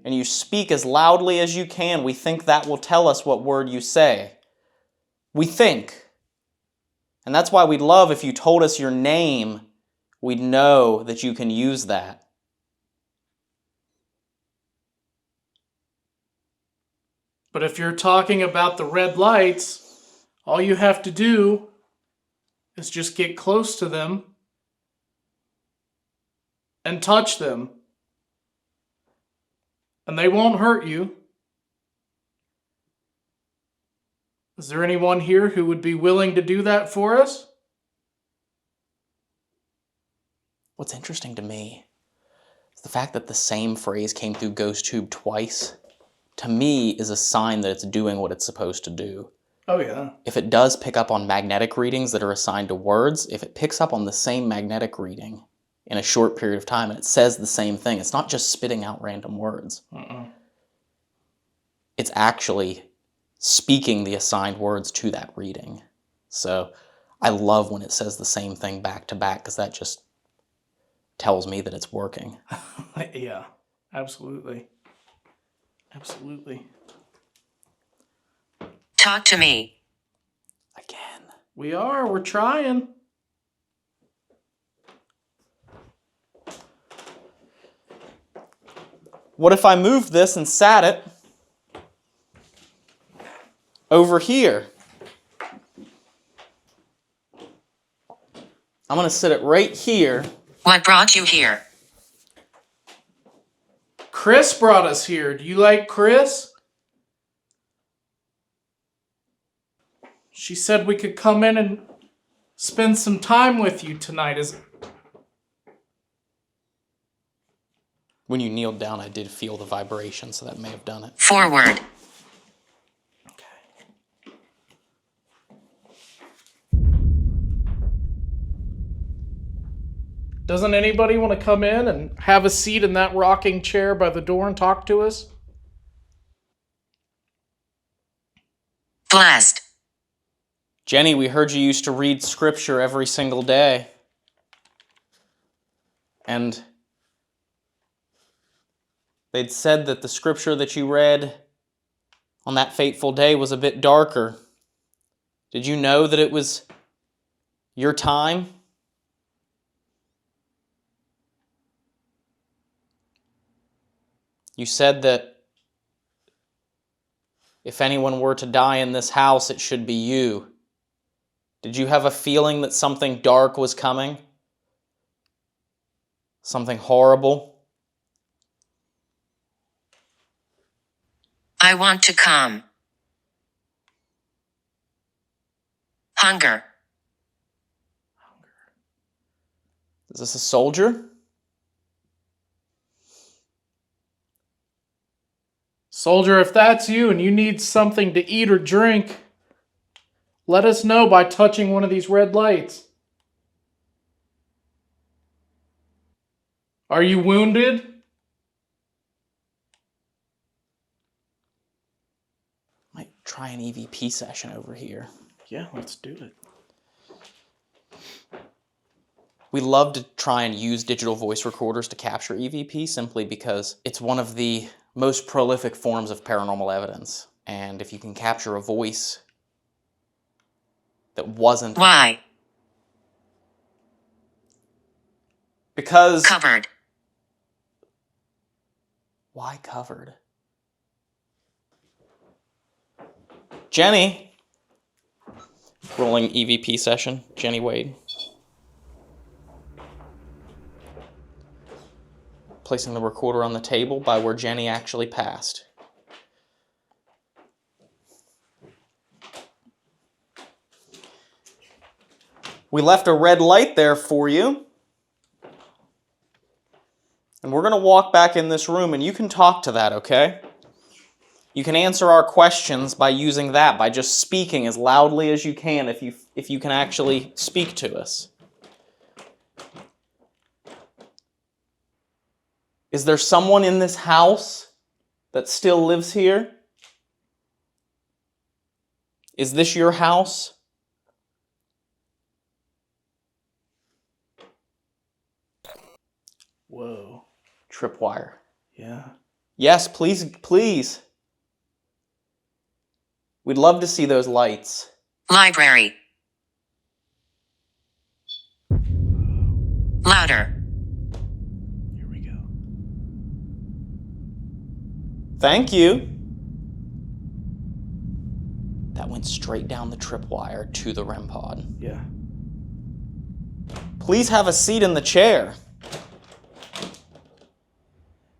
and you speak as loudly as you can, we think that will tell us what word you say. We think. And that's why we'd love if you told us your name. We'd know that you can use that. But if you're talking about the red lights, all you have to do is just get close to them and touch them. And they won't hurt you. Is there anyone here who would be willing to do that for us? What's interesting to me is the fact that the same phrase came through Ghost Tube twice. To me, is a sign that it's doing what it's supposed to do. Oh, yeah. If it does pick up on magnetic readings that are assigned to words, if it picks up on the same magnetic reading in a short period of time and it says the same thing, it's not just spitting out random words. It's actually speaking the assigned words to that reading. So I love when it says the same thing back to back because that just tells me that it's working. Yeah, absolutely. Absolutely. Talk to me. Again. We're trying. What if I moved this and sat it over here? I'm going to sit it right here. What brought you here? Chris brought us here. Do you like Chris? She said we could come in and spend some time with you tonight. When you kneeled down, I did feel the vibration, so that may have done it. Forward. Doesn't anybody want to come in and have a seat in that rocking chair by the door and talk to us? Blessed. Jennie, we heard you used to read scripture every single day. And they'd said that the scripture that you read on that fateful day was a bit darker. Did you know that it was your time? You said that if anyone were to die in this house, it should be you. Did you have a feeling that something dark was coming? Something horrible? I want to come. Hunger. Is this a soldier? Soldier, if that's you and you need something to eat or drink, let us know by touching one of these red lights. Are you wounded? Might try an EVP session over here. Yeah, let's do it. We love to try and use digital voice recorders to capture EVP simply because it's one of the most prolific forms of paranormal evidence. And if you can capture a voice that wasn't... Why? Because... Covered. Why covered? Jennie. Rolling EVP session. Jennie Wade. Placing the recorder on the table by where Jennie actually passed. We left a red light there for you. And we're going to walk back in this room and you can talk to that, okay? You can answer our questions by using that, by just speaking as loudly as you can if you can actually speak to us. Is there someone in this house that still lives here? Is this your house? Whoa. Tripwire. Yeah. Yes, please, please. We'd love to see those lights. Library. Louder. Here we go. Thank you. That went straight down the tripwire to the REM pod. Yeah. Please have a seat in the chair.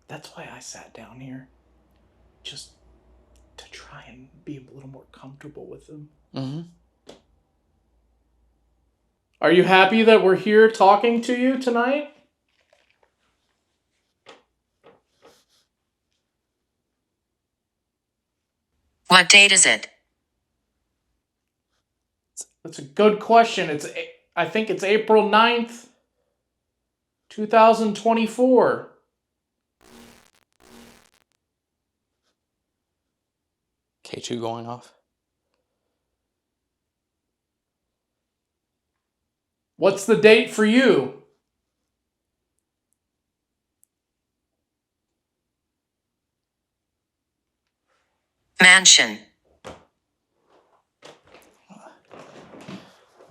That's why I sat down here. Just to try and be a little more comfortable with them. Mm-hmm. Are you happy that we're here talking to you tonight? What date is it? That's a good question. I think it's April 9th, 2024. K2 going off. What's the date for you? Mansion.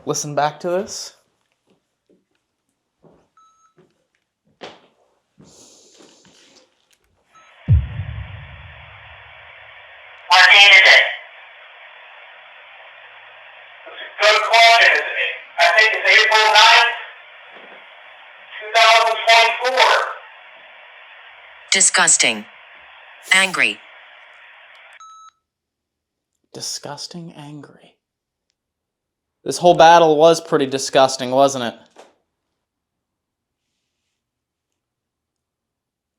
Listen back to this. April 9th, 2024. Disgusting. Angry. Disgusting, angry. This whole battle was pretty disgusting, wasn't it?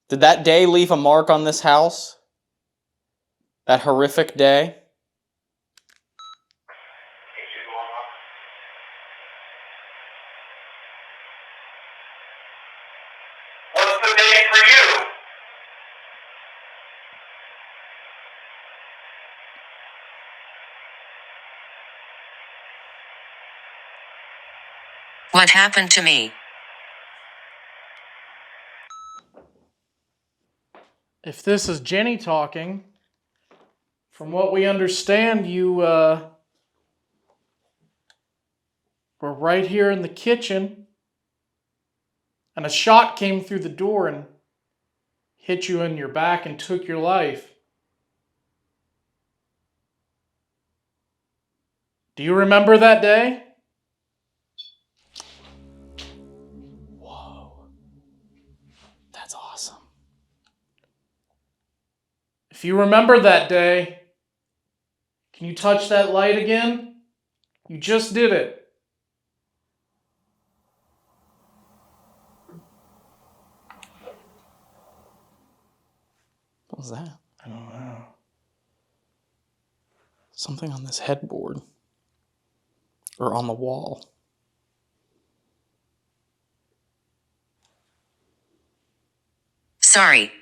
Did that day leave a mark on this house? That horrific day? What's the day for you? What happened to me? If this is Jennie talking, from what we understand, you were right here in the kitchen, and a shot came through the door and hit you in your back and took your life. Do you remember that day? Whoa. That's awesome. If you remember that day, can you touch that light again? You just did it. What was that? I don't know. Something on this headboard. Or on the wall. Sorry.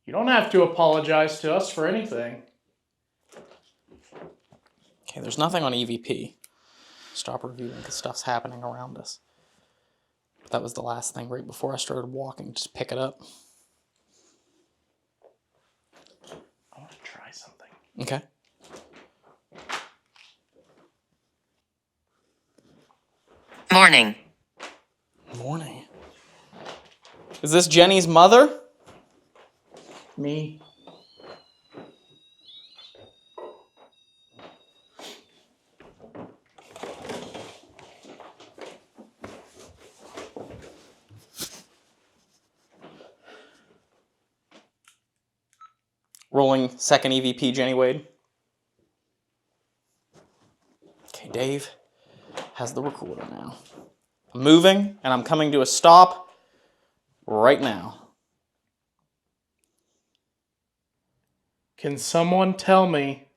You don't have to apologize to us for anything. Okay, there's nothing on EVP. Stop reviewing because stuff's happening around us. But that was the last thing right before I started walking. Just pick it up. I want to try something. Okay. Morning. Morning. Is this Jennie's mother? Me. Rolling second EVP, Jennie Wade. Okay, Dave has the recorder now. I'm moving, and I'm coming to a stop right now. Can someone tell me,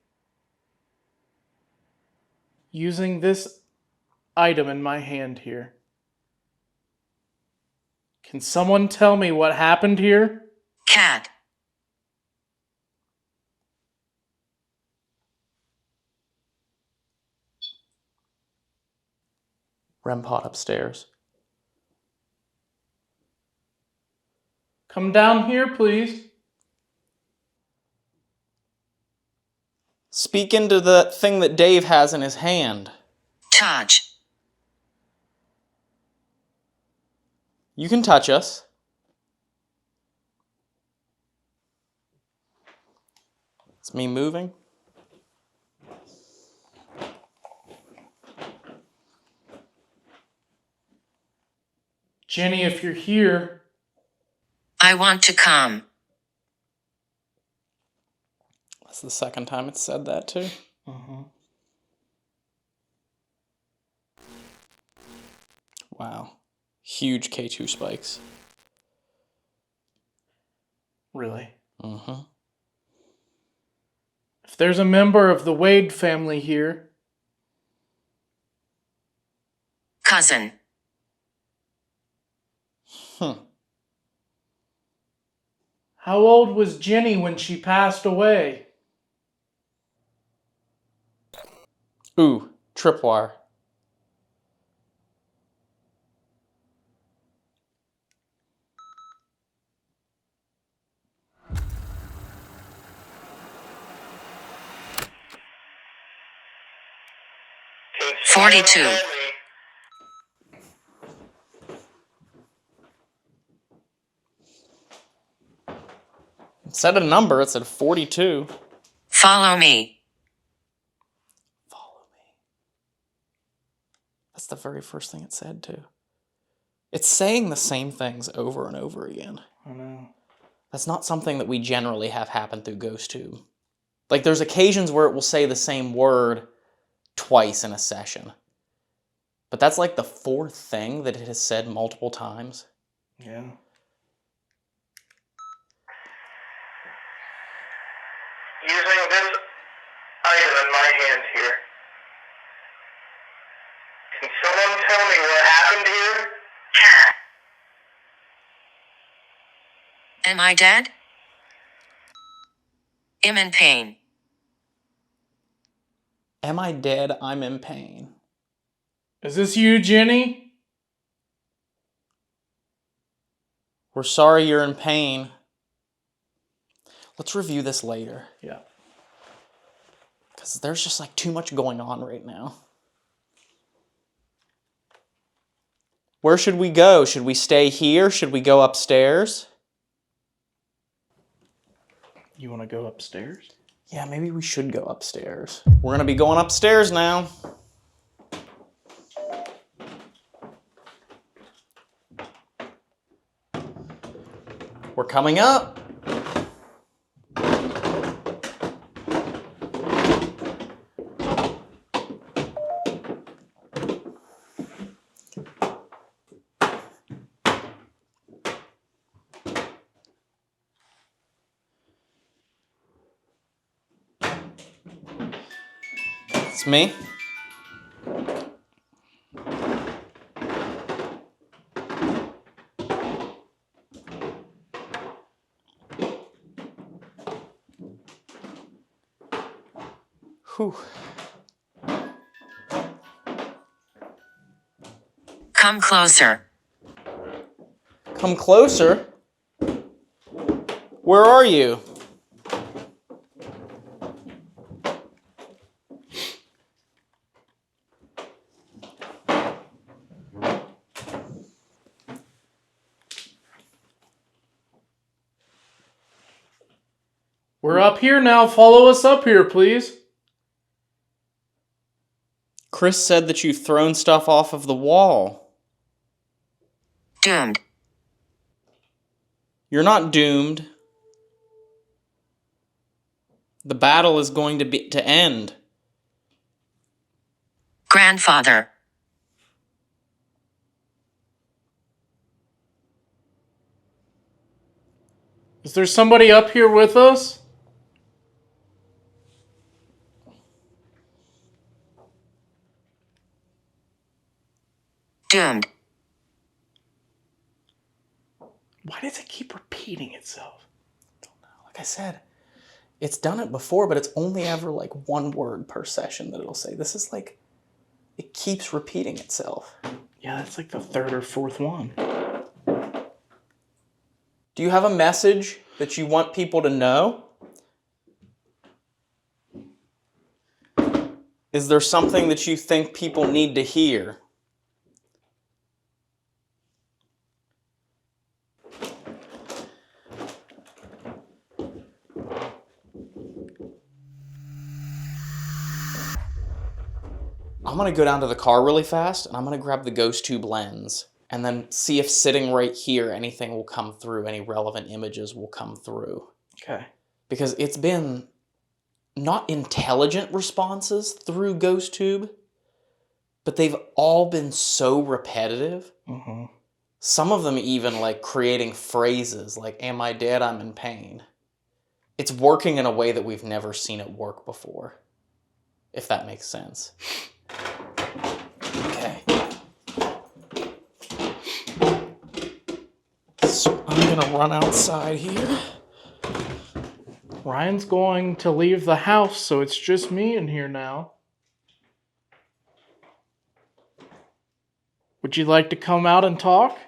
using this item in my hand here, can someone tell me what happened here? Cat. REM pod upstairs. Come down here, please. Speak into the thing that Dave has in his hand. Touch. You can touch us. It's me moving. Jennie, if you're here, I want to come. That's the second time it's said that too. Wow. Huge K2 spikes. really. Mm-hmm. If there's a member of the Wade family here, Cousin. how old was Jennie when she passed away? Ooh, tripwire. Team 42. only. It said a number, it said 42. Follow me. Follow me. very first thing it said, too. It's saying the same things over and over again. I know. That's not something that we generally have happen through GhostTube. Like, there's occasions where it will say the same word twice in a session. But that's like the fourth thing that it has said multiple times. Yeah. Using this item in my hand here. Can someone tell me what happened here? Am I dead? I'm in pain. Am I dead? I'm in pain. Is this you, Jennie? We're sorry you're in pain. Let's review this later. Yeah. Because there's just like too much going on right now. Where should we go? Should we stay here? Should we go upstairs? You want to go upstairs? Yeah, maybe we should go upstairs. We're going to be going upstairs now. We're coming up. It's me. Whew. Come closer. Come closer. Where are you? We're up here now. Follow us up here, please. Chris said that you've thrown stuff off of the wall. Doomed. You're not doomed. The battle is going to end. Grandfather. Is there somebody up here with us? Doomed. Why does it keep repeating itself? Like I said, it's done it before, but it's only ever like one word per session that it'll say. This is like, it keeps repeating itself. Yeah, that's like the third or fourth one. Do you have a message that you want people to know? Is there something that you think people need to hear? I'm going to go down to the car really fast, and I'm going to grab the ghost tube lens, and then see if sitting right here, anything will come through, any relevant images will come through. Okay. Because it's been not intelligent responses through ghost tube, but they've all been so repetitive. Mm-hmm. Some of them even like creating phrases like, am I dead? I'm in pain. It's working in a way that we've never seen it work before, if that makes sense. Okay. So I'm gonna run outside here. Ryan's going to leave the house, so it's just me in here now. Would you like to come out and talk?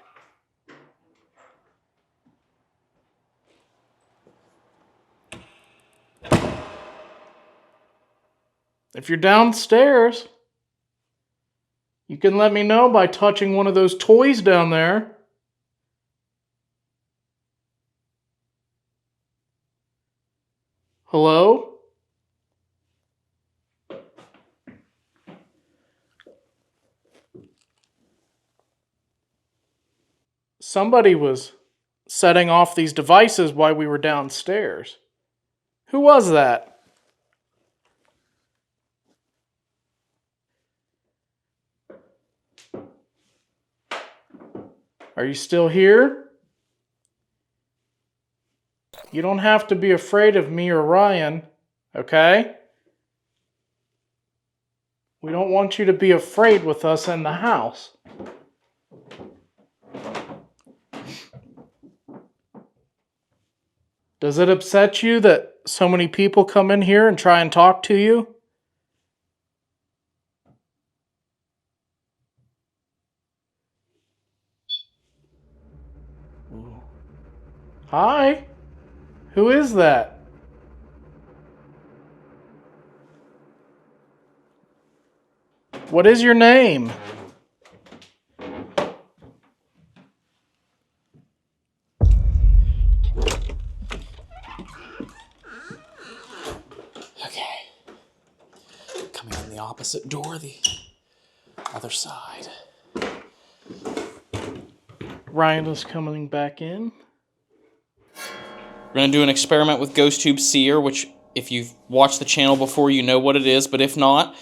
If you're downstairs, you can let me know by touching one of those toys down there. Hello? Somebody was setting off these devices while we were downstairs. Who was that? Are you still here? You don't have to be afraid of me or Ryan, okay? We don't want you to be afraid with us in the house. Does it upset you that so many people come in here and try and talk to you? Ooh. Hi? Who is that? What is your name? Okay. Coming in the opposite door, the other side. Ryan is coming back in. We're going to do an experiment with Ghost Tube Seer, which, if you've watched the channel before, you know what it is, but if not,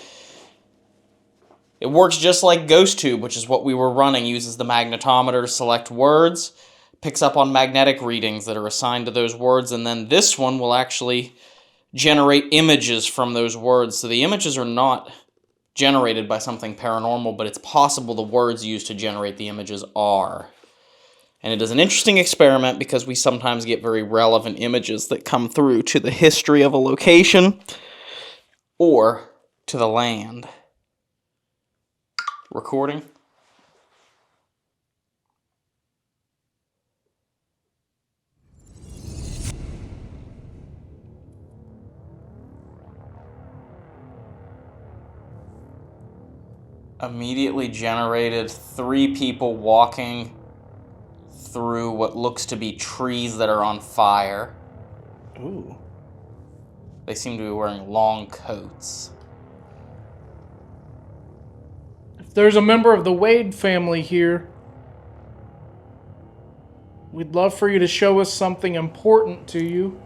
it works just like Ghost Tube, which is what we were running. Uses the magnetometer to select words, picks up on magnetic readings that are assigned to those words, and then this one will actually generate images from those words. So the images are not generated by something paranormal, but it's possible the words used to generate the images are. And it is an interesting experiment because we sometimes get very relevant images that come through to the history of a location or to the land. Recording. Immediately generated 3 people walking through what looks to be trees that are on fire. Ooh. They seem to be wearing long coats. If there's a member of the Wade family here, we'd love for you to show us something important to you.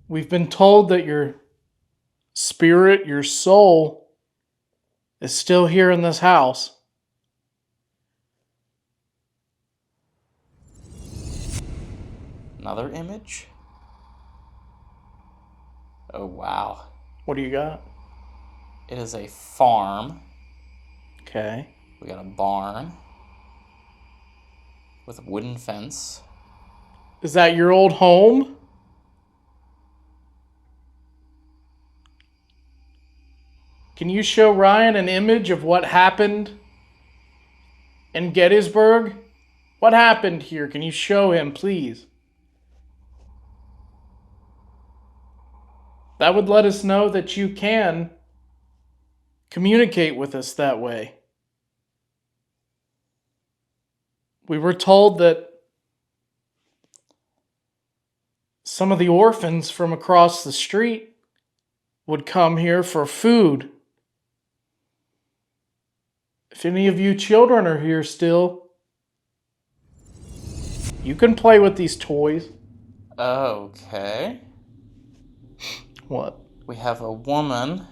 We've been told that your spirit, your soul, is still here in this house. Another image? Oh, wow. What do you got? It is a farm. Okay. We got a barn with a wooden fence. Is that your old home? Can you show Ryan an image of what happened in Gettysburg? What happened here? Can you show him, please? That would let us know that you can communicate with us that way. We were told that some of the orphans from across the street would come here for food. If any of you children are here still, you can play with these toys. Okay. What? We have a woman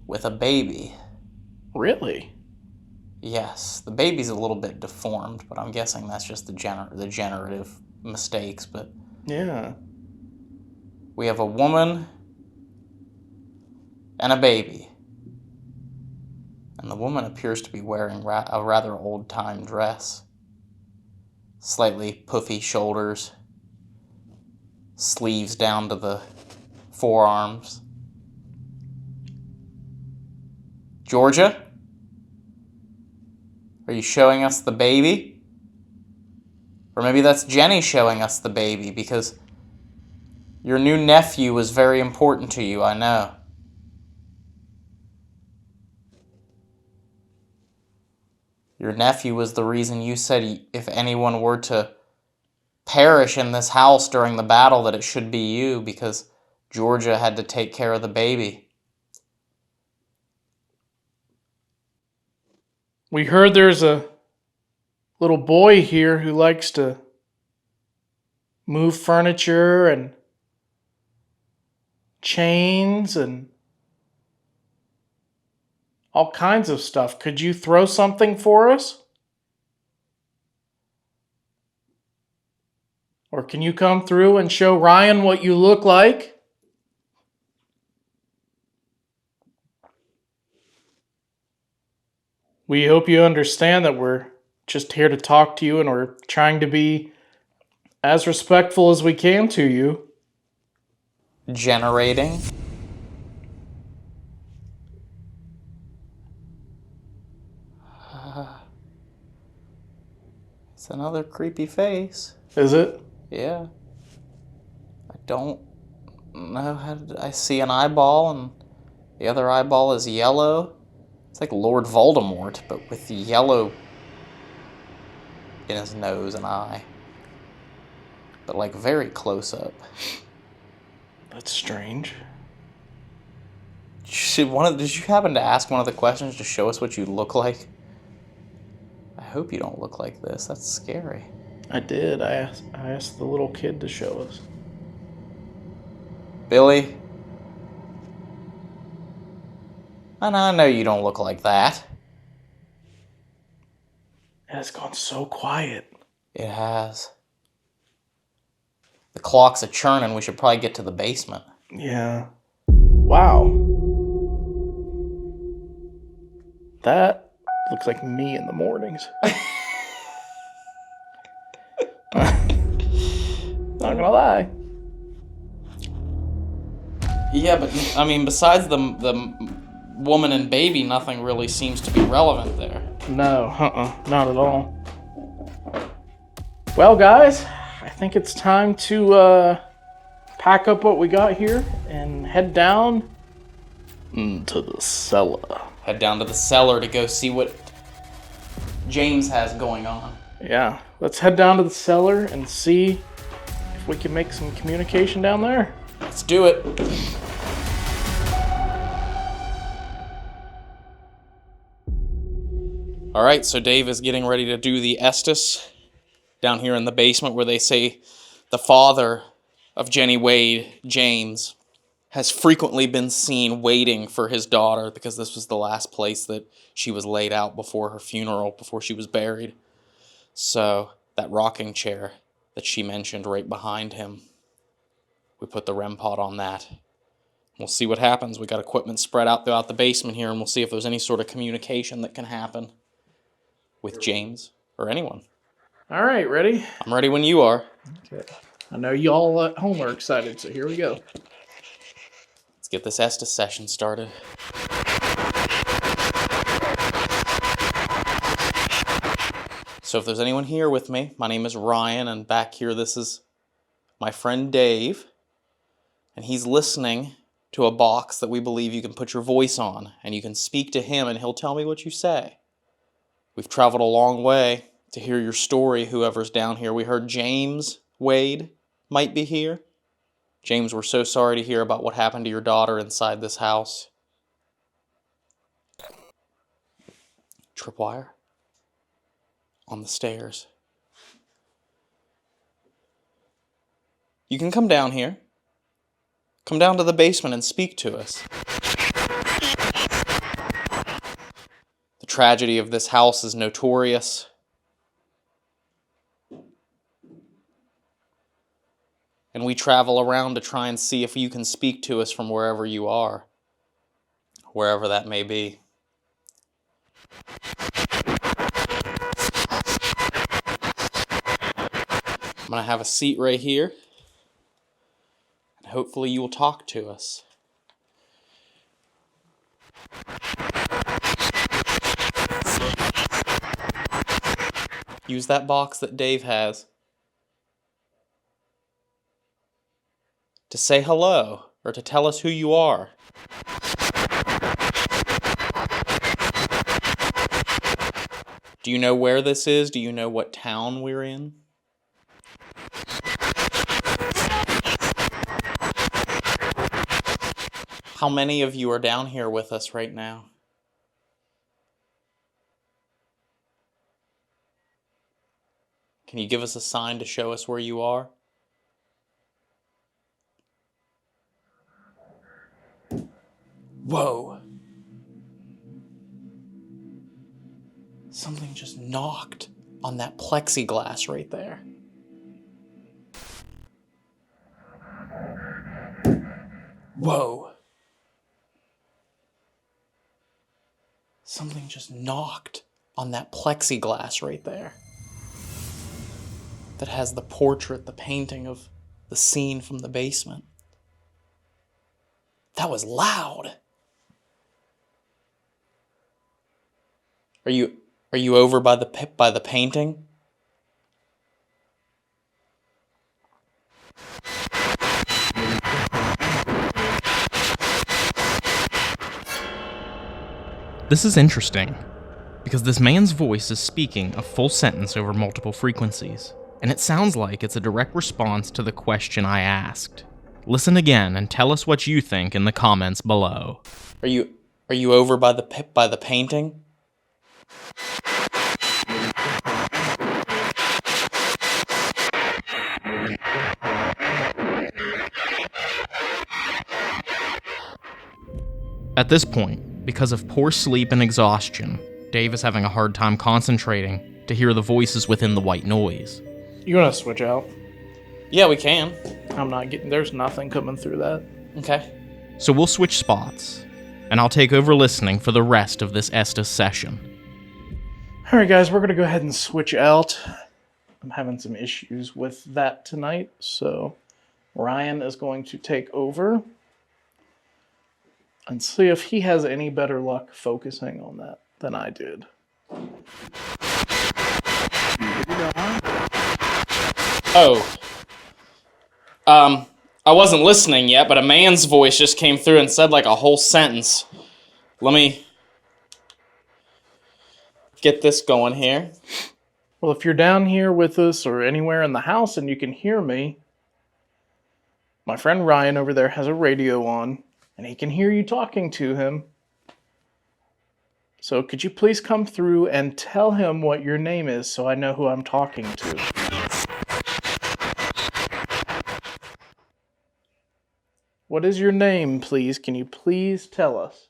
with a baby. Really? Yes, the baby's a little bit deformed, but I'm guessing that's just the generative mistakes, but Yeah. we have a woman and a baby. And the woman appears to be wearing a rather old-time dress. Slightly puffy shoulders, sleeves down to the forearms. Georgia? Are you showing us the baby? Or maybe that's Jennie showing us the baby, because your new nephew was very important to you, I know. Your nephew was the reason you said if anyone were to perish in this house during the battle that it should be you, because Georgia had to take care of the baby. We heard there's a little boy here who likes to move furniture and chains and all kinds of stuff. Could you throw something for us? Or can you come through and show Ryan what you look like? We hope you understand that we're just here to talk to you and we're trying to be as respectful as we can to you. Generating. It's another creepy face. Is it? Yeah. I don't know how to... I see an eyeball and the other eyeball is yellow. It's like Lord Voldemort, but with yellow in his nose and eye. But like very close up. That's strange. Did you happen to ask one of the questions to show us what you look like? I hope you don't look like this. That's scary. I did. I asked the little kid to show us. Billy? I know you don't look like that. It has gone so quiet. It has. The clock's a churning. We should probably get to the basement. Yeah. Wow. That looks like me in the mornings. Not gonna lie. Yeah, but I mean, besides the woman and baby, nothing really seems to be relevant there. No, not at all. Well, guys, I think it's time to pack up what we got here and head down to the cellar. Head down to the cellar to go see what James has going on. Yeah, let's head down to the cellar and see if we can make some communication down there. Let's do it. All right, so Dave is getting ready to do the Estes down here in the basement where they say the father of Jennie Wade, James, has frequently been seen waiting for his daughter because this was the last place that she was laid out before her funeral, before she was buried. So that rocking chair that she mentioned right behind him, we put the REM pod on that. We'll see what happens. We got equipment spread out throughout the basement here, and we'll see if there's any sort of communication that can happen with James or anyone. All right, ready? I'm ready when you are. Okay. I know you all at home are excited, so here we go. Let's get this Estes session started. So if there's anyone here with me, my name is Ryan, and back here this is my friend Dave, and he's listening to a box that we believe you can put your voice on, and you can speak to him and he'll tell me what you say. We've traveled a long way to hear your story, whoever's down here. We heard James Wade might be here. James, we're so sorry to hear about what happened to your daughter inside this house. Tripwire on the stairs. You can come down here. Come down to the basement and speak to us. The tragedy of this house is notorious. And we travel around to try and see if you can speak to us from wherever you are, wherever that may be. I'm going to have a seat right here, and hopefully you will talk to us. Use that box that Dave has to say hello or to tell us who you are. Do you know where this is? Do you know what town we're in? How many of you are down here with us right now? Can you give us a sign to show us where you are? Whoa. Something just knocked on that plexiglass right there. Whoa. Something just knocked on that plexiglass right there. That has the portrait, the painting of the scene from the basement. That was loud. Are you over by the painting? This is interesting, because this man's voice is speaking a full sentence over multiple frequencies, and it sounds like it's a direct response to the question I asked. Listen again and tell us what you think in the comments below. Are you over by the painting? At this point, because of poor sleep and exhaustion, Dave is having a hard time concentrating to hear the voices within the white noise. You want to switch out? Yeah, we can. I'm not getting... There's nothing coming through that. Okay. So we'll switch spots, and I'll take over listening for the rest of this Estes session. Alright guys, we're going to go ahead and switch out. I'm having some issues with that tonight, so Ryan is going to take over and see if he has any better luck focusing on that than I did. Oh. I wasn't listening yet, but a man's voice just came through and said like a whole sentence. Let me get this going here. Well, if you're down here with us or anywhere in the house and you can hear me, my friend Ryan over there has a radio on, and he can hear you talking to him. So could you please come through and tell him what your name is so I know who I'm talking to? What is your name, please? Can you please tell us?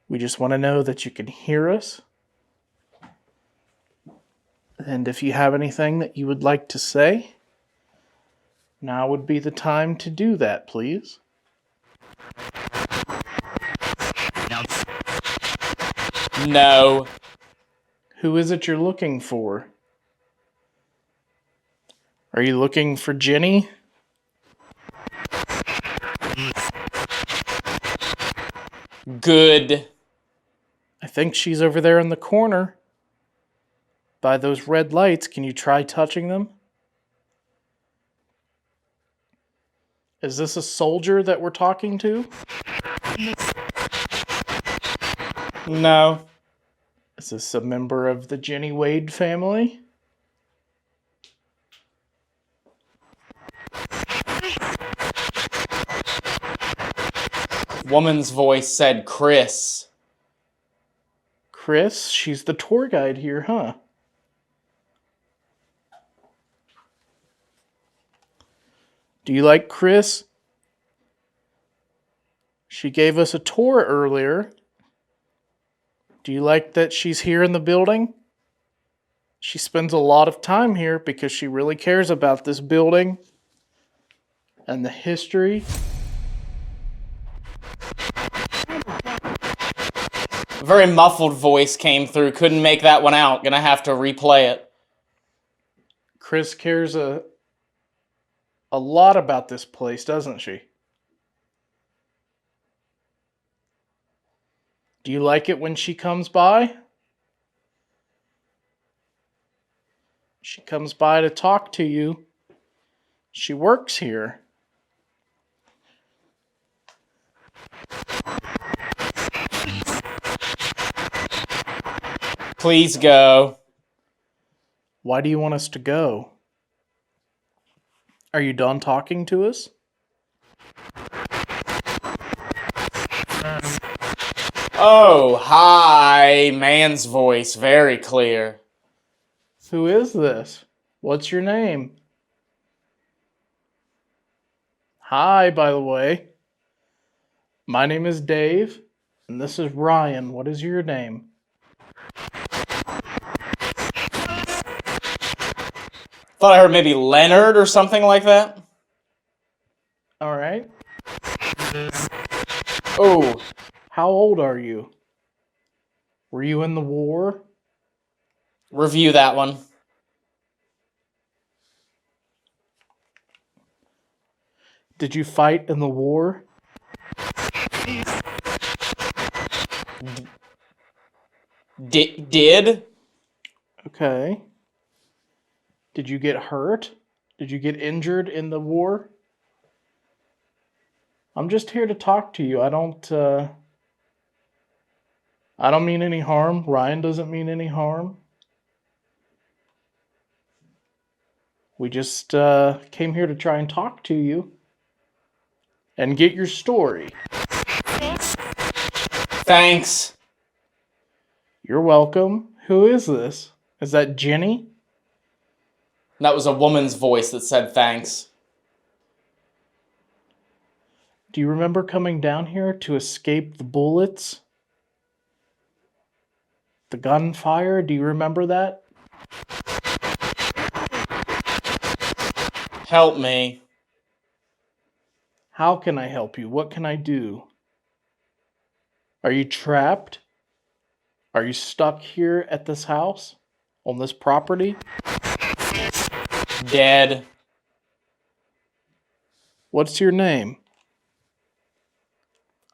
We just want to know that you can hear us. And if you have anything that you would like to say, now would be the time to do that, please. No. Who is it you're looking for? Are you looking for Jennie? Good. I think she's over there in the corner. By those red lights, can you try touching them? Is this a soldier that we're talking to? No. Is this a member of the Jennie Wade family? Woman's voice said Chris. Chris? She's the tour guide here, huh? Do you like Chris? She gave us a tour earlier. Do you like that she's here in the building? She spends a lot of time here because she really cares about this building and the history. A very muffled voice came through. Couldn't make that one out. Gonna have to replay it. Chris cares a lot about this place, doesn't she? Do you like it when she comes by? She comes by to talk to you. She works here. Please go. Why do you want us to go? Are you done talking to us? Oh, hi. Man's voice, very clear. Who is this? What's your name? Hi, by the way. My name is Dave, and this is Ryan. What is your name? Thought I heard maybe Leonard or something like that. All right. Oh, How old are you? Were you in the war? review that one. Did you fight in the war? Did? Okay. Did you get hurt? Did you get injured in the war? I'm just here to talk to you. I don't mean any harm. Ryan doesn't mean any harm. We just came here to try and talk to you and get your story. Thanks. You're welcome. Who is this? Is that Jennie? That was a woman's voice that said thanks. Do you remember coming down here to escape the bullets? The gunfire? Do you remember that? Help me. How can I help you? What can I do? Are you trapped? Are you stuck here at this house? On this property? Dead. What's your name?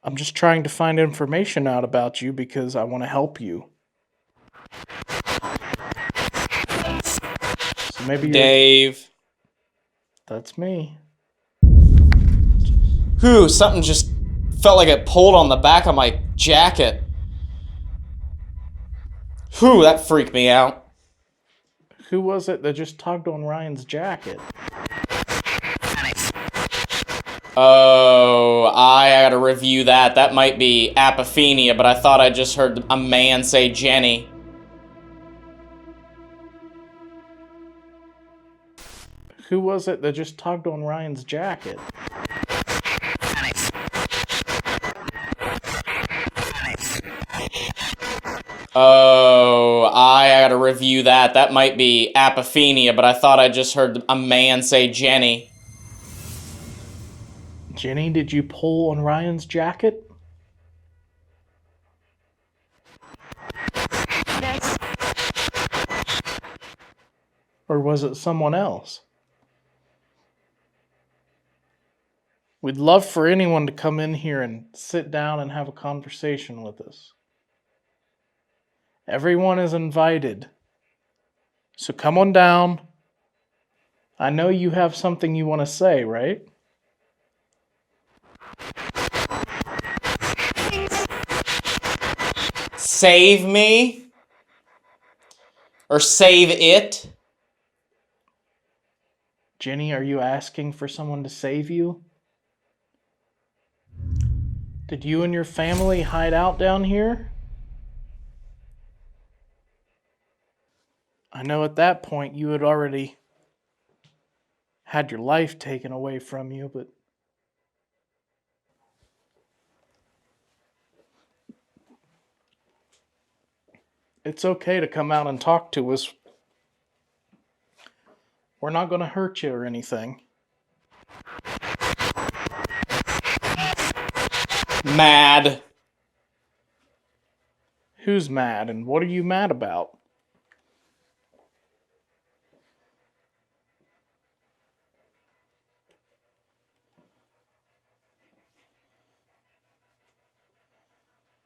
I'm just trying to find information out about you because I want to help you. So maybe Dave. That's me. Whew, something just felt like it pulled on the back of my jacket. Whew, that freaked me out. Who was it that just tugged on Ryan's jacket? Oh, I gotta review that. That might be apophenia, but I thought I just heard a man say Jennie. Who was it that just tugged on Ryan's jacket? Oh, I gotta review that. That might be apophenia, but I thought I just heard a man say Jennie. Jennie, did you pull on Ryan's jacket? Or was it someone else? We'd love for anyone to come in here and sit down and have a conversation with us. Everyone is invited. So come on down. I know you have something you want to say, right? Save me? Or save it? Jennie, are you asking for someone to save you? Did you and your family hide out down here? I know at that point you had already had your life taken away from you, but it's okay to come out and talk to us. We're not going to hurt you or anything. Mad. Who's mad and what are you mad about?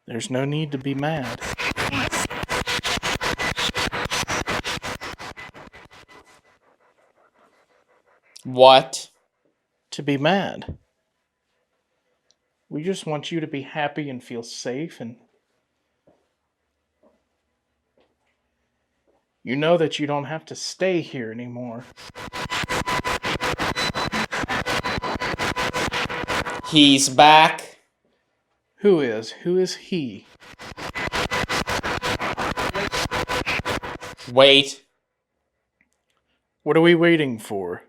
There's no need to be mad. What? To be mad. We just want you to be happy and feel safe, and you know that you don't have to stay here anymore. He's back. Who is? Who is he? Wait. What are we waiting for?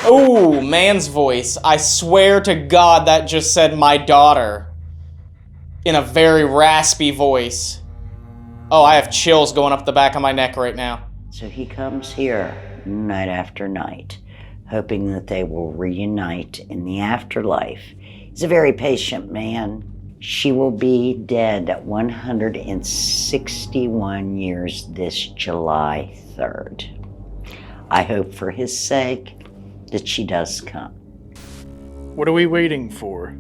Oh, man's voice. I swear to God that just said my daughter. In a very raspy voice. Oh, I have chills going up the back of my neck right now. So he comes here night after night, hoping that they will reunite in the afterlife. He's a very patient man. She will be dead at 161 years this July 3rd. I hope for his sake that she does come. What are we waiting for?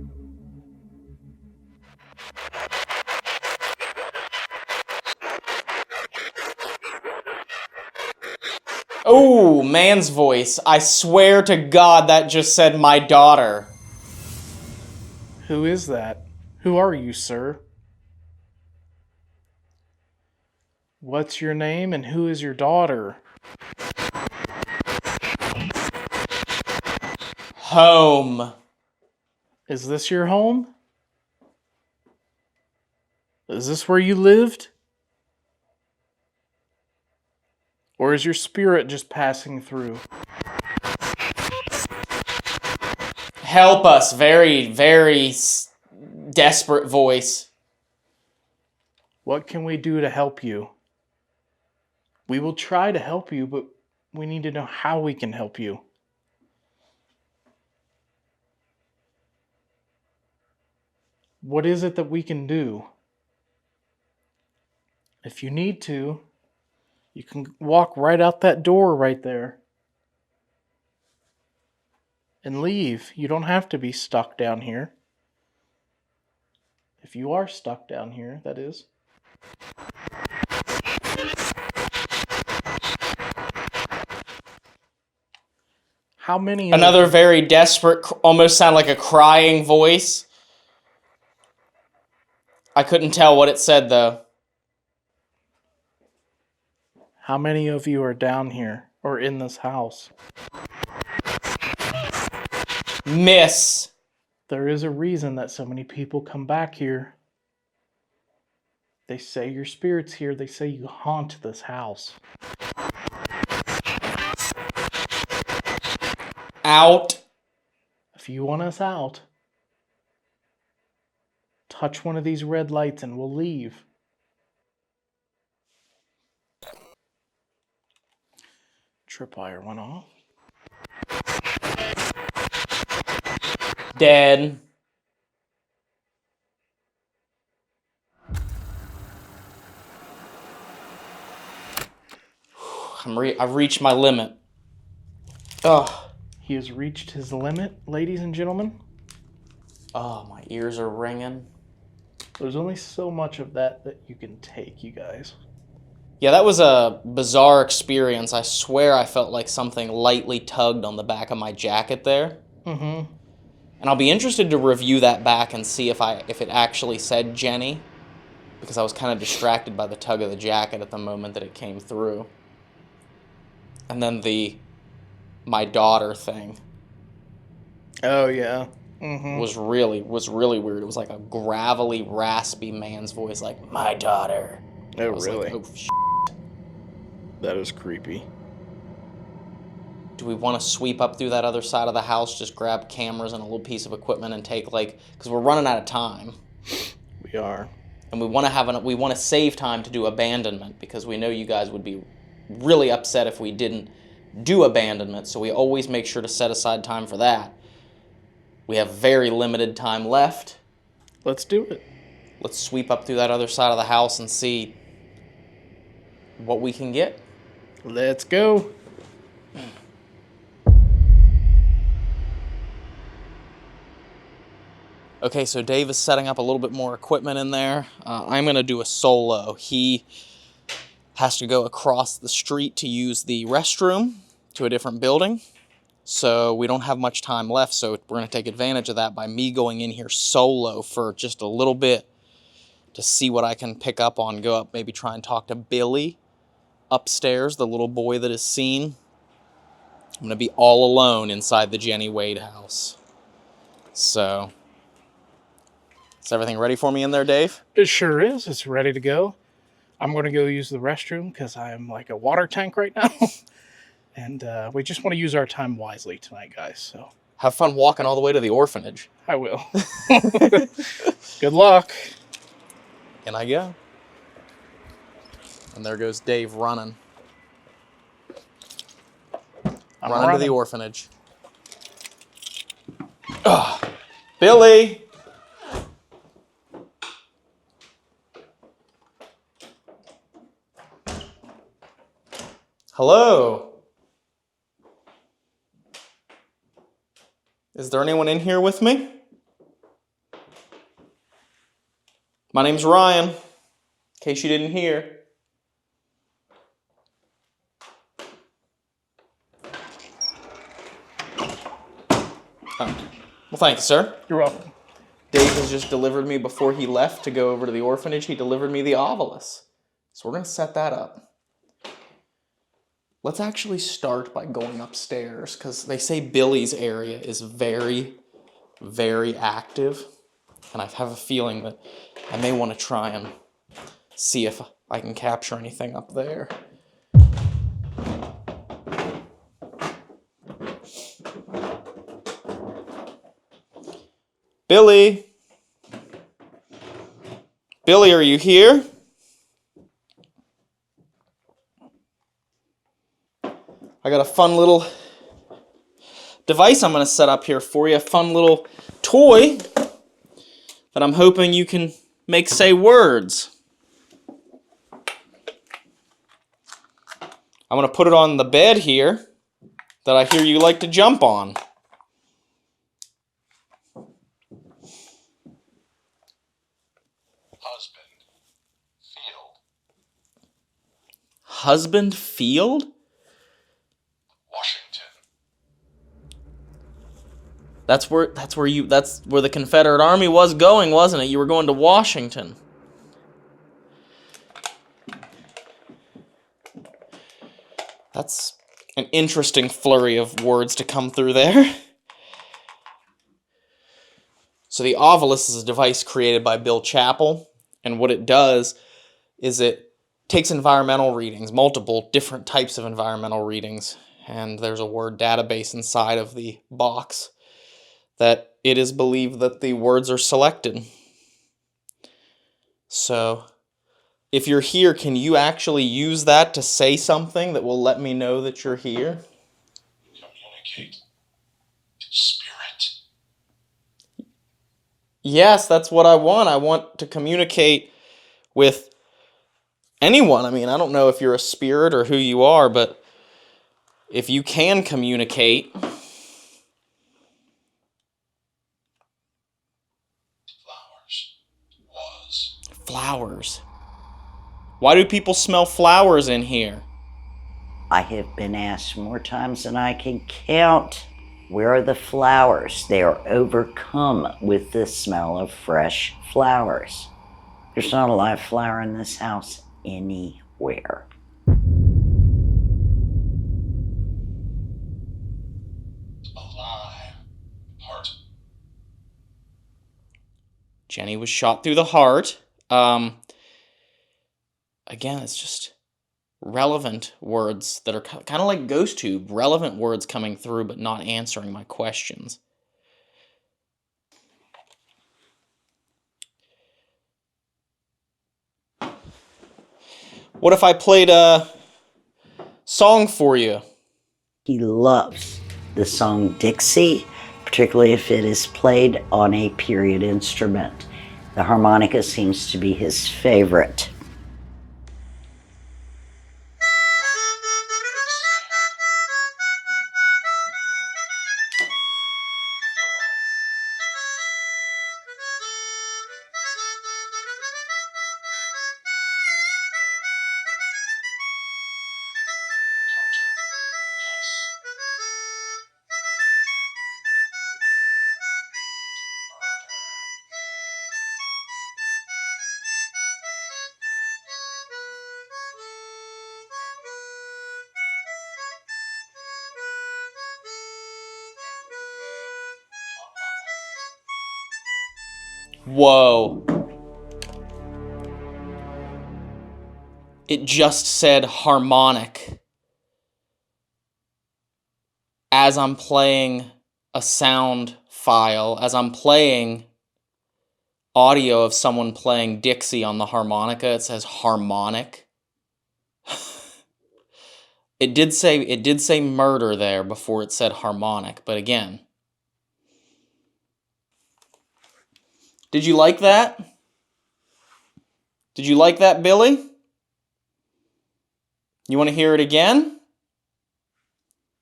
Oh, man's voice. I swear to God that just said my daughter. Who is that? Who are you, sir? What's your name and who is your daughter? Home. Is this your home? Is this where you lived? Or is your spirit just passing through? Help us. Very, very desperate voice. What can we do to help you? We will try to help you, but we need to know how we can help you. What is it that we can do? If you need to, you can walk right out that door right there and leave. You don't have to be stuck down here. If you are stuck down here, that is. How many? Another very desperate, almost sound like a crying voice. I couldn't tell what it said though. How many of you are down here or in this house? Miss. There is a reason that so many people come back here. They say your spirit's here. They say you haunt this house. Out. If you want us out, touch one of these red lights and we'll leave. Tripwire went off. Dead. I've reached my limit. Ugh. He has reached his limit, ladies and gentlemen. Oh, my ears are ringing. There's only so much of that you can take, you guys. Yeah, that was a bizarre experience. I swear I felt like something lightly tugged on the back of my jacket there. Mm-hmm. And I'll be interested to review that back and see if it actually said Jennie, because I was kind of distracted by the tug of the jacket at the moment that it came through. And then my daughter thing. Oh yeah. Mm-hmm. was really weird. It was like a gravelly, raspy man's voice, like my daughter. Oh really? really? Like, oh, that is creepy. do we want to sweep up through that other side of the house, just grab cameras and a little piece of equipment and take because we're running out of time. We are. And we want to save time to do abandonment, because we know you guys would be really upset if we didn't do abandonment, so we always make sure to set aside time for that. We have very limited time left. Let's do it. Let's sweep up through that other side of the house and see what we can get. Let's go. Okay, so Dave is setting up a little bit more equipment in there. I'm going to do a solo. He has to go across the street to use the restroom to a different building. So we don't have much time left, so we're going to take advantage of that by me going in here solo for just a little bit to see what I can pick up on. Go up, maybe try and talk to Billy upstairs, the little boy that is seen. I'm going to be all alone inside the Jennie Wade house. So, is everything ready for me in there, Dave? It sure is. It's ready to go. I'm going to go use the restroom because I'm like a water tank right now. And we just want to use our time wisely tonight, guys. So Have fun walking all the way to the orphanage. I will. Good luck. And I go. And there goes Dave running. I'm running to the running. orphanage. Ugh. Billy! Hello? Is there anyone in here with me? My name's Ryan, in case you didn't hear. Oh. Well, thank you, sir. You're welcome. Dave has just delivered me before he left to go over to the orphanage. He delivered me the obelisk. So we're going to set that up. Let's actually start by going upstairs, because they say Billy's area is very, very active. And I have a feeling that I may want to try and see if I can capture anything up there. Billy? Billy, are you here? I got a fun little device I'm going to set up here for you. A fun little toy that I'm hoping you can make say words. I'm going to put it on the bed here that I hear you like to jump on. Husband Field? Washington. That's where the Confederate Army was going, wasn't it? You were going to Washington. That's an interesting flurry of words to come through there. So the obelisk is a device created by Bill Chappell, and what it does is it takes environmental readings, multiple different types of environmental readings, and there's a word database inside of the box that it is believed that the words are selected. So, if you're here, can you actually use that to say something that will let me know that you're here? Communicate. Spirit. Yes, that's what I want. I want to communicate with anyone. I mean, I don't know if you're a spirit or who you are, but if you can communicate. Flowers. Was. Flowers. Why do people smell flowers in here? I have been asked more times than I can count. Where are the flowers? They are overcome with the smell of fresh flowers. There's not a live flower in this house anywhere. Alive. Heart. Jennie was shot through the heart. Again, it's just relevant words that are kind of like ghost tube. Relevant words coming through, but not answering my questions. What if I played a song for you? He loves the song Dixie, particularly if it is played on a period instrument. The harmonica seems to be his favorite. Whoa. It just said harmonic as I'm playing a sound file, as I'm playing audio of someone playing Dixie on the harmonica. It says harmonic. It did say murder there before it said harmonic, but again. Did you like that? Did you like that, Billy? You want to hear it again?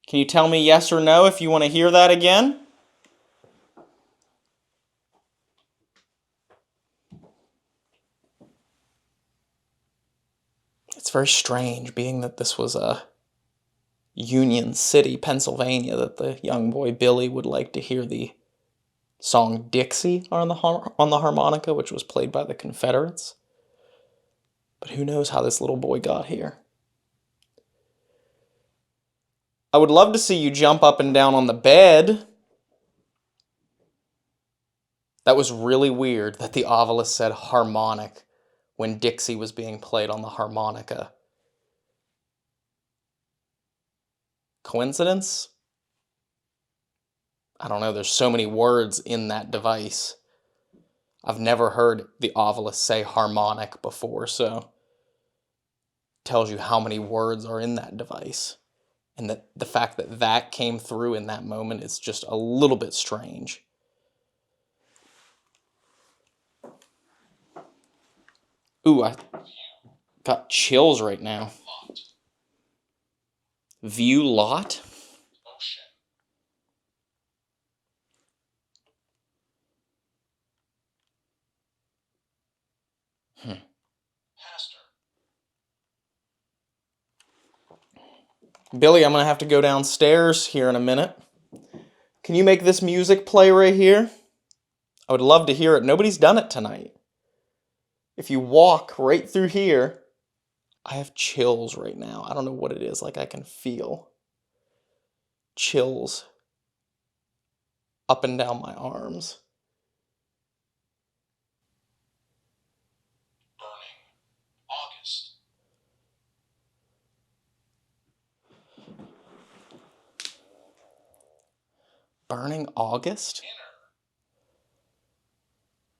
Can you tell me yes or no if you want to hear that again? It's very strange, being that this was a Union City, Pennsylvania, that the young boy Billy would like to hear the song Dixie on the harmonica, which was played by the Confederates. But who knows how this little boy got here. I would love to see you jump up and down on the bed. That was really weird that the obelisk said harmonic when Dixie was being played on the harmonica. Coincidence? I don't know, there's so many words in that device. I've never heard the obelisk say harmonic before, so it tells you how many words are in that device. And that the fact that that came through in that moment is just a little bit strange. Ooh, I got chills right now. View lot? Ocean. Pastor. Billy, I'm going to have to go downstairs here in a minute. Can you make this music play right here? I would love to hear it. Nobody's done it tonight. If you walk right through here, I have chills right now. I don't know what it is. Like I can feel chills up and down my arms. Burning. August. Burning August? Inner.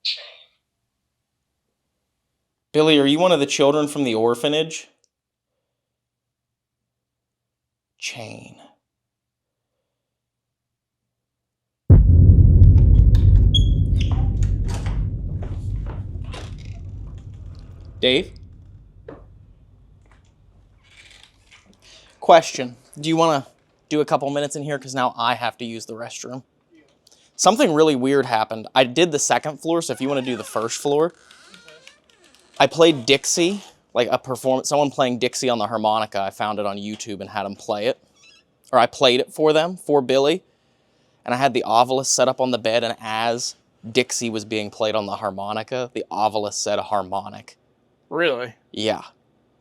Chain. Billy, are you one of the children from the orphanage? Chain. Dave? Question. Do you want to do a couple minutes in here? Because now I have to use the restroom. Something really weird happened. I did the second floor, so if you want to do the first floor. I played Dixie, like a performance, someone playing Dixie on the harmonica. I found it on YouTube and had them play it. Or I played it for them, for Billy. And I had the obelisk set up on the bed, and as Dixie was being played on the harmonica, the obelisk said harmonic. Really? Yeah.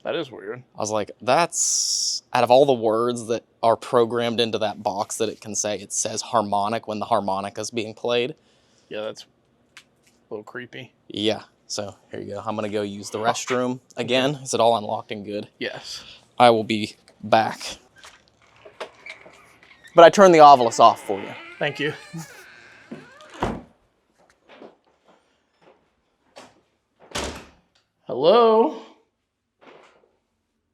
That is weird. I was like, that's, out of all the words that are programmed into that box that it can say, it says harmonic when the harmonica's being played. Yeah, that's a little creepy. Yeah. So here you go. I'm going to go use the restroom again. Is it all unlocked and good? Yes. I will be back. But I turned the obelisk off for you. Thank you. Hello?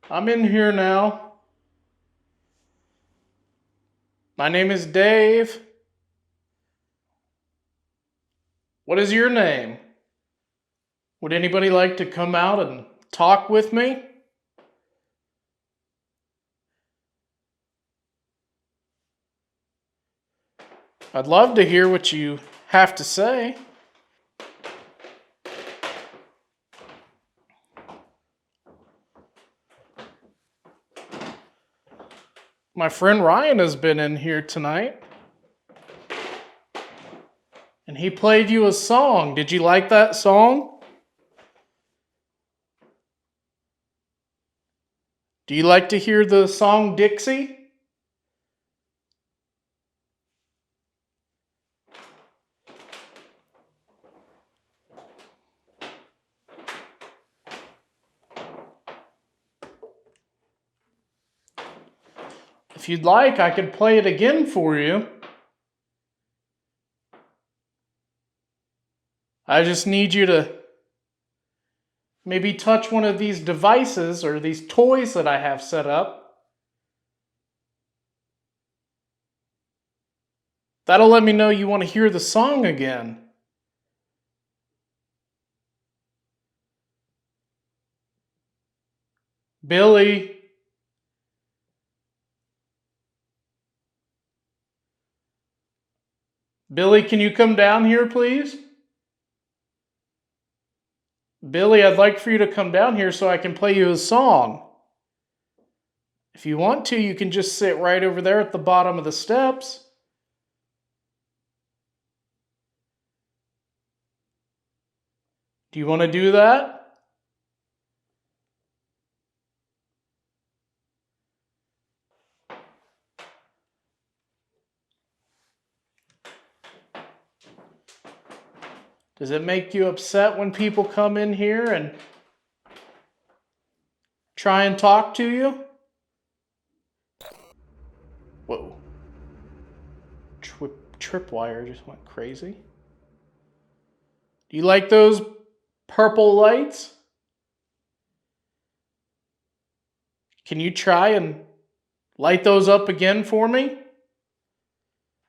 I'm in here now. My name is Dave. What is your name? Would anybody like to come out and talk with me? I'd love to hear what you have to say. My friend Ryan has been in here tonight. And he played you a song. Did you like that song? Do you like to hear the song Dixie? If you'd like, I could play it again for you. I just need you to maybe touch one of these devices or these toys that I have set up. That'll let me know you want to hear the song again. Billy. Billy, can you come down here, please? Billy, I'd like for you to come down here so I can play you a song. If you want to, you can just sit right over there at the bottom of the steps. Do you want to do that? Does it make you upset when people come in here and try and talk to you? Whoa. Tripwire just went crazy. Do you like those purple lights? Can you try and light those up again for me?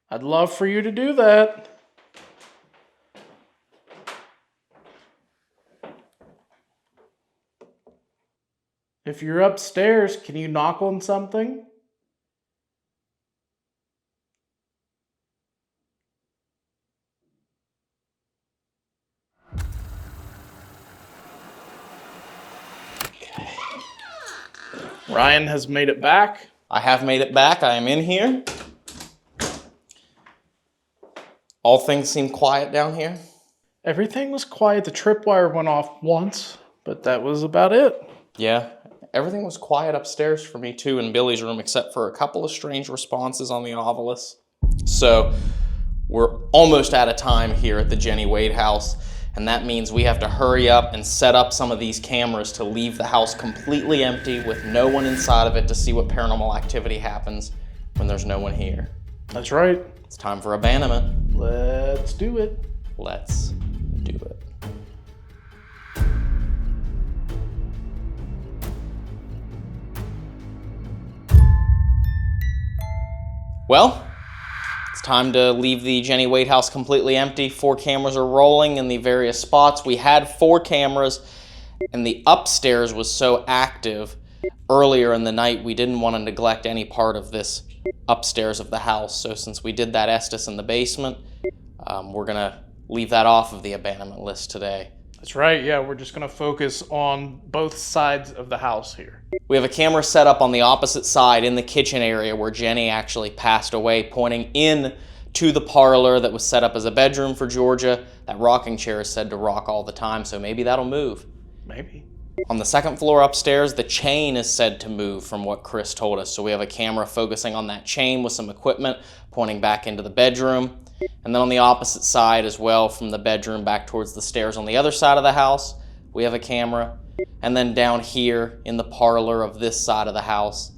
I'd love for you to do that. If you're upstairs, can you knock on something? Ryan has made it back. I have made it back. I am in here. All things seem quiet down here. Everything was quiet. The tripwire went off once, but that was about it. Yeah, everything was quiet upstairs for me too in Billy's room, except for a couple of strange responses on the Ovilus. So we're almost out of time here at the Jennie Wade house, and that means we have to hurry up and set up some of these cameras to leave the house completely empty with no one inside of it to see what paranormal activity happens when there's no one here. That's right. It's time for abandonment. Let's do it. Let's do it. Well, it's time to leave the Jennie Wade house completely empty. 4 cameras are rolling in the various spots. We had 4 cameras, and the upstairs was so active earlier in the night, we didn't want to neglect any part of this upstairs of the house. So since we did that Estes in the basement, we're going to leave that off of the abandonment list today. That's right. Yeah, we're just going to focus on both sides of the house here. We have a camera set up on the opposite side in the kitchen area where Jennie actually passed away, pointing in to the parlor that was set up as a bedroom for Georgia. That rocking chair is said to rock all the time, so maybe that'll move. Maybe. On the second floor upstairs, the chain is said to move from what Chris told us. So we have a camera focusing on that chain with some equipment pointing back into the bedroom. And then on the opposite side as well, from the bedroom back towards the stairs on the other side of the house, we have a camera. And then down here in the parlor of this side of the house,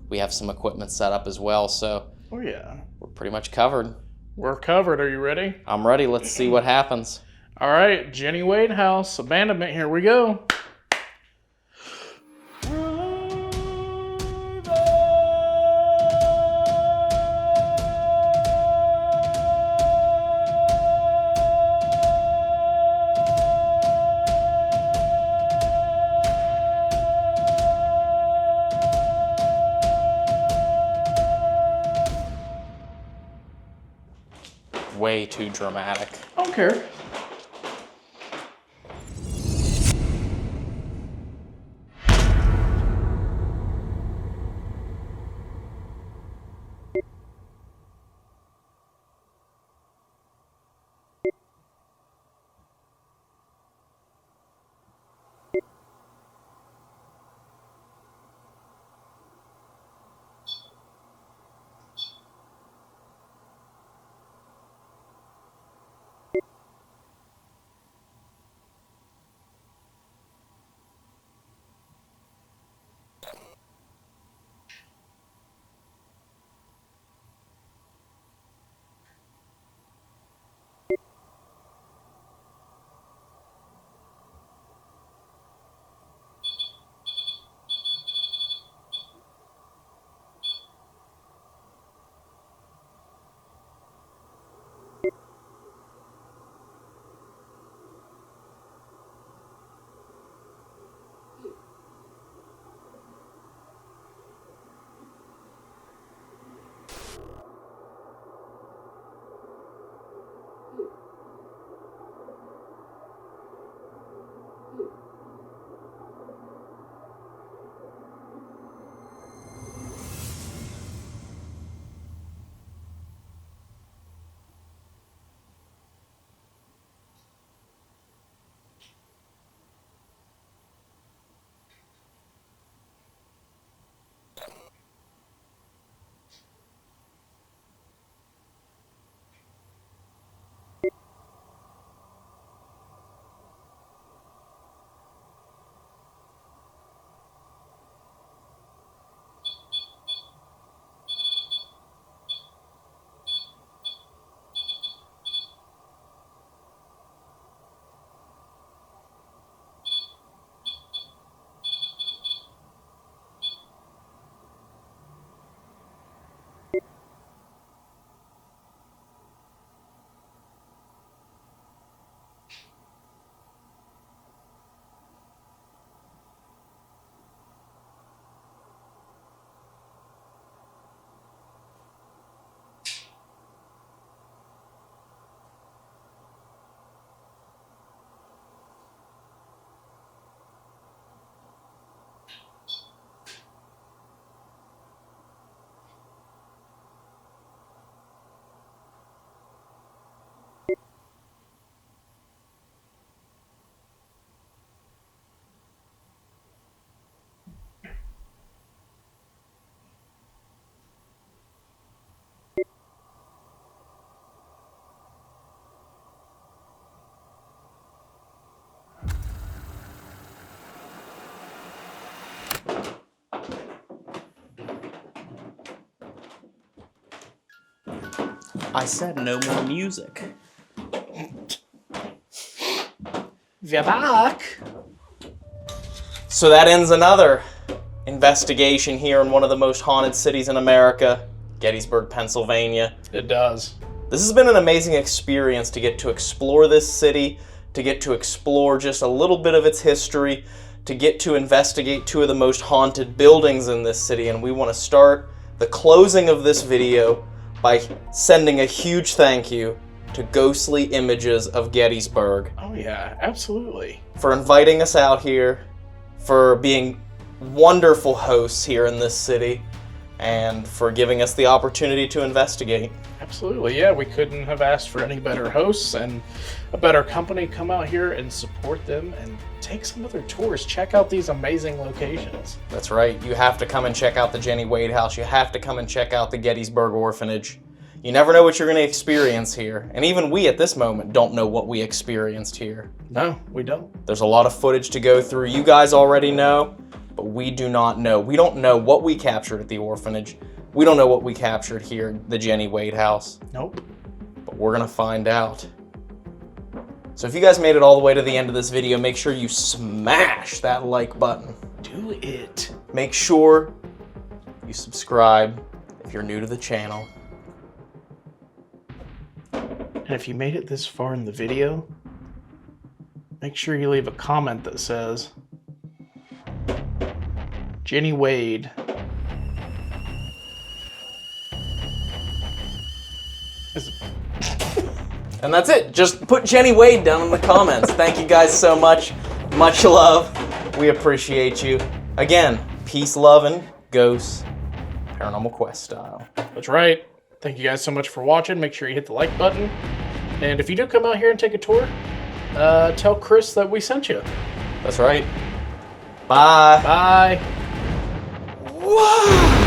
we have some equipment set up as well. So oh yeah, we're pretty much covered. We're covered. Are you ready? I'm ready. Let's see what happens. All right, Jennie Wade house, abandonment. Here we go. Way too dramatic. I don't care. I said no more music. We're back. So that ends another investigation here in one of the most haunted cities in America, Gettysburg, Pennsylvania. It does. This has been an amazing experience to get to explore this city, to get to explore just a little bit of its history, to get to investigate two of the most haunted buildings in this city. And we want to start the closing of this video by sending a huge thank you to Ghostly Images of Gettysburg. Oh yeah, absolutely. For inviting us out here, for being wonderful hosts here in this city, and for giving us the opportunity to investigate. Absolutely, yeah. We couldn't have asked for any better hosts and a better company. Come out here and support them and take some of their tours. Check out these amazing locations. That's right. You have to come and check out the Jennie Wade House. You have to come and check out the Gettysburg Orphanage. You never know what you're going to experience here. And even we at this moment don't know what we experienced here. No, we don't. There's a lot of footage to go through. You guys already know, but we do not know. We don't know what we captured at the orphanage. We don't know what we captured here at the Jennie Wade House. Nope. But we're going to find out. So if you guys made it all the way to the end of this video, make sure you smash that like button. Do it. Make sure you subscribe if you're new to the channel. And if you made it this far in the video, make sure you leave a comment that says, Jennie Wade. And that's it. Just put Jennie Wade down in the comments. Thank you guys so much. Much love. We appreciate you. Again, peace, love, and ghosts. Paranormal Quest style. That's right. Thank you guys so much for watching. Make sure you hit the like button. And if you do come out here and take a tour, tell Chris that we sent you. That's right. Bye. Bye. Wow.